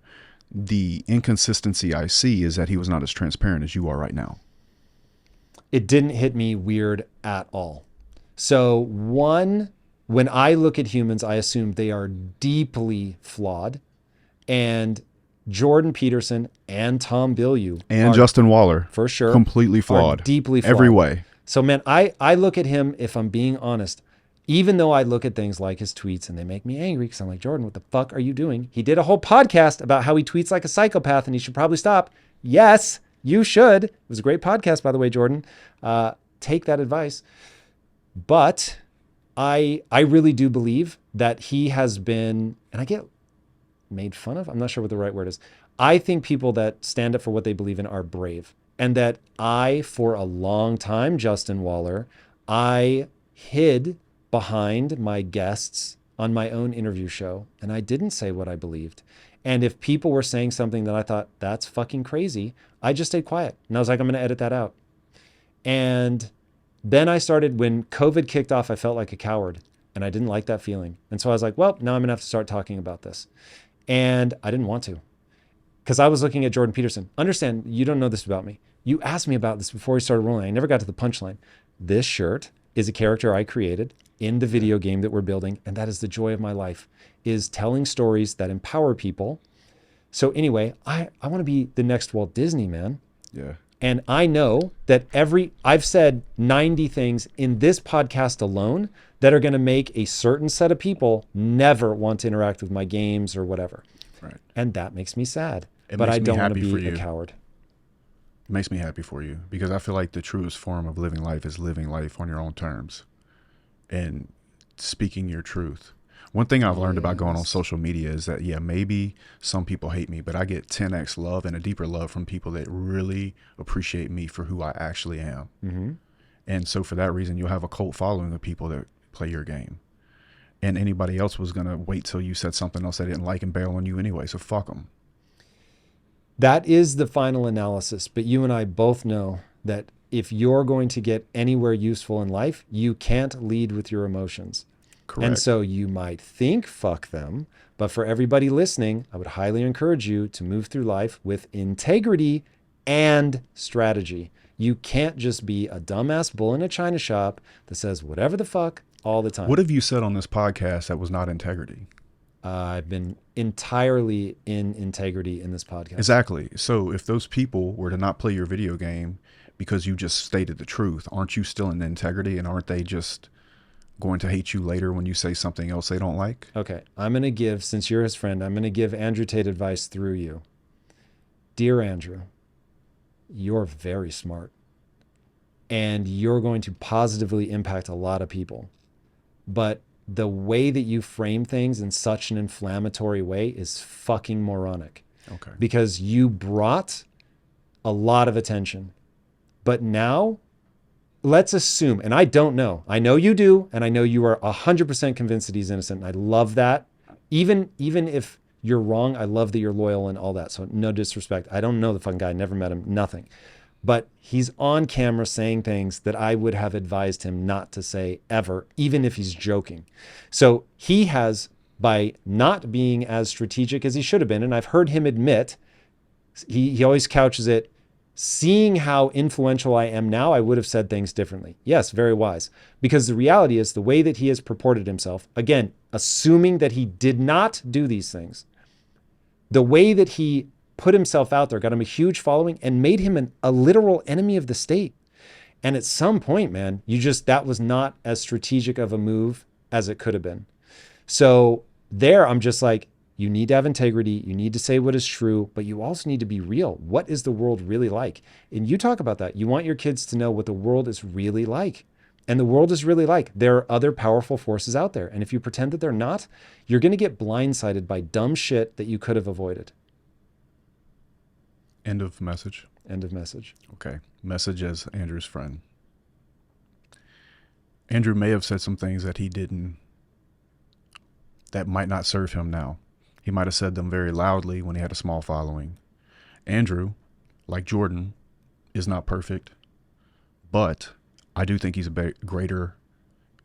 The inconsistency I see is that he was not as transparent as you are right now. It didn't hit me weird at all. So when I look at humans, I assume they are deeply flawed, and Jordan Peterson and Tom Bilyeu and Justin Waller, for sure, completely flawed, deeply flawed every way. So man, I look at him, if I'm being honest, even though I look at things like his tweets and they make me angry because I'm like, Jordan, what the fuck are you doing? He did a whole podcast about how he tweets like a psychopath and he should probably stop. Yes, you should. It was a great podcast, by the way, Jordan. Take that advice. But I really do believe that he has been, and I get made fun of. I'm not sure what the right word is. I think people that stand up for what they believe in are brave. And that for a long time, Justin Waller, I hid behind my guests on my own interview show. And I didn't say what I believed. And if people were saying something that I thought, that's fucking crazy, I just stayed quiet. And I was like, I'm going to edit that out. And then I started, when COVID kicked off, I felt like a coward. And I didn't like that feeling. And so I was like, well, now I'm going to have to start talking about this. And I didn't want to, because I was looking at Jordan Peterson. Understand, you don't know this about me. You asked me about this before we started rolling. I never got to the punchline. This shirt is a character I created in the video game that we're building. And that is the joy of my life, is telling stories that empower people. So anyway, I want to be the next Walt Disney, man. Yeah. And I know that I've said 90 things in this podcast alone that are going to make a certain set of people never want to interact with my games or whatever. Right. And that makes me sad. But I don't want to be a coward. It makes me happy for you, because I feel like the truest form of living life is living life on your own terms and speaking your truth. One thing I've learned about going on social media is that, yeah, maybe some people hate me, but I get 10x love and a deeper love from people that really appreciate me for who I actually am. Mm-hmm. And so for that reason, you'll have a cult following of people that play your game. And anybody else was going to wait till you said something else they didn't like and bail on you anyway. So fuck them. That is the final analysis. But you and I both know that if you're going to get anywhere useful in life, you can't lead with your emotions. Correct. And so you might think, fuck them. But for everybody listening, I would highly encourage you to move through life with integrity and strategy. You can't just be a dumbass bull in a china shop that says whatever the fuck all the time. What have you said on this podcast that was not integrity? I've been entirely in integrity in this podcast. Exactly. So if those people were to not play your video game because you just stated the truth, aren't you still in integrity, and aren't they just going to hate you later when you say something else they don't like? Okay. I'm going to give, since you're his friend, I'm going to give Andrew Tate advice through you. Dear Andrew, you're very smart and you're going to positively impact a lot of people. But the way that you frame things in such an inflammatory way is fucking moronic. Okay. Because you brought a lot of attention. But now, let's assume, and I don't know, I know you do, and I know you are 100% convinced that he's innocent, and I love that. Even if you're wrong, I love that you're loyal and all that. So no disrespect. I don't know the fucking guy, never met him, nothing. But he's on camera saying things that I would have advised him not to say ever, even if he's joking. So he has, by not being as strategic as he should have been, and I've heard him admit, he always couches it, seeing how influential I am now, I would have said things differently. Yes, very wise. Because the reality is the way that he has purported himself, again, assuming that he did not do these things, the way that he put himself out there got him a huge following and made him a literal enemy of the state. And at some point, man, that was not as strategic of a move as it could have been. So there, I'm just like, you need to have integrity. You need to say what is true, but you also need to be real. What is the world really like? And you talk about that. You want your kids to know what the world is really like. And the world is really like. There are other powerful forces out there. And if you pretend that they're not, you're going to get blindsided by dumb shit that you could have avoided. End of message. End of message. Okay. Message as Andrew's friend. Andrew may have said some things that he didn't, that might not serve him now. He might have said them very loudly when he had a small following. Andrew, like Jordan, is not perfect, but I do think he's a greater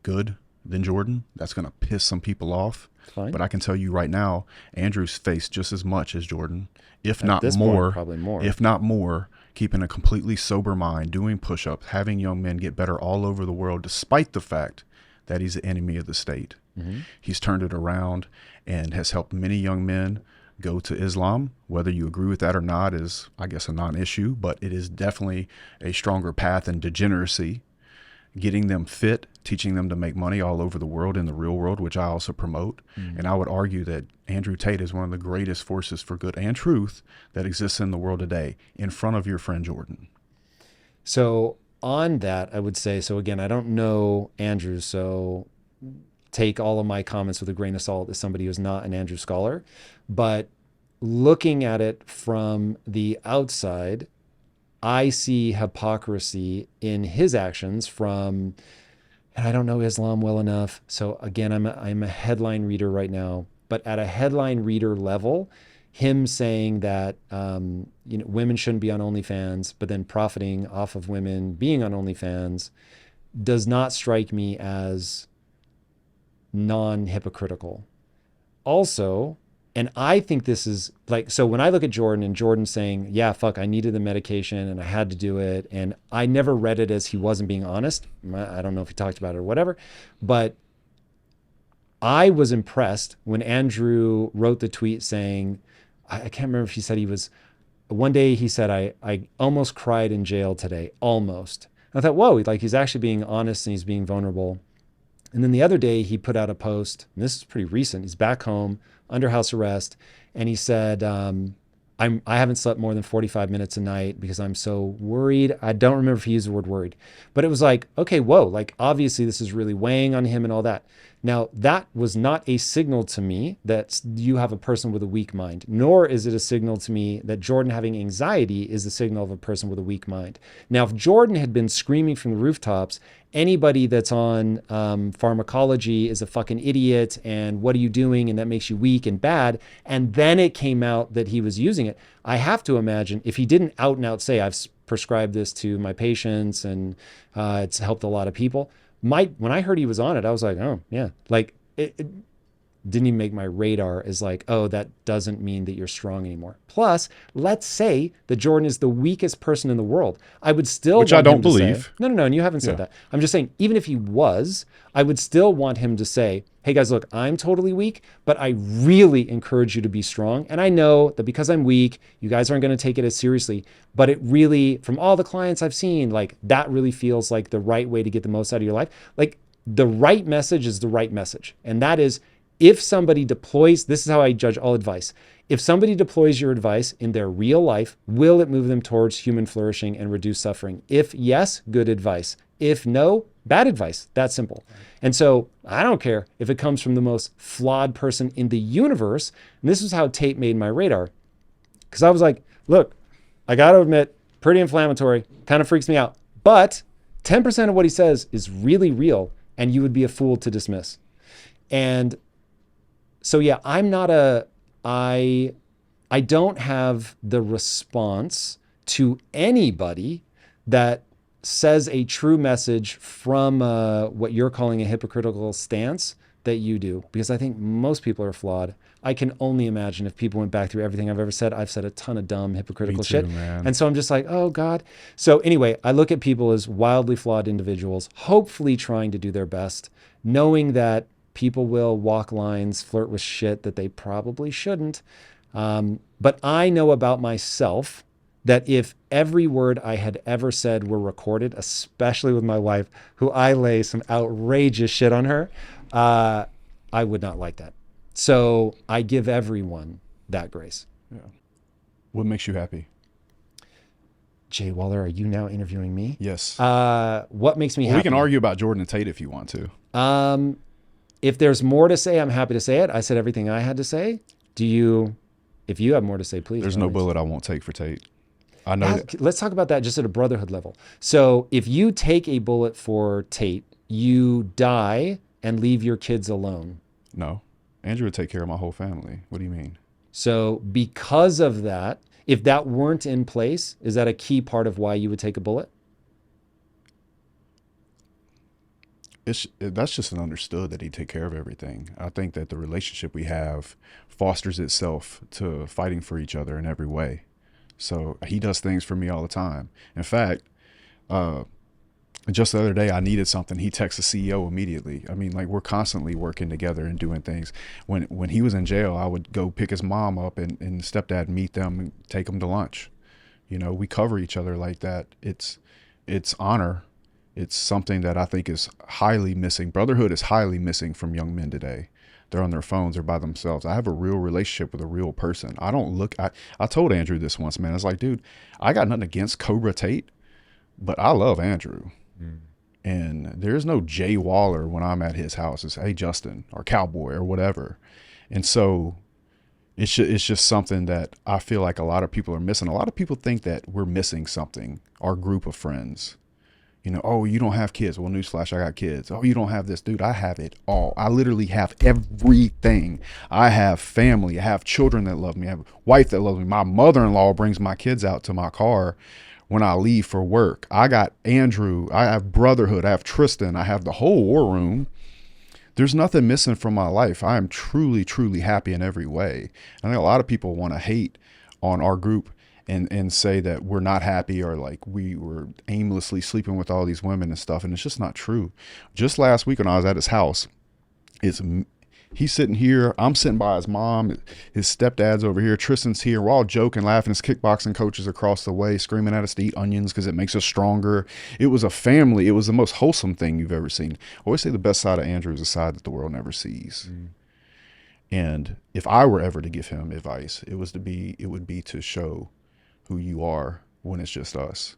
good than Jordan. That's going to piss some people off. Fine. But I can tell you right now, Andrew's faced just as much as Jordan, if At not this more, point, probably more. if not more, keeping a completely sober mind, doing push-ups, having young men get better all over the world, despite the fact that he's the enemy of the state. Mm-hmm. He's turned it around and has helped many young men go to Islam. Whether you agree with that or not is, I guess, a non-issue, but it is definitely a stronger path than degeneracy. Getting them fit, teaching them to make money all over the world in the real world, which I also promote. Mm-hmm. And I would argue that Andrew Tate is one of the greatest forces for good and truth that exists in the world today, in front of your friend Jordan. So on that, I would say, so again, I don't know Andrew, so take all of my comments with a grain of salt as somebody who's not an Andrew scholar. But looking at it from the outside, I see hypocrisy in his actions from, and I don't know Islam well enough. So again, I'm a headline reader right now, but at a headline reader level, him saying that, women shouldn't be on OnlyFans, but then profiting off of women being on OnlyFans does not strike me as non-hypocritical. Also, and I think this is like, so when I look at Jordan and Jordan saying, yeah, fuck, I needed the medication and I had to do it. And I never read it as he wasn't being honest. I don't know if he talked about it or whatever, but I was impressed when Andrew wrote the tweet saying, I can't remember if he said one day he said, I almost cried in jail today, almost. I thought, whoa, like he's actually being honest and he's being vulnerable. And then the other day he put out a post, and this is pretty recent. He's back home under house arrest. And he said, I haven't slept more than 45 minutes a night because I'm so worried. I don't remember if he used the word worried, but it was like, okay, whoa, like obviously this is really weighing on him and all that. Now, that was not a signal to me that you have a person with a weak mind, nor is it a signal to me that Jordan having anxiety is the signal of a person with a weak mind. Now, if Jordan had been screaming from the rooftops, anybody that's on pharmacology is a fucking idiot, and what are you doing? And that makes you weak and bad. And then it came out that he was using it. I have to imagine if he didn't out and out say, I've prescribed this to my patients, and it's helped a lot of people. When I heard he was on it, I was like, oh yeah, like it didn't even make my radar as like, oh, that doesn't mean that you're strong anymore. Plus, let's say that Jordan is the weakest person in the world. I would still Which want I don't him to say, believe. no, and you haven't said Yeah. that. I'm just saying, even if he was, I would still want him to say, hey guys, look, I'm totally weak, but I really encourage you to be strong. And I know that because I'm weak, you guys aren't going to take it as seriously, but it really, from all the clients I've seen, like that really feels like the right way to get the most out of your life. Like the right message is the right message. And that is, if somebody deploys, this is how I judge all advice. If somebody deploys your advice in their real life, will it move them towards human flourishing and reduce suffering? If yes, good advice. If no, bad advice. That simple. And so I don't care if it comes from the most flawed person in the universe. And this is how Tate made my radar. Because I was like, look, I got to admit, pretty inflammatory, kind of freaks me out. But 10% of what he says is really real, and you would be a fool to dismiss. And so yeah, I don't have the response to anybody that says a true message from what you're calling a hypocritical stance that you do, because I think most people are flawed. I can only imagine if people went back through everything I've ever said. I've said a ton of dumb, hypocritical shit. Man. And so I'm just like, oh God. So anyway, I look at people as wildly flawed individuals, hopefully trying to do their best, knowing that people will walk lines, flirt with shit that they probably shouldn't. But I know about myself that if every word I had ever said were recorded, especially with my wife, who I lay some outrageous shit on her, I would not like that. So I give everyone that grace. Yeah. What makes you happy? JWaller, are you now interviewing me? Yes. What makes me happy? We can argue about Jordan and Tate if you want to. If there's more to say, I'm happy to say it. I said everything I had to say. If you have more to say, please. There's no bullet I won't take for Tate. I know. Let's talk about that just at a brotherhood level. So if you take a bullet for Tate, you die and leave your kids alone. No. Andrew would take care of my whole family. What do you mean? So because of that, if that weren't in place, is that a key part of why you would take a bullet? That's just an understood that he'd take care of everything. I think that the relationship we have fosters itself to fighting for each other in every way. So he does things for me all the time. In fact, just the other day, I needed something. He texts the CEO immediately. I mean, like, we're constantly working together and doing things. When he was in jail, I would go pick his mom up and stepdad meet them and take them to lunch. You know, we cover each other like that. It's honor. It's something that I think is highly missing. Brotherhood is highly missing from young men today. They're on their phones or by themselves. I have a real relationship with a real person. I don't look, I told Andrew this once, man. I was like, dude, I got nothing against Cobra Tate, but I love Andrew. And there's no JWaller when I'm at his house. It's, hey, Justin, or Cowboy, or whatever. And so it's just something that I feel like a lot of people are missing. A lot of people think that we're missing something, our group of friends. You know, oh, you don't have kids. Well, newsflash, I got kids. Oh, you don't have this. Dude, I have it all. I literally have everything. I have family. I have children that love me. I have a wife that loves me. My mother-in-law brings my kids out to my car when I leave for work. I got Andrew. I have Brotherhood. I have Tristan. I have the whole war room. There's nothing missing from my life. I am truly, truly happy in every way. I think a lot of people want to hate on our group and say that we're not happy or like we were aimlessly sleeping with all these women and stuff. And it's just not true. Just last week when I was at his house, he's sitting here, I'm sitting by his mom, his stepdad's over here, Tristan's here. We're all joking, laughing. His kickboxing coach is across the way, screaming at us to eat onions because it makes us stronger. It was a family. It was the most wholesome thing you've ever seen. I always say the best side of Andrew is the side that the world never sees. And if I were ever to give him advice, it would be to show who you are when it's just us,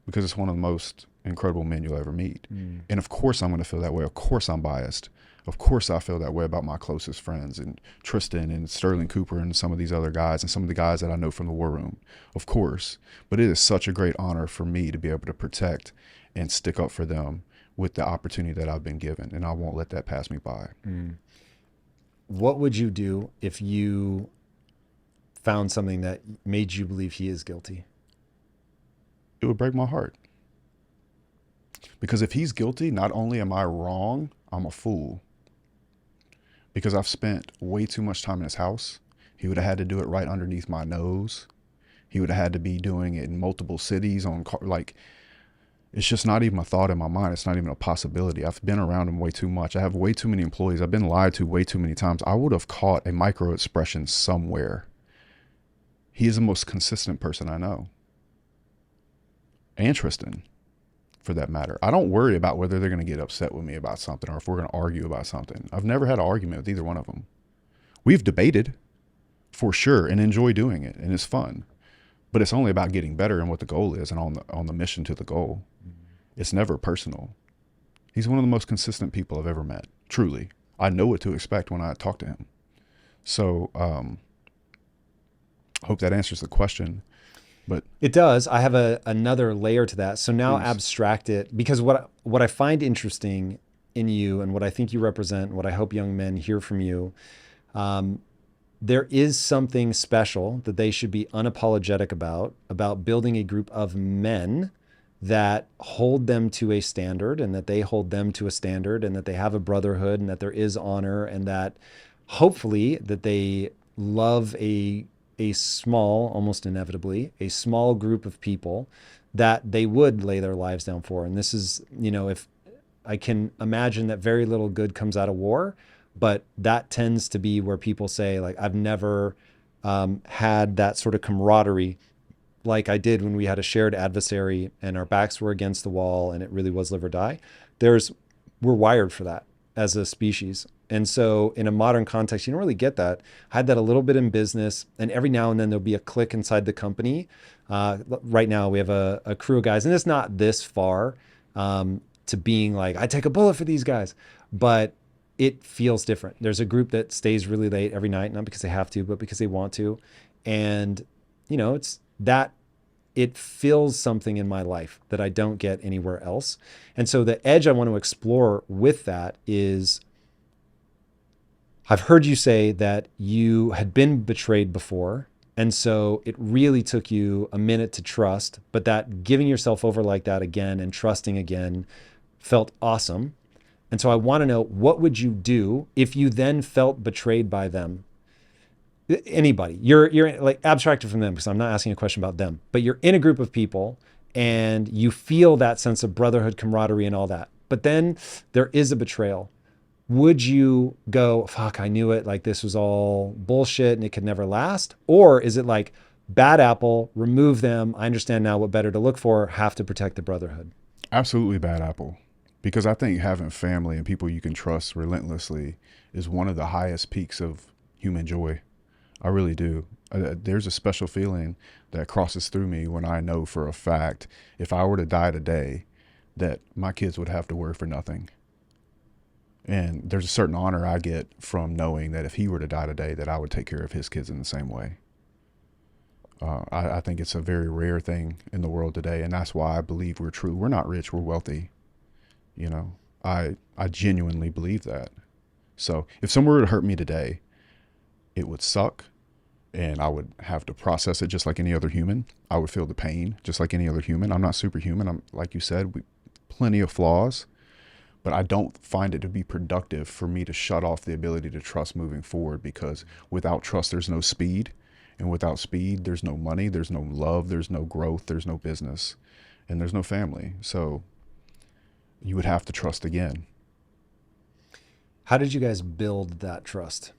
because it's one of the most incredible men you'll ever meet. And of course I'm going to feel that way. Of course I'm biased. Of course I feel that way about my closest friends and Tristan and Sterling Cooper and some of these other guys and some of the guys that I know from the war room, of course. But it is such a great honor for me to be able to protect and stick up for them with the opportunity that I've been given. And I won't let that pass me by. What would you do if you found something that made you believe he is guilty? it would break my heart. Because if he's guilty, not only am I wrong, I'm a fool. Because I've spent way too much time in his house. He would have had to do it right underneath my nose. He would have had to be doing it in multiple cities on like, it's just not even a thought in my mind. It's not even a possibility. I've been around him way too much. I have way too many employees. I've been lied to way too many times. I would have caught a micro expression somewhere. He is the most consistent person I know. And Tristan, for that matter. I don't worry about whether they're going to get upset with me about something or if we're going to argue about something. I've never had an argument with either one of them. We've debated for sure and enjoy doing it, and it's fun. But it's only about getting better and what the goal is and on the mission to the goal. It's never personal. He's one of the most consistent people I've ever met. Truly. I know what to expect when I talk to him. So, hope that answers the question. But it does. I have another layer to that. So now Please. abstract it, because what I find interesting in you and what I think you represent, what I hope young men hear from you, there is something special that they should be unapologetic about building a group of men that hold them to a standard, and that they hold them to a standard, and that they have a brotherhood, and that there is honor, and that hopefully that they love a small, almost inevitably, a small group of people that they would lay their lives down for. And this is, if I can imagine that very little good comes out of war, but that tends to be where people say, like, I've never had that sort of camaraderie like I did when we had a shared adversary and our backs were against the wall and it really was live or die. We're wired for that as a species. And so in a modern context, you don't really get that. I had that a little bit in business, and every now and then there'll be a clique inside the company. Right now we have a crew of guys, and it's not this far to being like, I take a bullet for these guys, but it feels different. There's a group that stays really late every night, not because they have to, but because they want to. And, it's that it fills something in my life that I don't get anywhere else. And so the edge I want to explore with that is, I've heard you say that you had been betrayed before. And so it really took you a minute to trust, but that giving yourself over like that again and trusting again felt awesome. And so I want to know, what would you do if you then felt betrayed by them? Anybody, you're like abstracted from them, because I'm not asking a question about them, but you're in a group of people and you feel that sense of brotherhood, camaraderie, and all that. But then there is a betrayal. Would you go, fuck, I knew it, like this was all bullshit and it could never last? Or is it like, bad apple, remove them, I understand now what better to look for, have to protect the brotherhood? absolutely bad apple. Because I think having family and people you can trust relentlessly is one of the highest peaks of human joy. I really do. There's a special feeling that crosses through me when I know for a fact, if I were to die today, that my kids would have to worry for nothing. And there's a certain honor I get from knowing that if he were to die today, that I would take care of his kids in the same way. I think it's a very rare thing in the world today. And that's why I believe we're true. We're not rich, we're wealthy. I genuinely believe that. So if someone were to hurt me today, it would suck, and I would have to process it just like any other human. I would feel the pain just like any other human. I'm not superhuman. I'm, like you said, plenty of flaws, but I don't find it to be productive for me to shut off the ability to trust moving forward, because without trust, there's no speed, and without speed, there's no money, there's no love, there's no growth, there's no business, and there's no family. So you would have to trust again. How did you guys build that trust?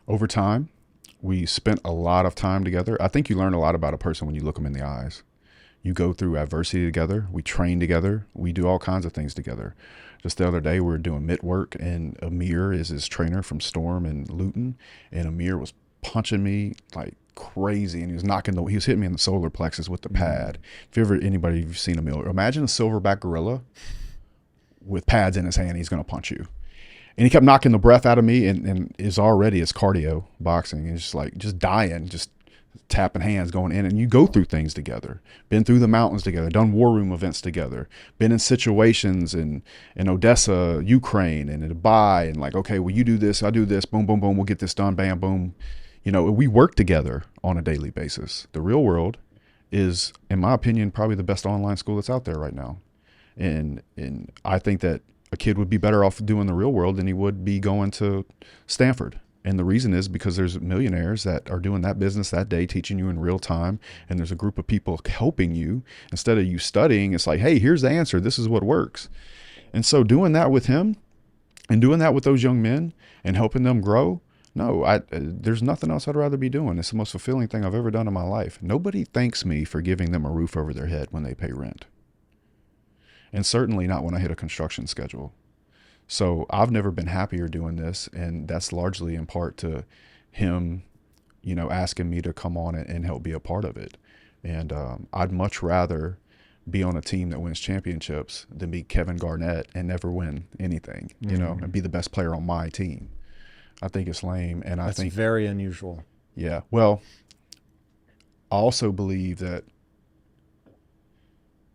Over time, we spent a lot of time together. I think you learn a lot about a person when you look them in the eyes. You go through adversity together. We train together. We do all kinds of things together. Just the other day, we were doing mitt work, and Amir is his trainer from Storm and Luton. And Amir was punching me like crazy, and he was hitting me in the solar plexus with the pad. If you've seen Amir, imagine a silverback gorilla with pads in his hand. He's going to punch you. And he kept knocking the breath out of me, and is already his cardio boxing. He's just dying, just tapping hands, going in. And you go through things together, been through the mountains together, done war room events together, been in situations in Odessa, Ukraine, and in Dubai, and like, okay, well, you do this, I do this, boom, boom, boom, we'll get this done, bam, boom. We work together on a daily basis, the real world is, in my opinion, probably the best online school that's out there right now. And I think that a kid would be better off doing the real world than he would be going to Stanford. And the reason is because there's millionaires that are doing that business that day, teaching you in real time. And there's a group of people helping you. Instead of you studying, it's like, hey, here's the answer. This is what works. And so doing that with him and doing that with those young men and helping them grow, no, there's nothing else I'd rather be doing. It's the most fulfilling thing I've ever done in my life. Nobody thanks me for giving them a roof over their head when they pay rent. And certainly not when I hit a construction schedule. So I've never been happier doing this. And that's largely in part to him, asking me to come on and help be a part of it. And I'd much rather be on a team that wins championships than be Kevin Garnett and never win anything, and be the best player on my team. I think it's lame. And I think that's very unusual. Yeah. Well, I also believe that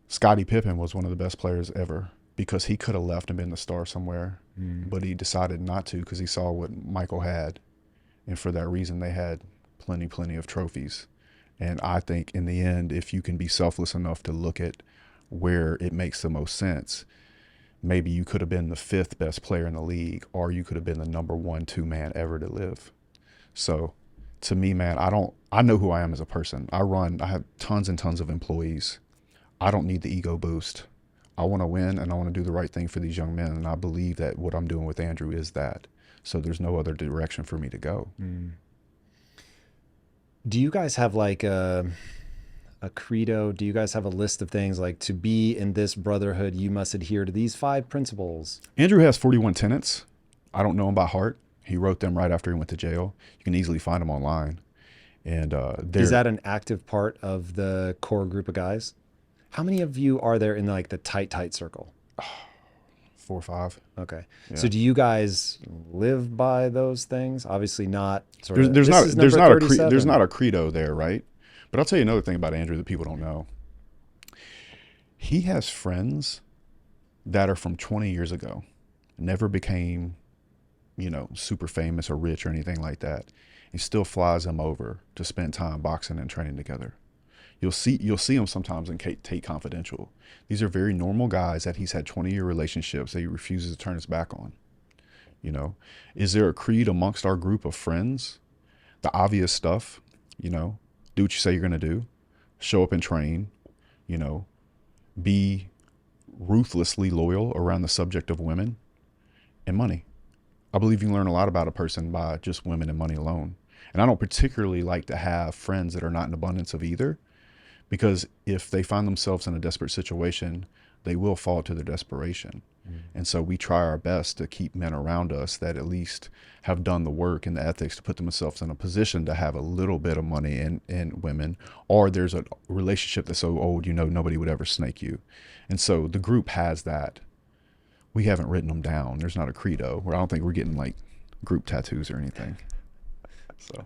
Scottie Pippen was one of the best players ever because he could have left and been the star somewhere, but he decided not to because he saw what Michael had. And for that reason, they had plenty of trophies. And I think in the end, if you can be selfless enough to look at where it makes the most sense, maybe you could have been the 5th best player in the league, or you could have been the number 1, 2 man ever to live. So to me, man, I know who I am as a person. I have tons and tons of employees. I don't need the ego boost. I want to win and I want to do the right thing for these young men. And I believe that what I'm doing with Andrew is that. So there's no other direction for me to go. Do you guys have like a credo? Do you guys have a list of things like, to be in this brotherhood, you must adhere to these 5 principles? Andrew has 41 tenets. I don't know them by heart. He wrote them right after he went to jail. You can easily find them online. And is that an active part of the core group of guys? How many of you are there in like the tight circle? 4 or 5. Okay. Yeah. So do you guys live by those things? Obviously not. There's not a credo there, right? But I'll tell you another thing about Andrew that people don't know. He has friends that are from 20 years ago, never became, super famous or rich or anything like that. He still flies them over to spend time boxing and training together. You'll see them sometimes in Tate Confidential. These are very normal guys that he's had 20-year relationships that he refuses to turn his back on. Is there a creed amongst our group of friends? The obvious stuff, do what you say you're going to do, show up and train, be ruthlessly loyal around the subject of women and money. I believe you can learn a lot about a person by just women and money alone. And I don't particularly like to have friends that are not in abundance of either, because if they find themselves in a desperate situation, they will fall to their desperation. And so we try our best to keep men around us that at least have done the work and the ethics to put themselves in a position to have a little bit of money and women, or there's a relationship that's so old, nobody would ever snake you. And so the group has that. We haven't written them down. There's not a credo, where I don't think we're getting like group tattoos or anything. So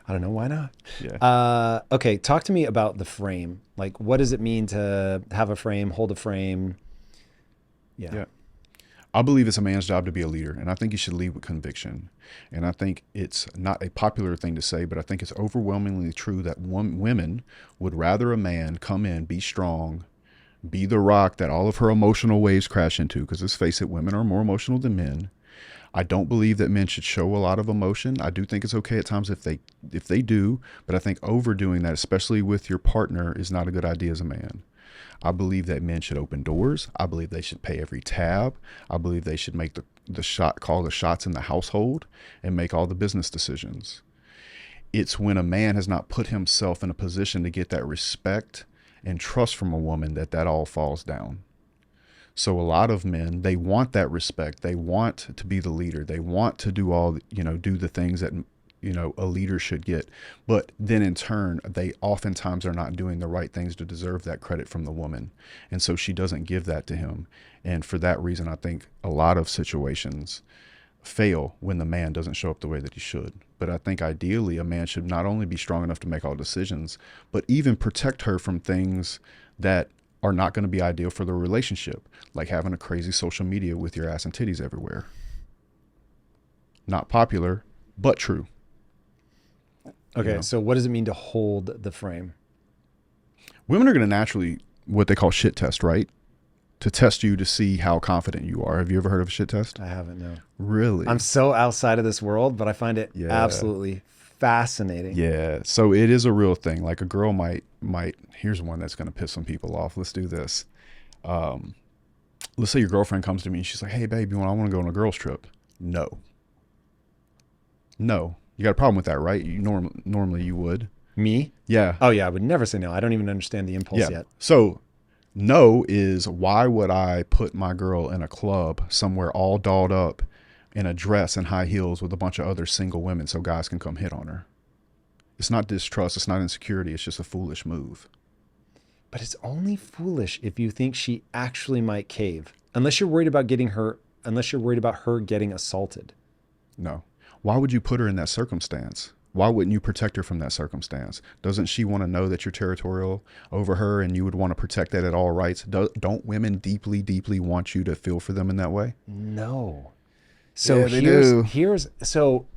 I don't know. Why not? Yeah. Okay. Talk to me about the frame. Like, what does it mean to have a frame, hold a frame? Yeah. I believe it's a man's job to be a leader, and I think he should lead with conviction. And I think it's not a popular thing to say, but I think it's overwhelmingly true that women would rather a man come in, be strong, be the rock that all of her emotional waves crash into, because let's face it, women are more emotional than men. I don't believe that men should show a lot of emotion. I do think it's okay at times if they do, but I think overdoing that, especially with your partner, is not a good idea as a man. I believe that men should open doors. I believe they should pay every tab. I believe they should make call the shots in the household and make all the business decisions. It's when a man has not put himself in a position to get that respect and trust from a woman that all falls down. So a lot of men, they want that respect. They want to be the leader. They want to do do the things that, a leader should get. But then in turn, they oftentimes are not doing the right things to deserve that credit from the woman. And so she doesn't give that to him. And for that reason, I think a lot of situations fail when the man doesn't show up the way that he should. But I think ideally a man should not only be strong enough to make all decisions, but even protect her from things that are not going to be ideal for the relationship, like having a crazy social media with your ass and titties everywhere. Not popular, but true. Okay, so what does it mean to hold the frame? Women are going to naturally, what they call shit test, right? To test you to see how confident you are. Have you ever heard of a shit test? I haven't, no. Really? I'm so outside of this world, but I find it Yeah. absolutely fascinating. Yeah. So it is a real thing. Like a girl might, here's one that's going to piss some people off. Let's do this. Let's say your girlfriend comes to me and she's like, hey, babe, I want to go on a girls trip. No. You got a problem with that, right? You normally you would. Me? Yeah. Oh, yeah. I would never say no. I don't even understand the impulse yet. So no is, why would I put my girl in a club somewhere all dolled up in a dress and high heels with a bunch of other single women so guys can come hit on her? It's not distrust. It's not insecurity. It's just a foolish move. But it's only foolish if you think she actually might cave. Unless you're worried about her getting assaulted. No. Why would you put her in that circumstance? Why wouldn't you protect her from that circumstance? Doesn't she want to know that you're territorial over her and you would want to protect that at all rights? Don't women deeply, deeply want you to feel for them in that way? No. So Yeah, they do.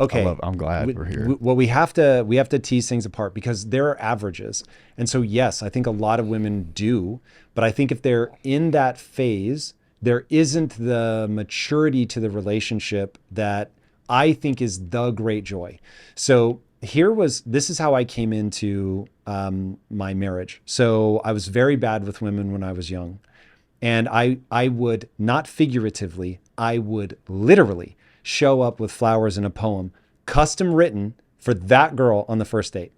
Okay. I'm glad we're here. Well, we have to tease things apart because there are averages. And so, yes, I think a lot of women do, but I think if they're in that phase, there isn't the maturity to the relationship that I think is the great joy. So this is how I came into my marriage. So I was very bad with women when I was young. And I would, not figuratively, I would literally show up with flowers and a poem, custom written for that girl on the first date.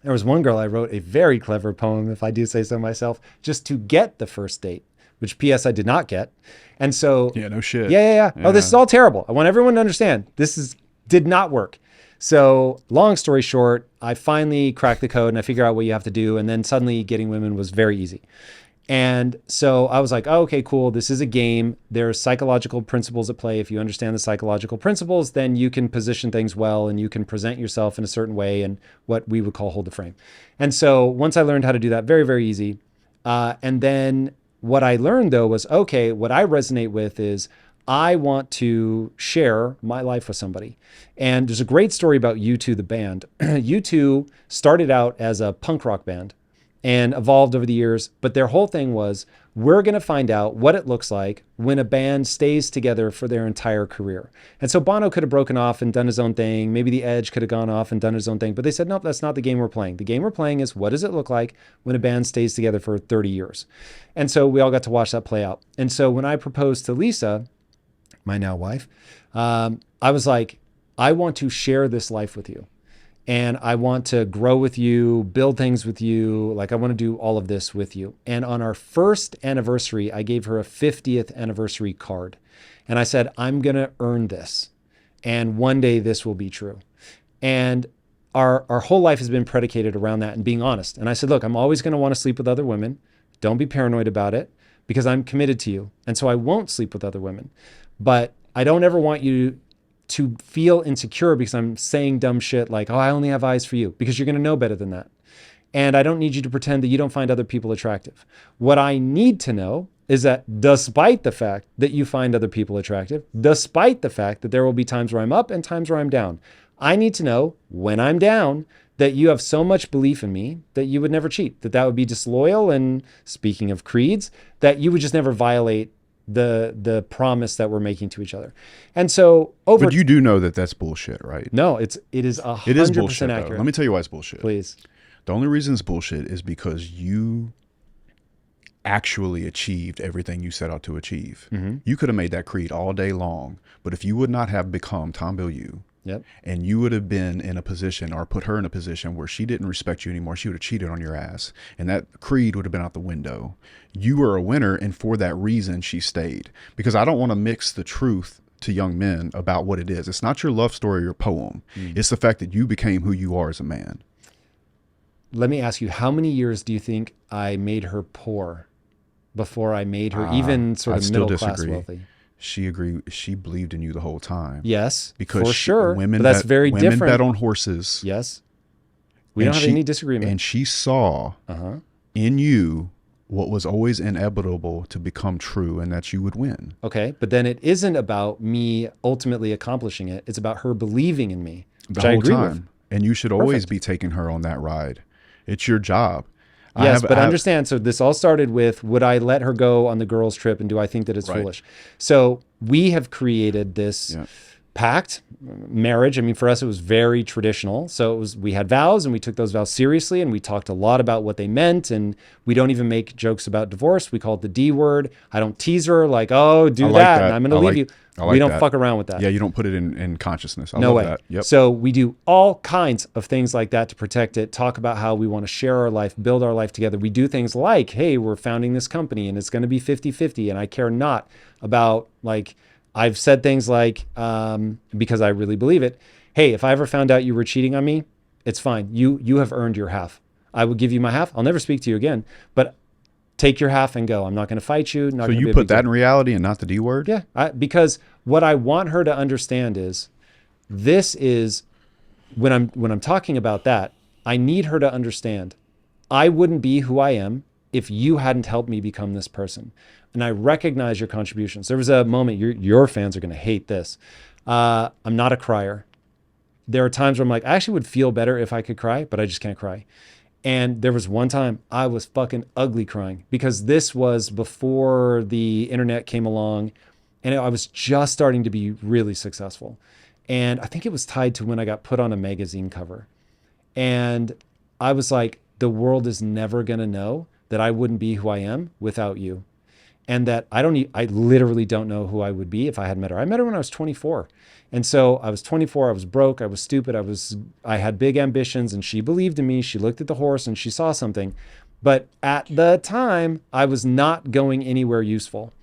There was one girl I wrote a very clever poem, if I do say so myself, just to get the first date, which P.S. I did not get. And so... Yeah, no shit. Yeah. Oh, this is all terrible. I want everyone to understand. Did not work. So long story short, I finally cracked the code and I figure out what you have to do. And then suddenly getting women was very easy. And so I was like, oh, okay, cool. This is a game. There's psychological principles at play. If you understand the psychological principles, then you can position things well and you can present yourself in a certain way and what we would call hold the frame. And so once I learned how to do that, very, very easy. And then what I learned though was, okay, what I resonate with is I want to share my life with somebody. And there's a great story about U2, the band. U2 started out as a punk rock band and evolved over the years. But their whole thing was, we're going to find out what it looks like when a band stays together for their entire career. And so Bono could have broken off and done his own thing. Maybe the Edge could have gone off and done his own thing. But they said, nope, that's not the game we're playing. The game we're playing is, what does it look like when a band stays together for 30 years? And so we all got to watch that play out. And so when I proposed to Lisa, my now wife, I was like, I want to share this life with you. And I want to grow with you, build things with you. Like I want to do all of this with you. And on our first anniversary, I gave her a 50th anniversary card. And I said, I'm going to earn this. And one day this will be true. And our whole life has been predicated around that and being honest. And I said, look, I'm always going to want to sleep with other women. Don't be paranoid about it because I'm committed to you. And so I won't sleep with other women. But I don't ever want you to feel insecure because I'm saying dumb shit like, oh, I only have eyes for you, because you're going to know better than that. And I don't need you to pretend that you don't find other people attractive. What I need to know is that despite the fact that you find other people attractive, despite the fact that there will be times where I'm up and times where I'm down, I need to know when I'm down that you have so much belief in me that you would never cheat, that would be disloyal. And speaking of creeds, that you would just never violate the promise that we're making to each other. And so But you do know that that's bullshit, right? No, it is 100% bullshit, accurate. though. Let me tell you why it's bullshit. Please. The only reason it's bullshit is because you actually achieved everything you set out to achieve. Mm-hmm. You could have made that creed all day long, but if you would not have become Tom Bilyeu, yep, and you would have been in a position or put her in a position where she didn't respect you anymore, she would have cheated on your ass, and that creed would have been out the window. You were a winner, and for that reason, she stayed. Because I don't want to mix the truth to young men about what it is. It's not your love story or your poem. It's the fact that you became who you are as a man. Let me ask you, how many years do you think I made her poor before I made her even sort of middle class wealthy? She agreed. She believed in you the whole time. Yes, because for sure. Women, but that's very women different. bet on horses. Yes, we don't have any disagreement. And she saw in you what was always inevitable to become true, and that you would win. Okay, but then it isn't about me ultimately accomplishing it. It's about her believing in me, The which I whole agree time. with. And you should always be taking her on that ride. It's your job. Yes, but understand, so this all started with, would I let her go on the girls' trip, and do I think that it's foolish? So we have created this pact, marriage. I mean, for us, it was very traditional. So we had vows, and we took those vows seriously, and we talked a lot about what they meant, and we don't even make jokes about divorce. We call it the D word. I don't tease her like, oh, do that, and I'm going to leave you. We don't fuck around with that. Yeah, you don't put it in consciousness. No way. That. Yep. So we do all kinds of things like that to protect it, talk about how we want to share our life, build our life together. We do things like, hey, we're founding this company and it's going to be 50-50, and I care not about, like, I've said things like, because I really believe it, hey, if I ever found out you were cheating on me, it's fine. You have earned your half. I will give you my half. I'll never speak to you again, but take your half and go. I'm not going to fight you. So you put that in reality and not the D word? Yeah, because what I want her to understand is, this is, when I'm talking about that, I need her to understand, I wouldn't be who I am if you hadn't helped me become this person. And I recognize your contributions. There was a moment, your fans are going to hate this. I'm not a crier. There are times where I'm like, I actually would feel better if I could cry, but I just can't cry. And there was one time I was fucking ugly crying, because this was before the internet came along, and I was just starting to be really successful. And I think it was tied to when I got put on a magazine cover. And I was like, the world is never going to know that I wouldn't be who I am without you. And that I literally don't know who I would be if I hadn't met her. I met her when I was 24. And so I was 24, I was broke, I was stupid, I had big ambitions, and she believed in me. She looked at the horse and she saw something. But at the time, I was not going anywhere useful.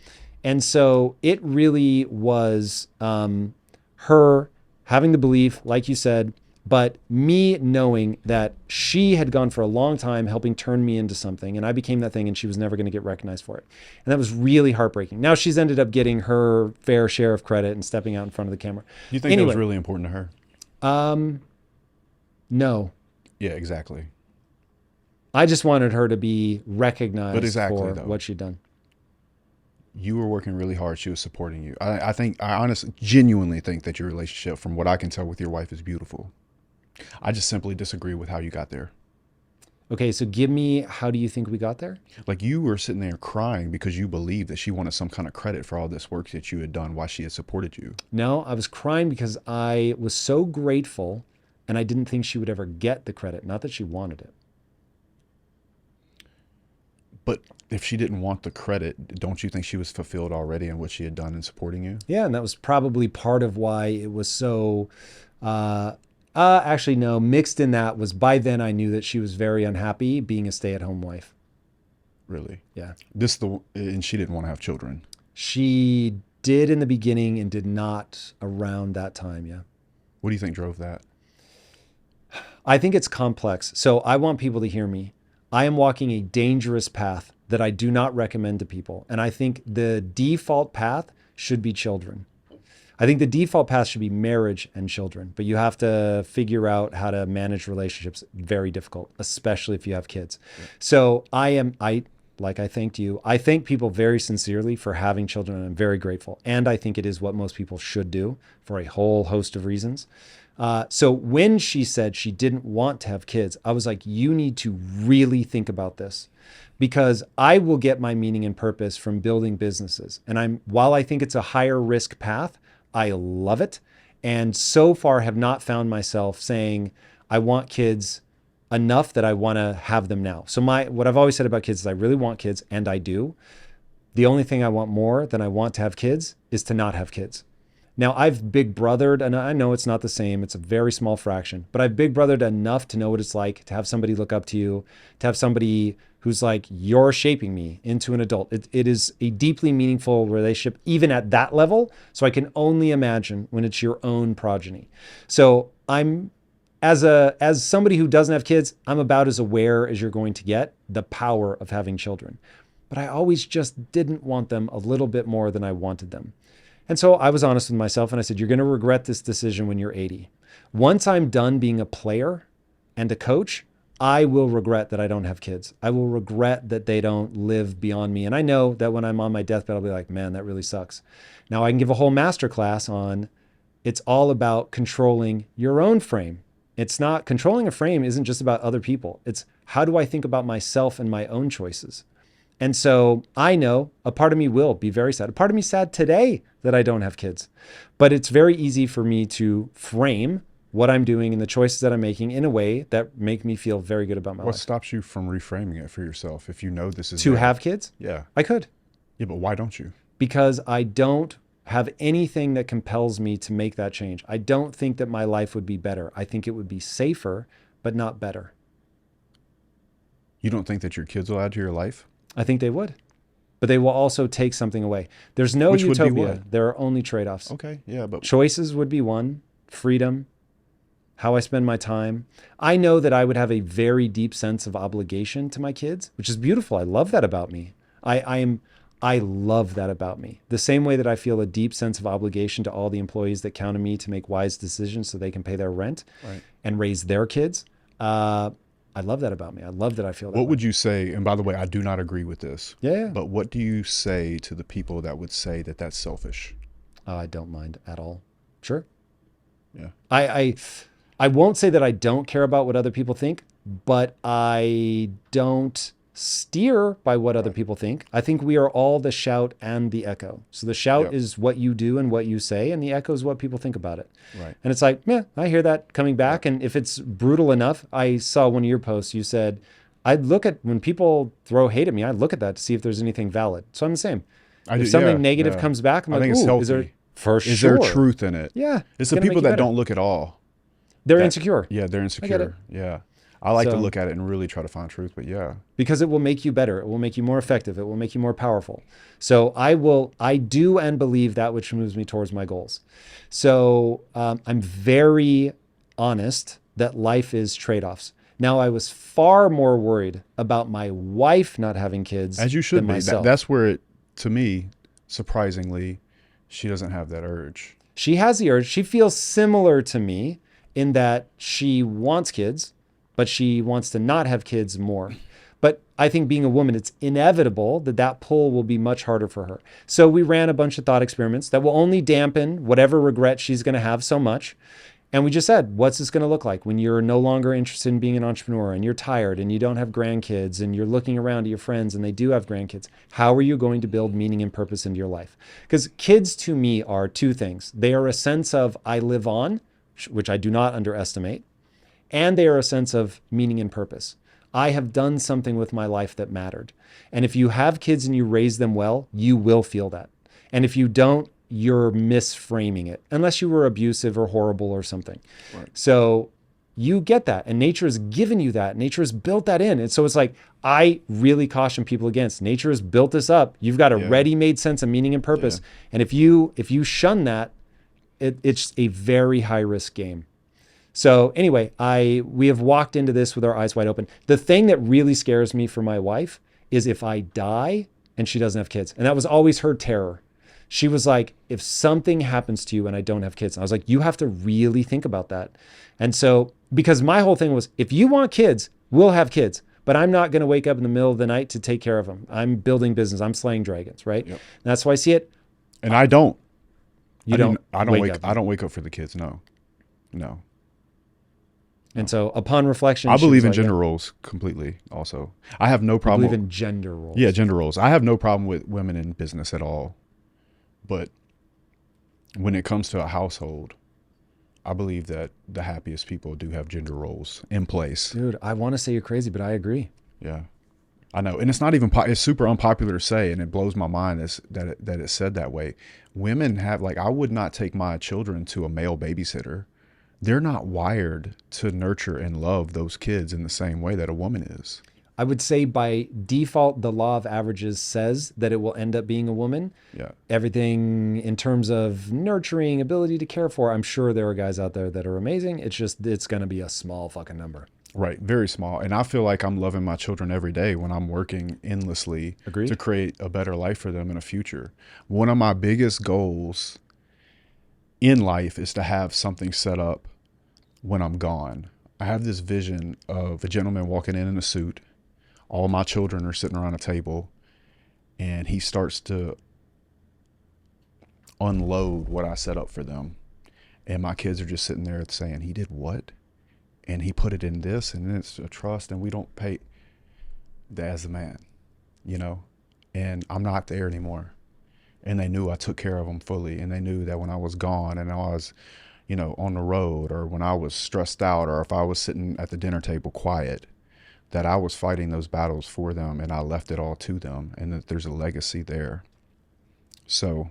And so it really was her having the belief, like you said, but me knowing that she had gone for a long time helping turn me into something, and I became that thing, and she was never going to get recognized for it. And that was really heartbreaking. Now she's ended up getting her fair share of credit and stepping out in front of the camera. Do you think that was really important to her? No. Yeah, exactly. I just wanted her to be recognized for though. what she'd done. You were working really hard. She was supporting you. I honestly, genuinely think that your relationship, from what I can tell with your wife, is beautiful. I just simply disagree with how you got there. Okay, so give me, how do you think we got there? Like, you were sitting there crying because you believed that she wanted some kind of credit for all this work that you had done while she had supported you. No, I was crying because I was so grateful, and I didn't think she would ever get the credit. Not that she wanted it. But if she didn't want the credit, don't you think she was fulfilled already in what she had done in supporting you? Yeah, and that was probably part of why it was so... actually, no, mixed in that was, by then I knew that she was very unhappy being a stay-at-home wife. Really? Yeah. And she didn't want to have children. She did in the beginning and did not around that time, yeah. What do you think drove that? I think it's complex. So I want people to hear me. I am walking a dangerous path that I do not recommend to people. And I think the default path should be children. I think the default path should be marriage and children, but you have to figure out how to manage relationships. Very difficult, especially if you have kids. Yeah. So like I thanked you, I thank people very sincerely for having children, and I'm very grateful. And I think it is what most people should do for a whole host of reasons. So when she said she didn't want to have kids, I was like, you need to really think about this, because I will get my meaning and purpose from building businesses. And while I think it's a higher risk path, I love it. And so far have not found myself saying, I want kids enough that I want to have them now. So what I've always said about kids is I really want kids, and I do. The only thing I want more than I want to have kids is to not have kids. Now, I've big brothered, and I know it's not the same. It's a very small fraction, but I've big brothered enough to know what it's like to have somebody look up to you, to have somebody who's like, you're shaping me into an adult. It is a deeply meaningful relationship, even at that level. So I can only imagine when it's your own progeny. So I'm, as somebody who doesn't have kids, I'm about as aware as you're going to get the power of having children. But I always just didn't want them a little bit more than I wanted them. And so I was honest with myself, and I said, you're going to regret this decision when you're 80. Once I'm done being a player and a coach, I will regret that I don't have kids. I will regret that they don't live beyond me. And I know that when I'm on my deathbed, I'll be like, man, that really sucks. Now I can give a whole masterclass on, it's all about controlling your own frame It's not, controlling a frame isn't just about other people. It's how do I think about myself and my own choices? And so I know a part of me will be very sad. A part of me sad today that I don't have kids. But it's very easy for me to frame what I'm doing and the choices that I'm making in a way that make me feel very good about my What life. stops you from reframing it for yourself if you know this is To there? have kids? Yeah. I could. Yeah, but why don't you? Because I don't have anything that compels me to make that change. I don't think that my life would be better. I think it would be safer, but not better. You don't think that your kids will add to your life? I think they would, but they will also take something away. There's no Which would be utopia. what? There are only trade-offs. Okay, yeah, but Choices would be one, freedom, how I spend my time. I know that I would have a very deep sense of obligation to my kids, which is beautiful. I love that about me. I love that about me. The same way that I feel a deep sense of obligation to all the employees that count on me to make wise decisions so they can pay their rent and raise their kids. I love that about me. I love that I feel that. what would you say? And by the way, I do not agree with this. Yeah. But what do you say to the people that would say that that's selfish? I don't mind at all. Sure. Yeah. I won't say that I don't care about what other people think, but I don't steer by what other people think. I think we are all the shout and the echo. So the shout is what you do and what you say, and the echo is what people think about it. Right. And it's like, yeah, I hear that coming back. And if it's brutal enough, I saw one of your posts, you said, I'd look at when people throw hate at me, I look at that to see if there's anything valid. So I'm the same. If something negative comes back, I'm like, think it's healthy. is there, for Is sure. there truth in it? Yeah. It's the gonna make people you that better. don't look at all. They're that- insecure. Yeah, they're it. insecure. Yeah. I like to So- look at it and really try to find truth, but yeah. Because it will make you better. It will make you more effective. It will make you more powerful. So I do and believe that which moves me towards my goals. So I'm very honest that life is trade-offs. Now, I was far more worried about my wife not having kids As you should than be. myself. That's where it, to me, surprisingly, she doesn't have that urge. She has the urge. She feels similar to me in that she wants kids, but she wants to not have kids more. But I think being a woman, it's inevitable that that pull will be much harder for her. So we ran a bunch of thought experiments that will only dampen whatever regret she's going to have so much. And we just said, what's this going to look like when you're no longer interested in being an entrepreneur and you're tired and you don't have grandkids and you're looking around at your friends and they do have grandkids? How are you going to build meaning and purpose into your life? Because kids to me are two things. They are a sense of I live on, which I do not underestimate, and they are a sense of meaning and purpose. I have done something with my life that mattered. And if you have kids and you raise them well, you will feel that. And if you don't, you're misframing it, unless you were abusive or horrible or something. Right. So you get that. And nature has given you that. Nature has built that in. And so it's like, I really caution people against. Nature has built this up. You've got a ready-made sense of meaning and purpose. And if you shun that, it's a very high-risk game. So anyway, we have walked into this with our eyes wide open. The thing that really scares me for my wife is if I die and she doesn't have kids. And that was always her terror. She was like, if something happens to you and I don't have kids, and I was like, you have to really think about that. And so, because my whole thing was, if you want kids, we'll have kids, but I'm not going to wake up in the middle of the night to take care of them. I'm building business. I'm slaying dragons, right? Yep. That's why I see it. And I don't. I don't wake up for the kids. No. And so upon reflection, I believe in gender roles completely also. I have no problem. I believe in gender roles. Yeah, gender roles. I have no problem with women in business at all. But when it comes to a household, I believe that the happiest people do have gender roles in place. Dude, I want to say you're crazy, but I agree. Yeah, I know. And it's not even, it's super unpopular to say, and it blows my mind that it's said that way. Women have, like, I would not take my children to a male babysitter. They're not wired to nurture and love those kids in the same way that a woman is. I would say by default, the law of averages says that it will end up being a woman. Yeah. Everything in terms of nurturing, ability to care for, I'm sure there are guys out there that are amazing. It's just, it's going to be a small fucking number. Right. Very small. And I feel like I'm loving my children every day when I'm working endlessly to create a better life for them in the future. One of my biggest goals in life is to have something set up when I'm gone. I have this vision of a gentleman walking in a suit. All my children are sitting around a table, and he starts to unload what I set up for them. And my kids are just sitting there saying, he did what? and he put it in this, and it's a trust, and we don't pay that as a man, you know, and I'm not there anymore. And they knew I took care of them fully, and they knew that when I was gone and I was, you know, on the road, or when I was stressed out, or if I was sitting at the dinner table quiet, that I was fighting those battles for them, and I left it all to them, and that there's a legacy there. So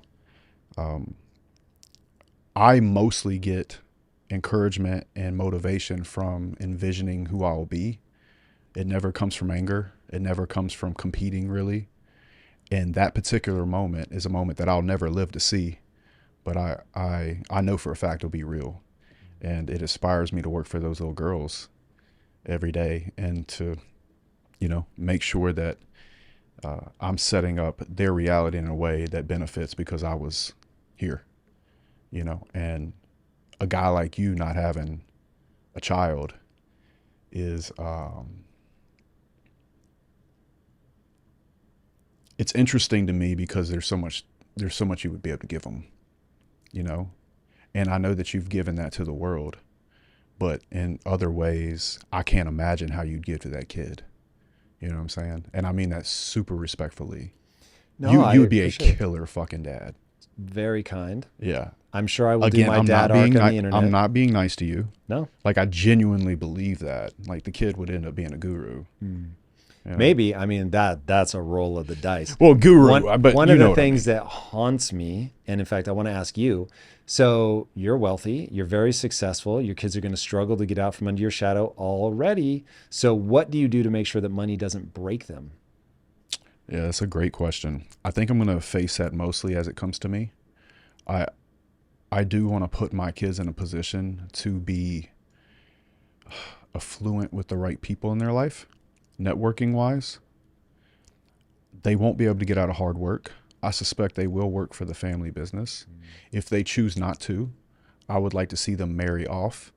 I mostly get encouragement and motivation from envisioning who I'll be. It never comes from anger. It never comes from competing, really. And that particular moment is a moment that I'll never live to see, but I know for a fact it'll be real. And it inspires me to work for those little girls every day, and to, you know, make sure that I'm setting up their reality in a way that benefits because I was here, you know. And a guy like you not having a child is, it's interesting to me because there's so much you would be able to give them, you know. And I know that you've given that to the world, but in other ways, I can't imagine how you'd give to that kid. You know what I'm saying? And I mean that super respectfully. No, you would be a appreciate it. killer fucking dad. Very kind. Yeah. I'm sure I will Again, do my I'm dad not being arc on the internet. I'm not being nice to you. No. Like, I genuinely believe that. Like, the kid would end up being a guru. You know? Maybe. I mean, that's a roll of the dice. Well, guru, but one you of know the what I things mean. that haunts me, and in fact, I want to ask you, so you're wealthy, you're very successful, your kids are going to struggle to get out from under your shadow already. So what do you do to make sure that money doesn't break them? Yeah, that's a great question. I think I'm going to face that mostly as it comes to me. I do want to put my kids in a position to be affluent with the right people in their life, networking wise. They won't be able to get out of hard work. I suspect they will work for the family business. If they choose not to, I would like to see them marry off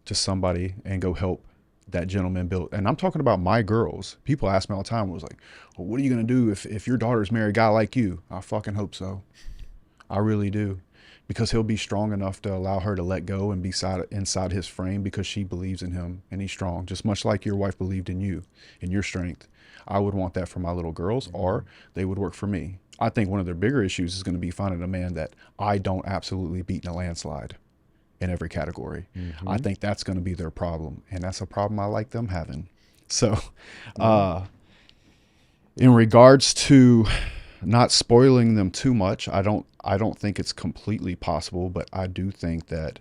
to somebody and go help that gentleman build. And I'm talking about my girls. People ask me all the time, was like, well, what are you going to do if your daughters marry a guy like you? I fucking hope so. I really do. Because he'll be strong enough to allow her to let go and be inside his frame because she believes in him and he's strong. Just much like your wife believed in you, in your strength. I would want that for my little girls, or they would work for me. I think one of their bigger issues is going to be finding a man that I don't absolutely beat in a landslide in every category. I think that's going to be their problem. And that's a problem I like them having. So in regards to not spoiling them too much, I don't think it's completely possible, but I do think that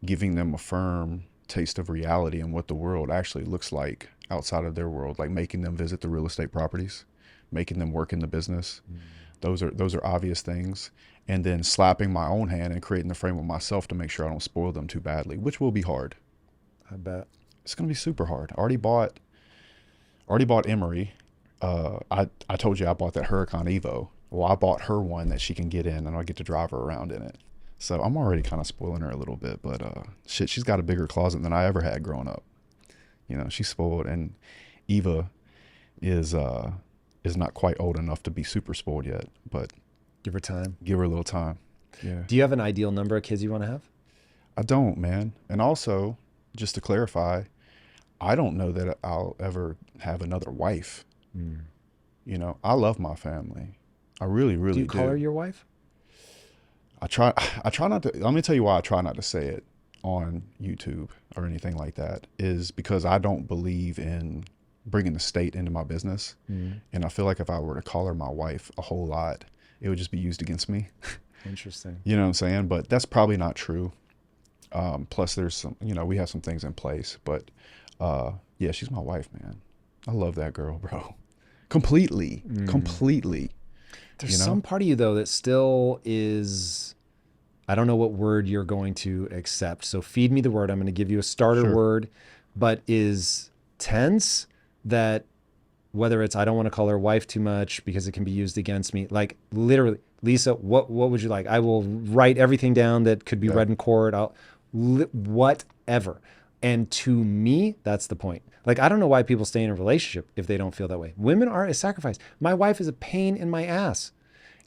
giving them a firm taste of reality and what the world actually looks like outside of their world, like making them visit the real estate properties, making them work in the business. Those are obvious things. And then slapping my own hand and creating the frame of myself to make sure I don't spoil them too badly, which will be hard. I bet. It's going to be super hard. I already bought Emery. I told you I bought that Huracan Evo. Well, I bought her one that she can get in, and I get to drive her around in it. So I'm already kind of spoiling her a little bit, but shit, she's got a bigger closet than I ever had growing up. You know, she's spoiled, and Eva is not quite old enough to be super spoiled yet, but Give her time. give her a little time. Yeah. Do you have an ideal number of kids you want to have? I don't, man. And also, just to clarify, I don't know that I'll ever have another wife. You know, I love my family. I really, really do. Do you call her your wife? I try not to. Let me tell you why I try not to say it on YouTube or anything like that, is because I don't believe in bringing the state into my business. And I feel like if I were to call her my wife a whole lot, it would just be used against me. Interesting. You know what I'm saying? But that's probably not true. Plus there's some, you know, we have some things in place, but yeah, she's my wife, man. I love that girl, bro. Completely. There's You know? some part of you, though, that still is, I don't know what word you're going to accept. So feed me the word. I'm going to give you a starter word, but is tense, that whether it's, I don't want to call her wife too much because it can be used against me. Like literally, Lisa, what would you like? I will write everything down that could be read in court. Whatever. And to me, that's the point. Like, I don't know why people stay in a relationship if they don't feel that way. Women are a sacrifice. My wife is a pain in my ass.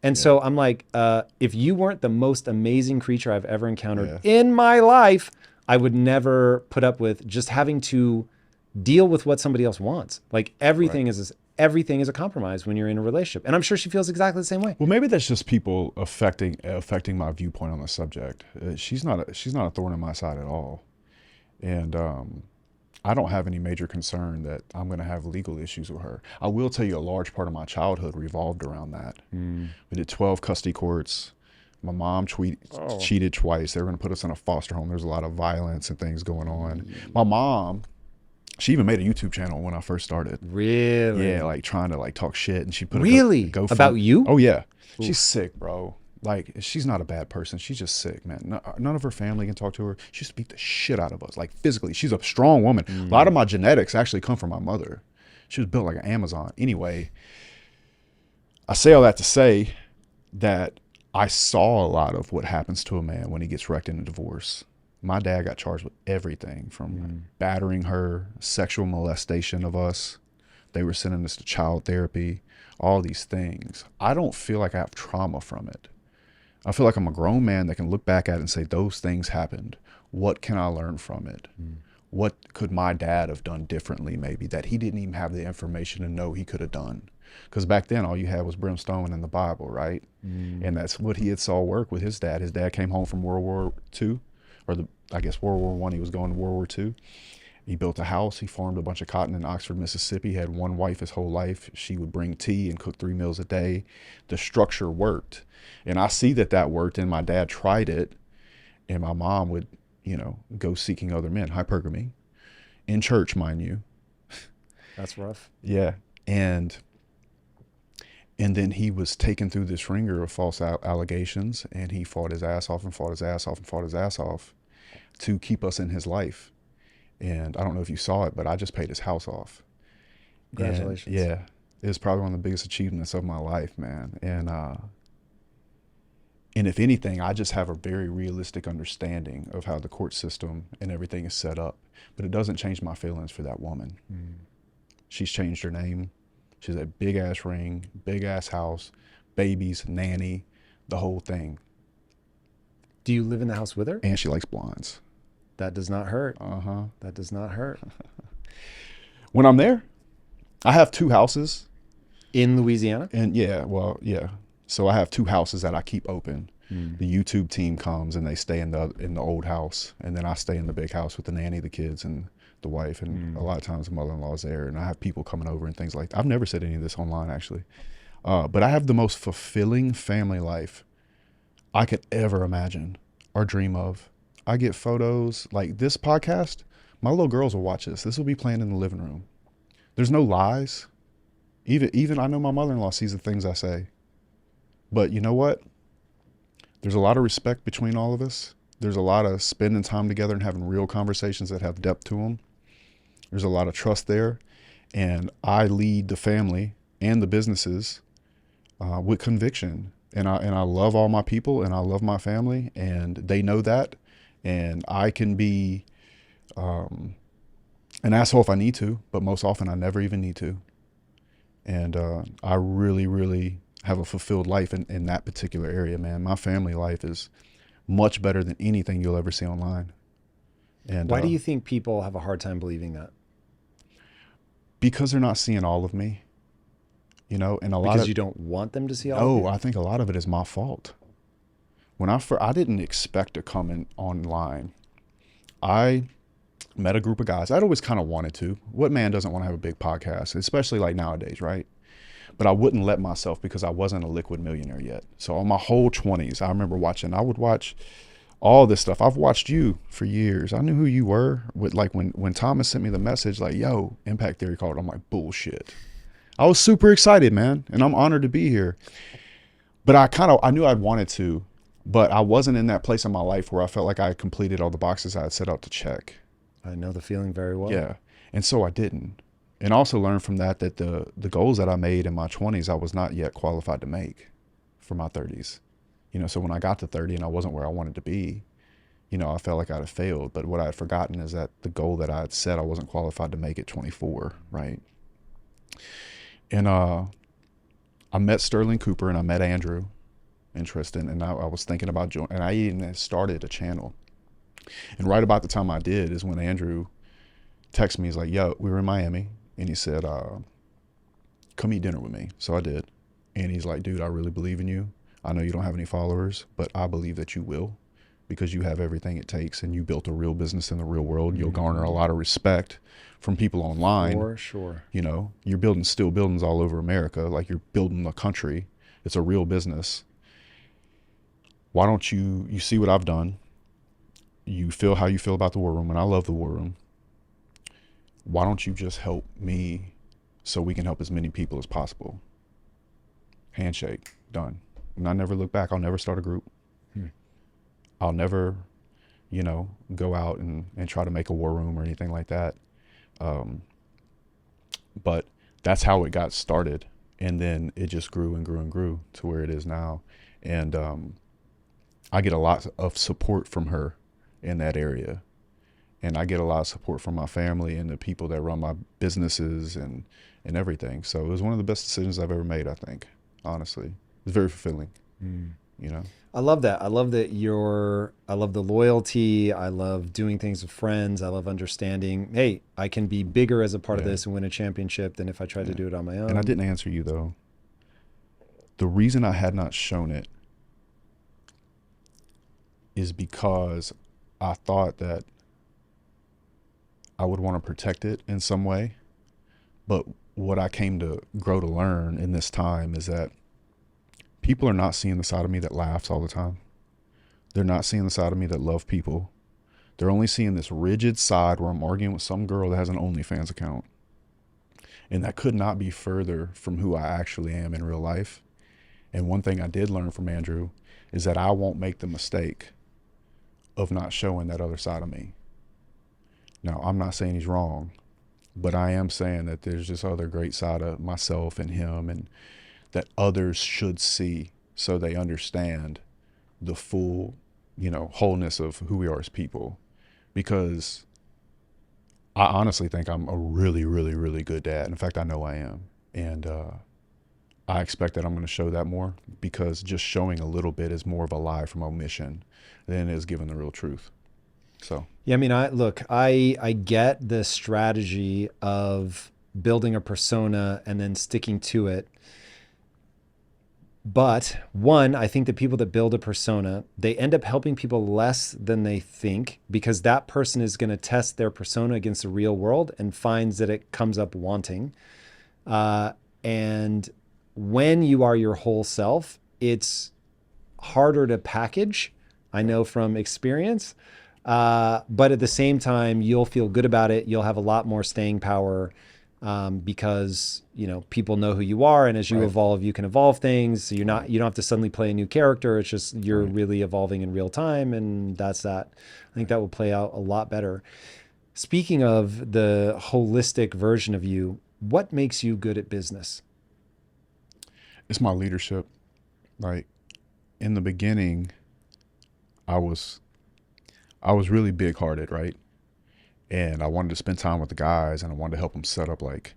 And so I'm like, if you weren't the most amazing creature I've ever encountered in my life, I would never put up with just having to deal with what somebody else wants. Like everything is a compromise when you're in a relationship. And I'm sure she feels exactly the same way. Well, maybe that's just people affecting my viewpoint on the subject. She's not a thorn in my side at all, and I don't have any major concern that I'm going to have legal issues with her. I will tell you, a large part of my childhood revolved around that. We did 12 custody courts. My mom cheated twice. They were going to put us in a foster home. There's a lot of violence and things going on. My mom, she even made a YouTube channel when I first started. Really? Yeah, like trying to like talk shit, and she put go about you? Oh yeah. Oof. She's sick, bro. Like, she's not a bad person. She's just sick, man. None of her family can talk to her. She used to beat the shit out of us, like physically. She's a strong woman. A lot of my genetics actually come from my mother. She was built like an Amazon. Anyway, I say all that to say that I saw a lot of what happens to a man when he gets wrecked in a divorce. My dad got charged with everything from battering her, sexual molestation of us. They were sending us to child therapy, all these things. I don't feel like I have trauma from it. I feel like I'm a grown man that can look back at it and say, those things happened. What can I learn from it? What could my dad have done differently, maybe, that he didn't even have the information to know he could have done? Because back then, all you had was brimstone and the Bible, right? And that's what he had saw work with his dad. His dad came home from World War II, or I guess World War I. He was going to World War II. He built a house. He farmed a bunch of cotton in Oxford, Mississippi. He had one wife his whole life. She would bring tea and cook 3 meals a day. The structure worked. And I see that worked, and my dad tried it, and my mom would, go seeking other men, hypergamy, in church, mind you. That's rough. Yeah. And then he was taken through this ringer of false allegations, and he fought his ass off and fought his ass off and fought his ass off to keep us in his life. And I don't know if you saw it, but I just paid his house off. Congratulations. And yeah. It was probably one of the biggest achievements of my life, man. And if anything, I just have a very realistic understanding of how the court system and everything is set up. But it doesn't change my feelings for that woman. She's changed her name. She's a big ass ring, big ass house, babies, nanny, the whole thing. Do you live in the house with her? And she likes blondes. That does not hurt. That does not hurt. When I'm there, I have 2 houses. In Louisiana? And yeah. So I have 2 houses that I keep open. The YouTube team comes and they stay in the old house, and then I stay in the big house with the nanny, the kids, and the wife, and a lot of times the mother-in-law's there, and I have people coming over and things like that. I've never said any of this online, actually. But I have the most fulfilling family life I could ever imagine or dream of. I get photos like this podcast. My little girls will watch this. This will be playing in the living room. There's no lies. Even I know my mother-in-law sees the things I say. But you know what? There's a lot of respect between all of us. There's a lot of spending time together and having real conversations that have depth to them. There's a lot of trust there. And I lead the family and the businesses with conviction. And I love all my people, and I love my family, and they know that. And I can be an asshole if I need to, but most often I never even need to. And I really, really have a fulfilled life in that particular area, man. My family life is much better than anything you'll ever see online. And why do you think people have a hard time believing that? Because they're not seeing all of me, and a lot because you don't want them to see all of you? No, I think a lot of it is my fault. When I didn't expect to come in online. I met a group of guys. I'd always kind of wanted to. What man doesn't want to have a big podcast, especially like nowadays, right? But I wouldn't let myself because I wasn't a liquid millionaire yet. So on my whole 20s, I remember I would watch all this stuff. I've watched you for years. I knew who you were. When Thomas sent me the message, like, yo, Impact Theory called, I'm like, bullshit. I was super excited, man. And I'm honored to be here. But I knew I'd wanted to, but I wasn't in that place in my life where I felt like I had completed all the boxes I had set out to check. I know the feeling very well. Yeah. And so I didn't. And also learned from that the goals that I made in my 20s, I was not yet qualified to make for my 30s. So when I got to 30 and I wasn't where I wanted to be, I felt like I'd have failed. But what I had forgotten is that the goal that I had set, I wasn't qualified to make at 24, right? And I met Sterling Cooper and I met Andrew in Tristan, and I was thinking about joining, and I even started a channel And right about the time I did is when Andrew texted me. He's like, yo, we were in Miami. And he said, come eat dinner with me. So I did. And he's like, dude, I really believe in you. I know you don't have any followers, but I believe that you will, because you have everything it takes and you built a real business in the real world. You'll garner a lot of respect from people online. For sure. You know, you're building steel buildings all over America. Like, you're building a country. It's a real business. Why don't you see what I've done? You feel how you feel about the war room, and I love the war room. Why don't you just help me so we can help as many people as possible? Handshake, done. And I never look back. I'll never start a group. I'll never, you know, go out and try to make a war room or anything like that. But that's how it got started. And then it just grew and grew and grew to where it is now. And I get a lot of support from her in that area. And I get a lot of support from my family and the people that run my businesses and everything. So it was one of the best decisions I've ever made, I think, honestly. It's very fulfilling, you know? I love that. I love that I love the loyalty. I love doing things with friends. I love understanding, hey, I can be bigger as a part of this and win a championship than if I tried to do it on my own. And I didn't answer you, though. The reason I had not shown it is because I thought that I would want to protect it in some way. But what I came to grow to learn in this time is that people are not seeing the side of me that laughs all the time. They're not seeing the side of me that love people. They're only seeing this rigid side where I'm arguing with some girl that has an OnlyFans account. And that could not be further from who I actually am in real life. And one thing I did learn from Andrew is that I won't make the mistake of not showing that other side of me. Now, I'm not saying he's wrong, but I am saying that there's this other great side of myself and him, and that others should see so they understand the full, you know, wholeness of who we are as people. Because I honestly think I'm a really, really, really good dad. In fact, I know I am. And I expect that I'm going to show that more, because just showing a little bit is more of a lie from omission than it is giving the real truth. So yeah, I mean, I get the strategy of building a persona and then sticking to it. But one, I think the people that build a persona, they end up helping people less than they think, because that person is going to test their persona against the real world and finds that it comes up wanting. And when you are your whole self, it's harder to package. I know from experience. But at the same time, you'll feel good about it. You'll have a lot more staying power, because, you know, people know who you are. And as you evolve, you can evolve things. So you don't have to suddenly play a new character. It's just, you're really evolving in real time. And that's that. I think that will play out a lot better. Speaking of the holistic version of you, what makes you good at business? It's my leadership. Like, in the beginning, I was really big hearted, right? And I wanted to spend time with the guys, and I wanted to help them set up, like,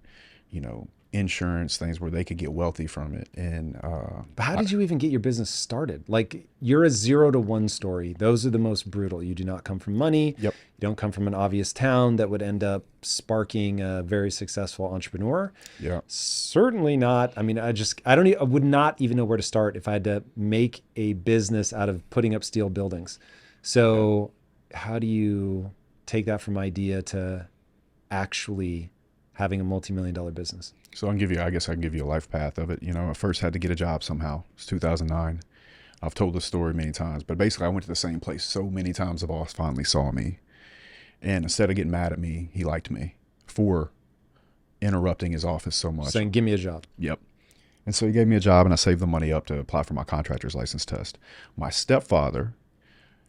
you know, insurance things where they could get wealthy from it. And but how did you even get your business started? Like, you're a 0 to 1 story. Those are the most brutal. You do not come from money. Yep. You don't come from an obvious town that would end up sparking a very successful entrepreneur. Yeah. Certainly not. I mean, I would not even know where to start if I had to make a business out of putting up steel buildings. So how do you take that from idea to actually having a multi-million-dollar business? So I guess I can give you a life path of it. You know, I first had to get a job somehow. It's 2009. I've told this story many times, but basically I went to the same place so many times the boss finally saw me. And instead of getting mad at me, he liked me for interrupting his office so much. Saying, give me a job. Yep. And so he gave me a job, and I saved the money up to apply for my contractor's license test. My stepfather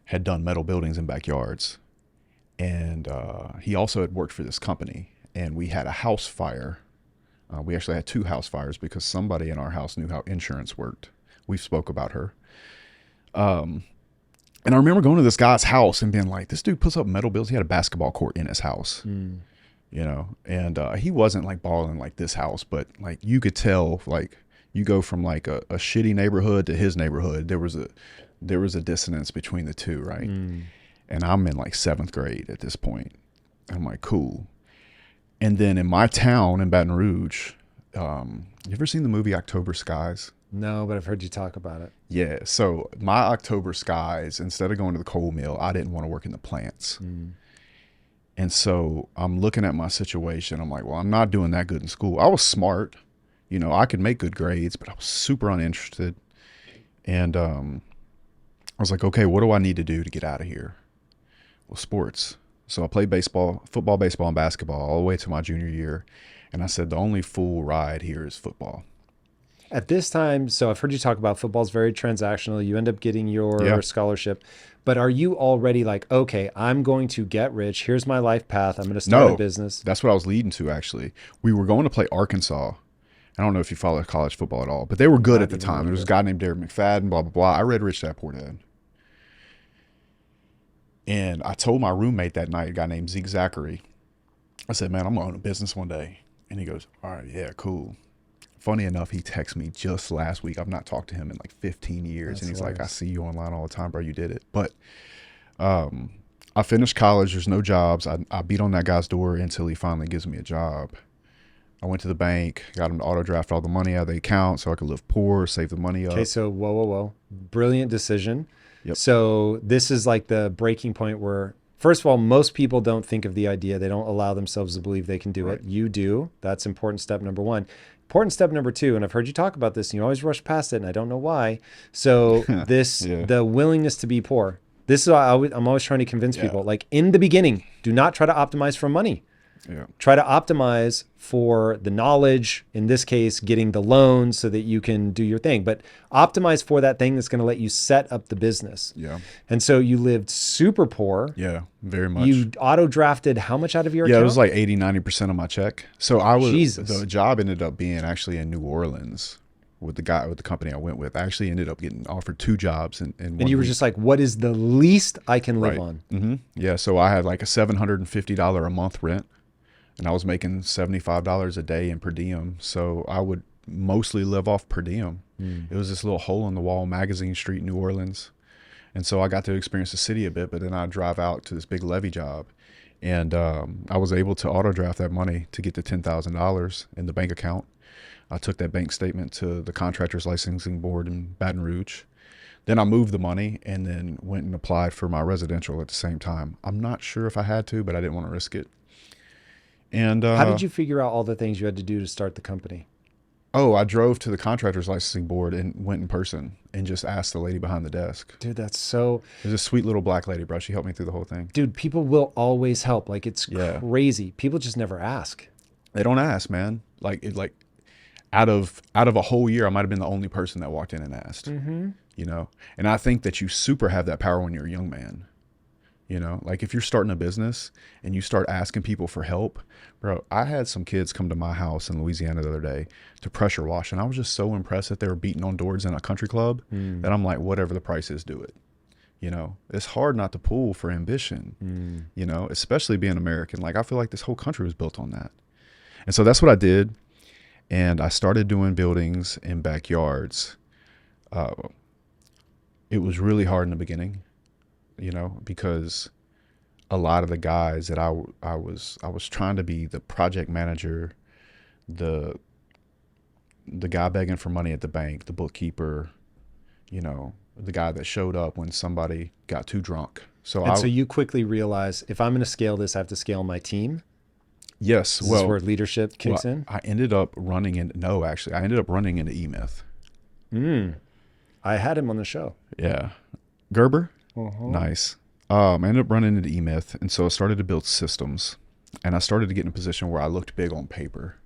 had done metal buildings in backyards. And he also had worked for this company, and we had a house fire. We actually had 2 house fires because somebody in our house knew how insurance worked. We spoke about her. And I remember going to this guy's house and being like, this dude puts up metal buildings. He had a basketball court in his house, you know, and he wasn't like balling like this house, but like you could tell, like you go from like a shitty neighborhood to his neighborhood. There was a dissonance between the two, right? And I'm in like 7th grade at this point. I'm like, cool. And then in my town in Baton Rouge, you ever seen the movie October Skies? No, but I've heard you talk about it. Yeah. So my October Skies, instead of going to the coal mill, I didn't want to work in the plants. And so I'm looking at my situation. I'm like, well, I'm not doing that good in school. I was smart. You know, I could make good grades, but I was super uninterested. And I was like, okay, what do I need to do to get out of here? Well, sports. So I played football, baseball, and basketball all the way to my junior year. And I said, the only full ride here is football. At this time, so I've heard you talk about football's very transactional. You end up getting your scholarship. But are you already like, okay, I'm going to get rich. Here's my life path. I'm going to start a business. That's what I was leading to, actually. We were going to play Arkansas. I don't know if you follow college football at all, but they were good at the time. There was a guy named Deriving, blah, blah, blah. I read Rich Dad Poor Dad. And I told my roommate that night, a guy named Zeke Zachary, I said, man, I'm going to own a business one day. And he goes, all right, yeah, cool. Funny enough, he texted me just last week. I've not talked to him in like 15 years. And he's like, I see you online all the time, bro. You did it. But I finished college. There's no jobs. I beat on that guy's door until he finally gives me a job. I went to the bank, got him to auto draft all the money out of the account so I could live poor, save the money up. Okay, so whoa. Brilliant decision. Yep. So this is like the breaking point where, first of all, most people don't think of the idea. They don't allow themselves to believe they can do it. You do. That's important step number one. Important step number two, and I've heard you talk about this, and you always rush past it, and I don't know why. So the willingness to be poor. This is why I'm always trying to convince people, like in the beginning, do not try to optimize for money. Yeah. Try to optimize for the knowledge, in this case, getting the loan so that you can do your thing. But optimize for that thing that's going to let you set up the business. Yeah. And so you lived super poor. Yeah, very much. You auto drafted how much out of your account? Yeah, it was like 80, 90% of my check. So Jesus. The job ended up being actually in New Orleans with the company I went with. I actually ended up getting offered 2 jobs in 1 And you were week. just like, what is the least I can live on? Mm-hmm. Yeah, so I had like a $750 a month rent. And I was making $75 a day in per diem. So I would mostly live off per diem. It was this little hole in the wall, Magazine Street, New Orleans. And so I got to experience the city a bit, but then I'd drive out to this big levee job. And I was able to auto draft that money to get to $10,000 in the bank account. I took that bank statement to the contractors licensing board in Baton Rouge. Then I moved the money and then went and applied for my residential at the same time. I'm not sure if I had to, but I didn't want to risk it. And How did you figure out all the things you had to do to start the company? Oh, I drove to the contractors licensing board and went in person and just asked the lady behind the desk. Dude, that's so... There's a sweet little black lady, bro. She helped me through the whole thing. Dude, people will always help. Like, it's crazy. People just never ask. They don't ask, man. Like out of a whole year, I might have been the only person that walked in and asked. Mm-hmm. You know? And I think that you super have that power when you're a young man. You know, like if you're starting a business and you start asking people for help, bro, I had some kids come to my house in Louisiana the other day to pressure wash. And I was just so impressed that they were beating on doors in a country club that I'm like, whatever the price is, do it. You know, it's hard not to pull for ambition, you know, especially being American. Like, I feel like this whole country was built on that. And so that's what I did. And I started doing buildings in backyards. It was really hard in the beginning, you know, because a lot of the guys that I was trying to be the project manager, the guy begging for money at the bank, the bookkeeper, you know, the guy that showed up when somebody got too drunk. So so you quickly realize, if I'm going to scale this, I have to scale my team. Yes. This is where leadership kicks in. I ended up running into E-Myth. I had him on the show. Yeah. Gerber. Nice. I ended up running into E-Myth, and so I started to build systems, and I started to get in a position where I looked big on paper.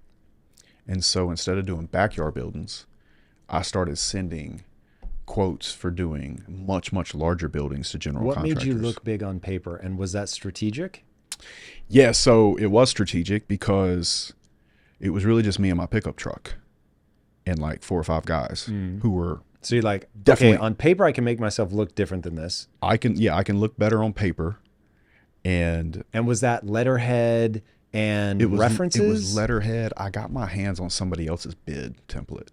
And so instead of doing backyard buildings, I started sending quotes for doing much, much larger buildings to general contractors. What made you look big on paper, and was that strategic? Yeah, so it was strategic because it was really just me and my pickup truck and like 4 or 5 guys who were... So you're like, definitely, okay, on paper, I can make myself look different than this. I can look better on paper. And was that letterhead and references? It was letterhead. I got my hands on somebody else's bid template.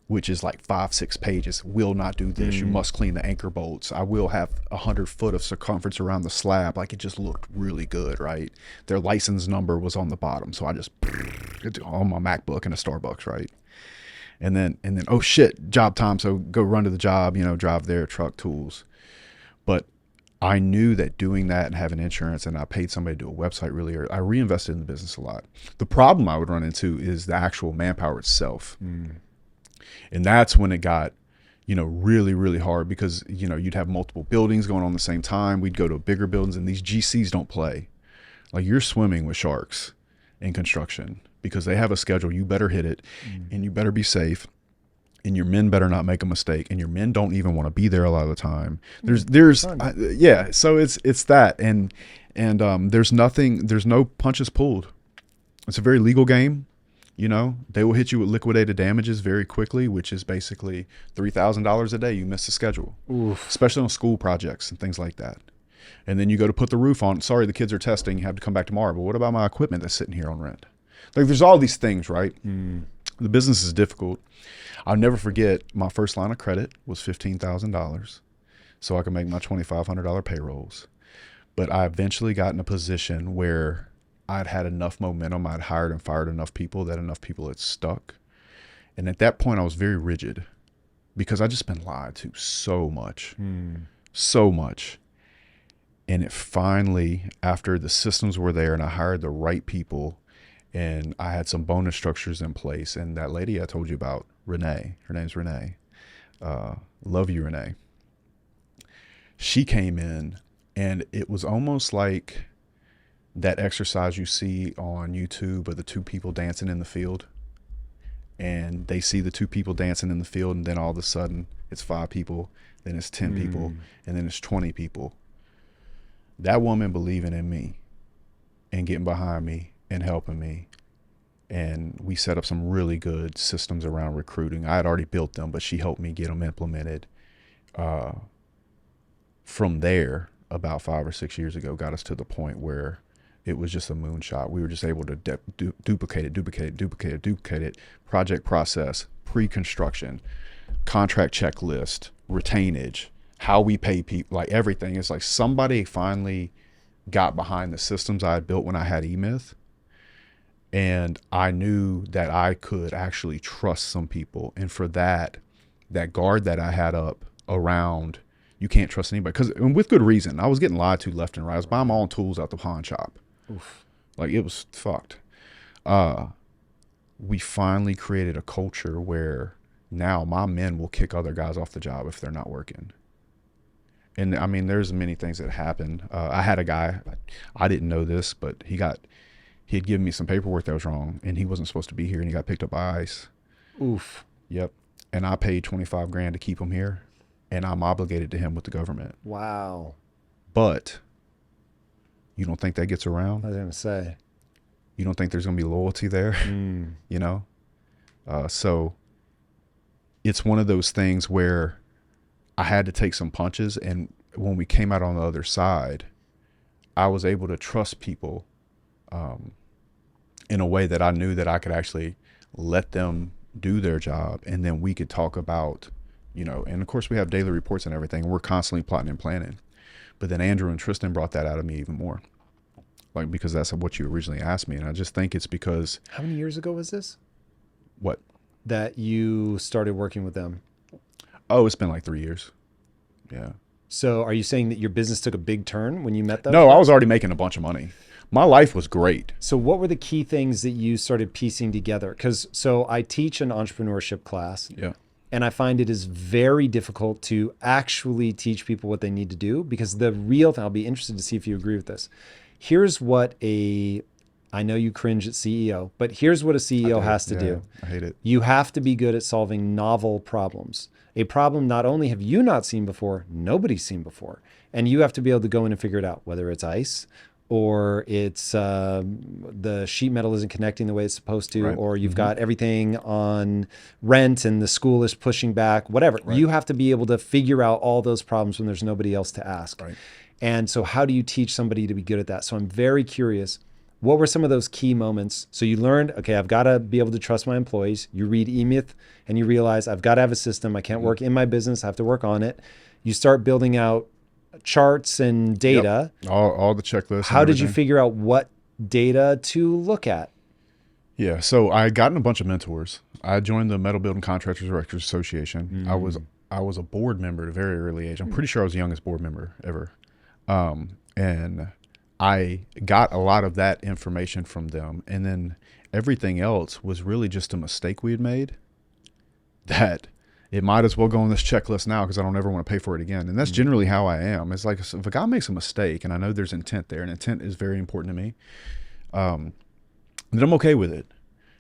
which is like 5-6 pages. Will not do this. You must clean the anchor bolts. I will have 100 foot of circumference around the slab. Like, it just looked really good, right? Their license number was on the bottom, so I just on my MacBook in a Starbucks, right? And then oh shit, job time. So go run to the job, drive there, truck, tools. But I knew that doing that and having insurance, and I paid somebody to do a website really early, I reinvested in the business a lot. The problem I would run into is the actual manpower itself. And that's when it got, really, really hard, because, you'd have multiple buildings going on at the same time. We'd go to bigger buildings, and these GCs don't play. Like, you're swimming with sharks in construction because they have a schedule. You better hit it, and you better be safe, and your men better not make a mistake, and your men don't even want to be there a lot of the time. So it's that. And there's no punches pulled. It's a very legal game. They will hit you with liquidated damages very quickly, which is basically $3,000 a day you miss the schedule. Oof. Especially on school projects and things like that. And then you go to put the roof on. Sorry, the kids are testing. You have to come back tomorrow. But what about my equipment that's sitting here on rent? Like, there's all these things, right? The business is difficult. I'll never forget, my first line of credit was $15,000 so I could make my $2,500 payrolls. But I eventually got in a position where I'd had enough momentum. I'd hired and fired enough people that enough people had stuck. And at that point, I was very rigid because I just been lied to so much. And it finally, after the systems were there and I hired the right people and I had some bonus structures in place, and that lady I told you about, Renee, her name's Renee. Love you, Renee. She came in, and it was almost like that exercise you see on YouTube of the two people dancing in the field. And they see the two people dancing in the field, and then all of a sudden it's 5 people, then it's 10 people, and then it's 20 people. That woman believing in me and getting behind me and helping me. And we set up some really good systems around recruiting. I had already built them, but she helped me get them implemented. From there, about 5 or 6 years ago, got us to the point where it was just a moonshot. We were just able to duplicate it, project process, pre-construction, contract checklist, retainage, how we pay people, like everything. It's like somebody finally got behind the systems I had built when I had eMyth. And I knew that I could actually trust some people. And for that guard that I had up around, you can't trust anybody. And with good reason. I was getting lied to left and right. I was buying my own tools out the pawn shop. Oof. Like, it was fucked. We finally created a culture where now my men will kick other guys off the job if they're not working. And I mean, there's many things that happened. I had a guy, I didn't know this, but he had given me some paperwork that was wrong, and he wasn't supposed to be here, and he got picked up by ICE. Oof. Yep. And I paid $25,000 to keep him here, and I'm obligated to him with the government. Wow. But you don't think that gets around? I was going to say. You don't think there's going to be loyalty there? So it's one of those things where I had to take some punches, and when we came out on the other side, I was able to trust people in a way that I knew that I could actually let them do their job, and then we could talk about, and of course we have daily reports and everything, and we're constantly plotting and planning. But then Andrew and Tristan brought that out of me even more, like, because that's what you originally asked me. And I just think it's because. How many years ago was this? What? That you started working with them? Oh, it's been like 3 years. Yeah. So are you saying that your business took a big turn when you met them? No, I was already making a bunch of money. My life was great. So what were the key things that you started piecing together? So I teach an entrepreneurship class. Yeah. And I find it is very difficult to actually teach people what they need to do, because the real thing, I'll be interested to see if you agree with this. Here's what I know you cringe at CEO, but here's what a CEO has to do. I hate it. You have to be good at solving novel problems. A problem not only have you not seen before, nobody's seen before. And you have to be able to go in and figure it out, whether it's ice, or it's the sheet metal isn't connecting the way it's supposed to, right. Or you've got everything on rent and the school is pushing back, whatever. Right. You have to be able to figure out all those problems when there's nobody else to ask. Right. And so how do you teach somebody to be good at that? So I'm very curious, What were some of those key moments? So you learned, okay, I've got to be able to trust my employees. You read E-Myth and you realize I've got to have a system. I can't work in my business. I have to work on it. You start building out charts and data. Yep. All the checklists. How did you figure out what data to look at? Yeah, so I had gotten a bunch of mentors. I joined the Metal Building Contractors Directors Association. I was a board member at a very early age. I'm pretty sure I was the youngest board member ever. And I got a lot of that information from them. And then everything else was really just a mistake we had made that it might as well go on this checklist now because I don't ever want to pay for it again. And that's generally how I am. It's like if a guy makes a mistake and I know there's intent there, and intent is very important to me, then I'm okay with it.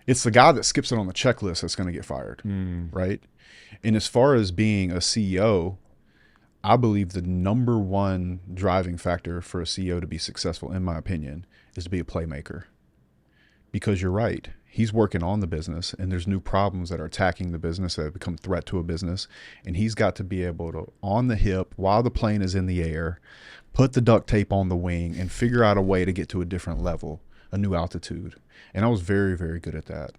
It's the guy that skips it on the checklist that's going to get fired, right? And as far as being a CEO, I believe the number one driving factor for a CEO to be successful, in my opinion, is to be a playmaker. Because you're right. He's working on the business and there's new problems that are attacking the business that have become a threat to a business. And he's got to be able to, on the hip, while the plane is in the air, put the duct tape on the wing and figure out a way to get to a different level, a new altitude. And I was very, very good at that.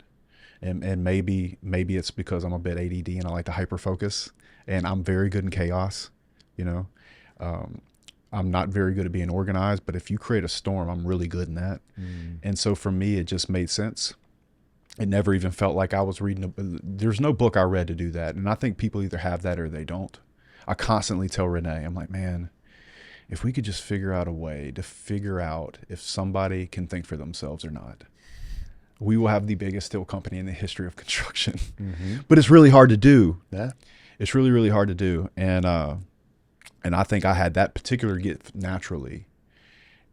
And maybe it's because I'm a bit ADD and I like to hyper focus, and I'm very good in chaos. You know, I'm not very good at being organized, but if you create a storm, I'm really good in that. And so for me, it just made sense. It never even felt like I was reading there's no book I read to do that. And I think people either have that or they don't. I constantly tell Renee, I'm like, man, if we could just figure out a way to figure out if somebody can think for themselves or not, we will have the biggest steel company in the history of construction. But it's really hard to do. Yeah. It's really, really hard to do. And I think I had that particular gift naturally.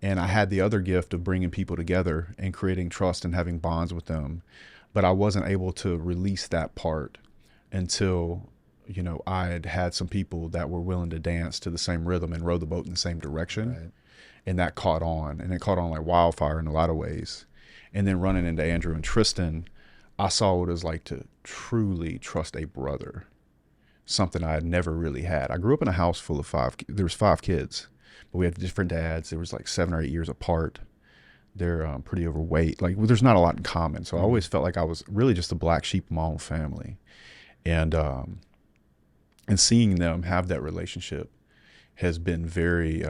And I had the other gift of bringing people together and creating trust and having bonds with them. But I wasn't able to release that part until, you know, I had some people that were willing to dance to the same rhythm and row the boat in the same direction. Right. And that caught on. And it caught on like wildfire in a lot of ways. And then running into Andrew and Tristan, I saw what it was like to truly trust a brother. Something I had never really had. I grew up in a house full of there was 5 kids, but we had different dads. There was like 7 or 8 years apart. They're pretty overweight. Like, well, there's not a lot in common. So I always felt like I was really just a black sheep in my own family. And seeing them have that relationship has been very,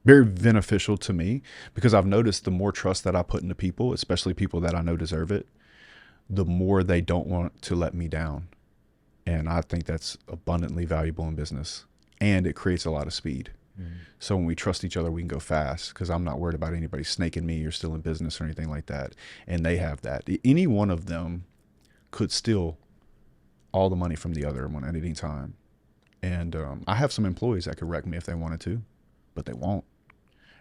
very beneficial to me, because I've noticed the more trust that I put into people, especially people that I know deserve it, the more they don't want to let me down. And I think that's abundantly valuable in business, and it creates a lot of speed. So when we trust each other, we can go fast, because I'm not worried about anybody snaking me or stealing business or anything like that. And they have that. Any one of them could steal all the money from the other one at any time. And I have some employees that could wreck me if they wanted to, but they won't.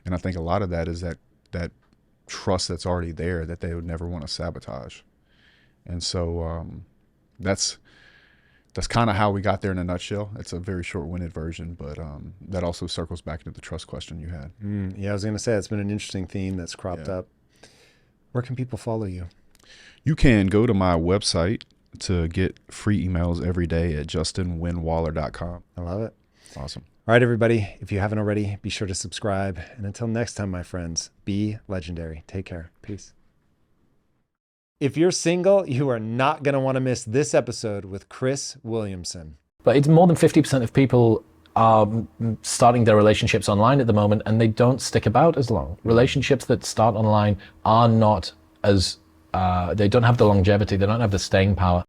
And I think a lot of that is that trust that's already there that they would never want to sabotage. And so that's kind of how we got there in a nutshell. It's a very short-winded version, but that also circles back into the trust question you had. Yeah, I was going to say, it's been an interesting theme that's cropped up. Where can people follow you? You can go to my website to get free emails every day at justinwinwaller.com. I love it. Awesome. All right, everybody, if you haven't already, be sure to subscribe. And until next time, my friends, be legendary. Take care. Peace. If you're single, you are not going to want to miss this episode with Chris Williamson. But it's more than 50% of people are starting their relationships online at the moment, and they don't stick about as long. Relationships that start online are not as, they don't have the longevity, they don't have the staying power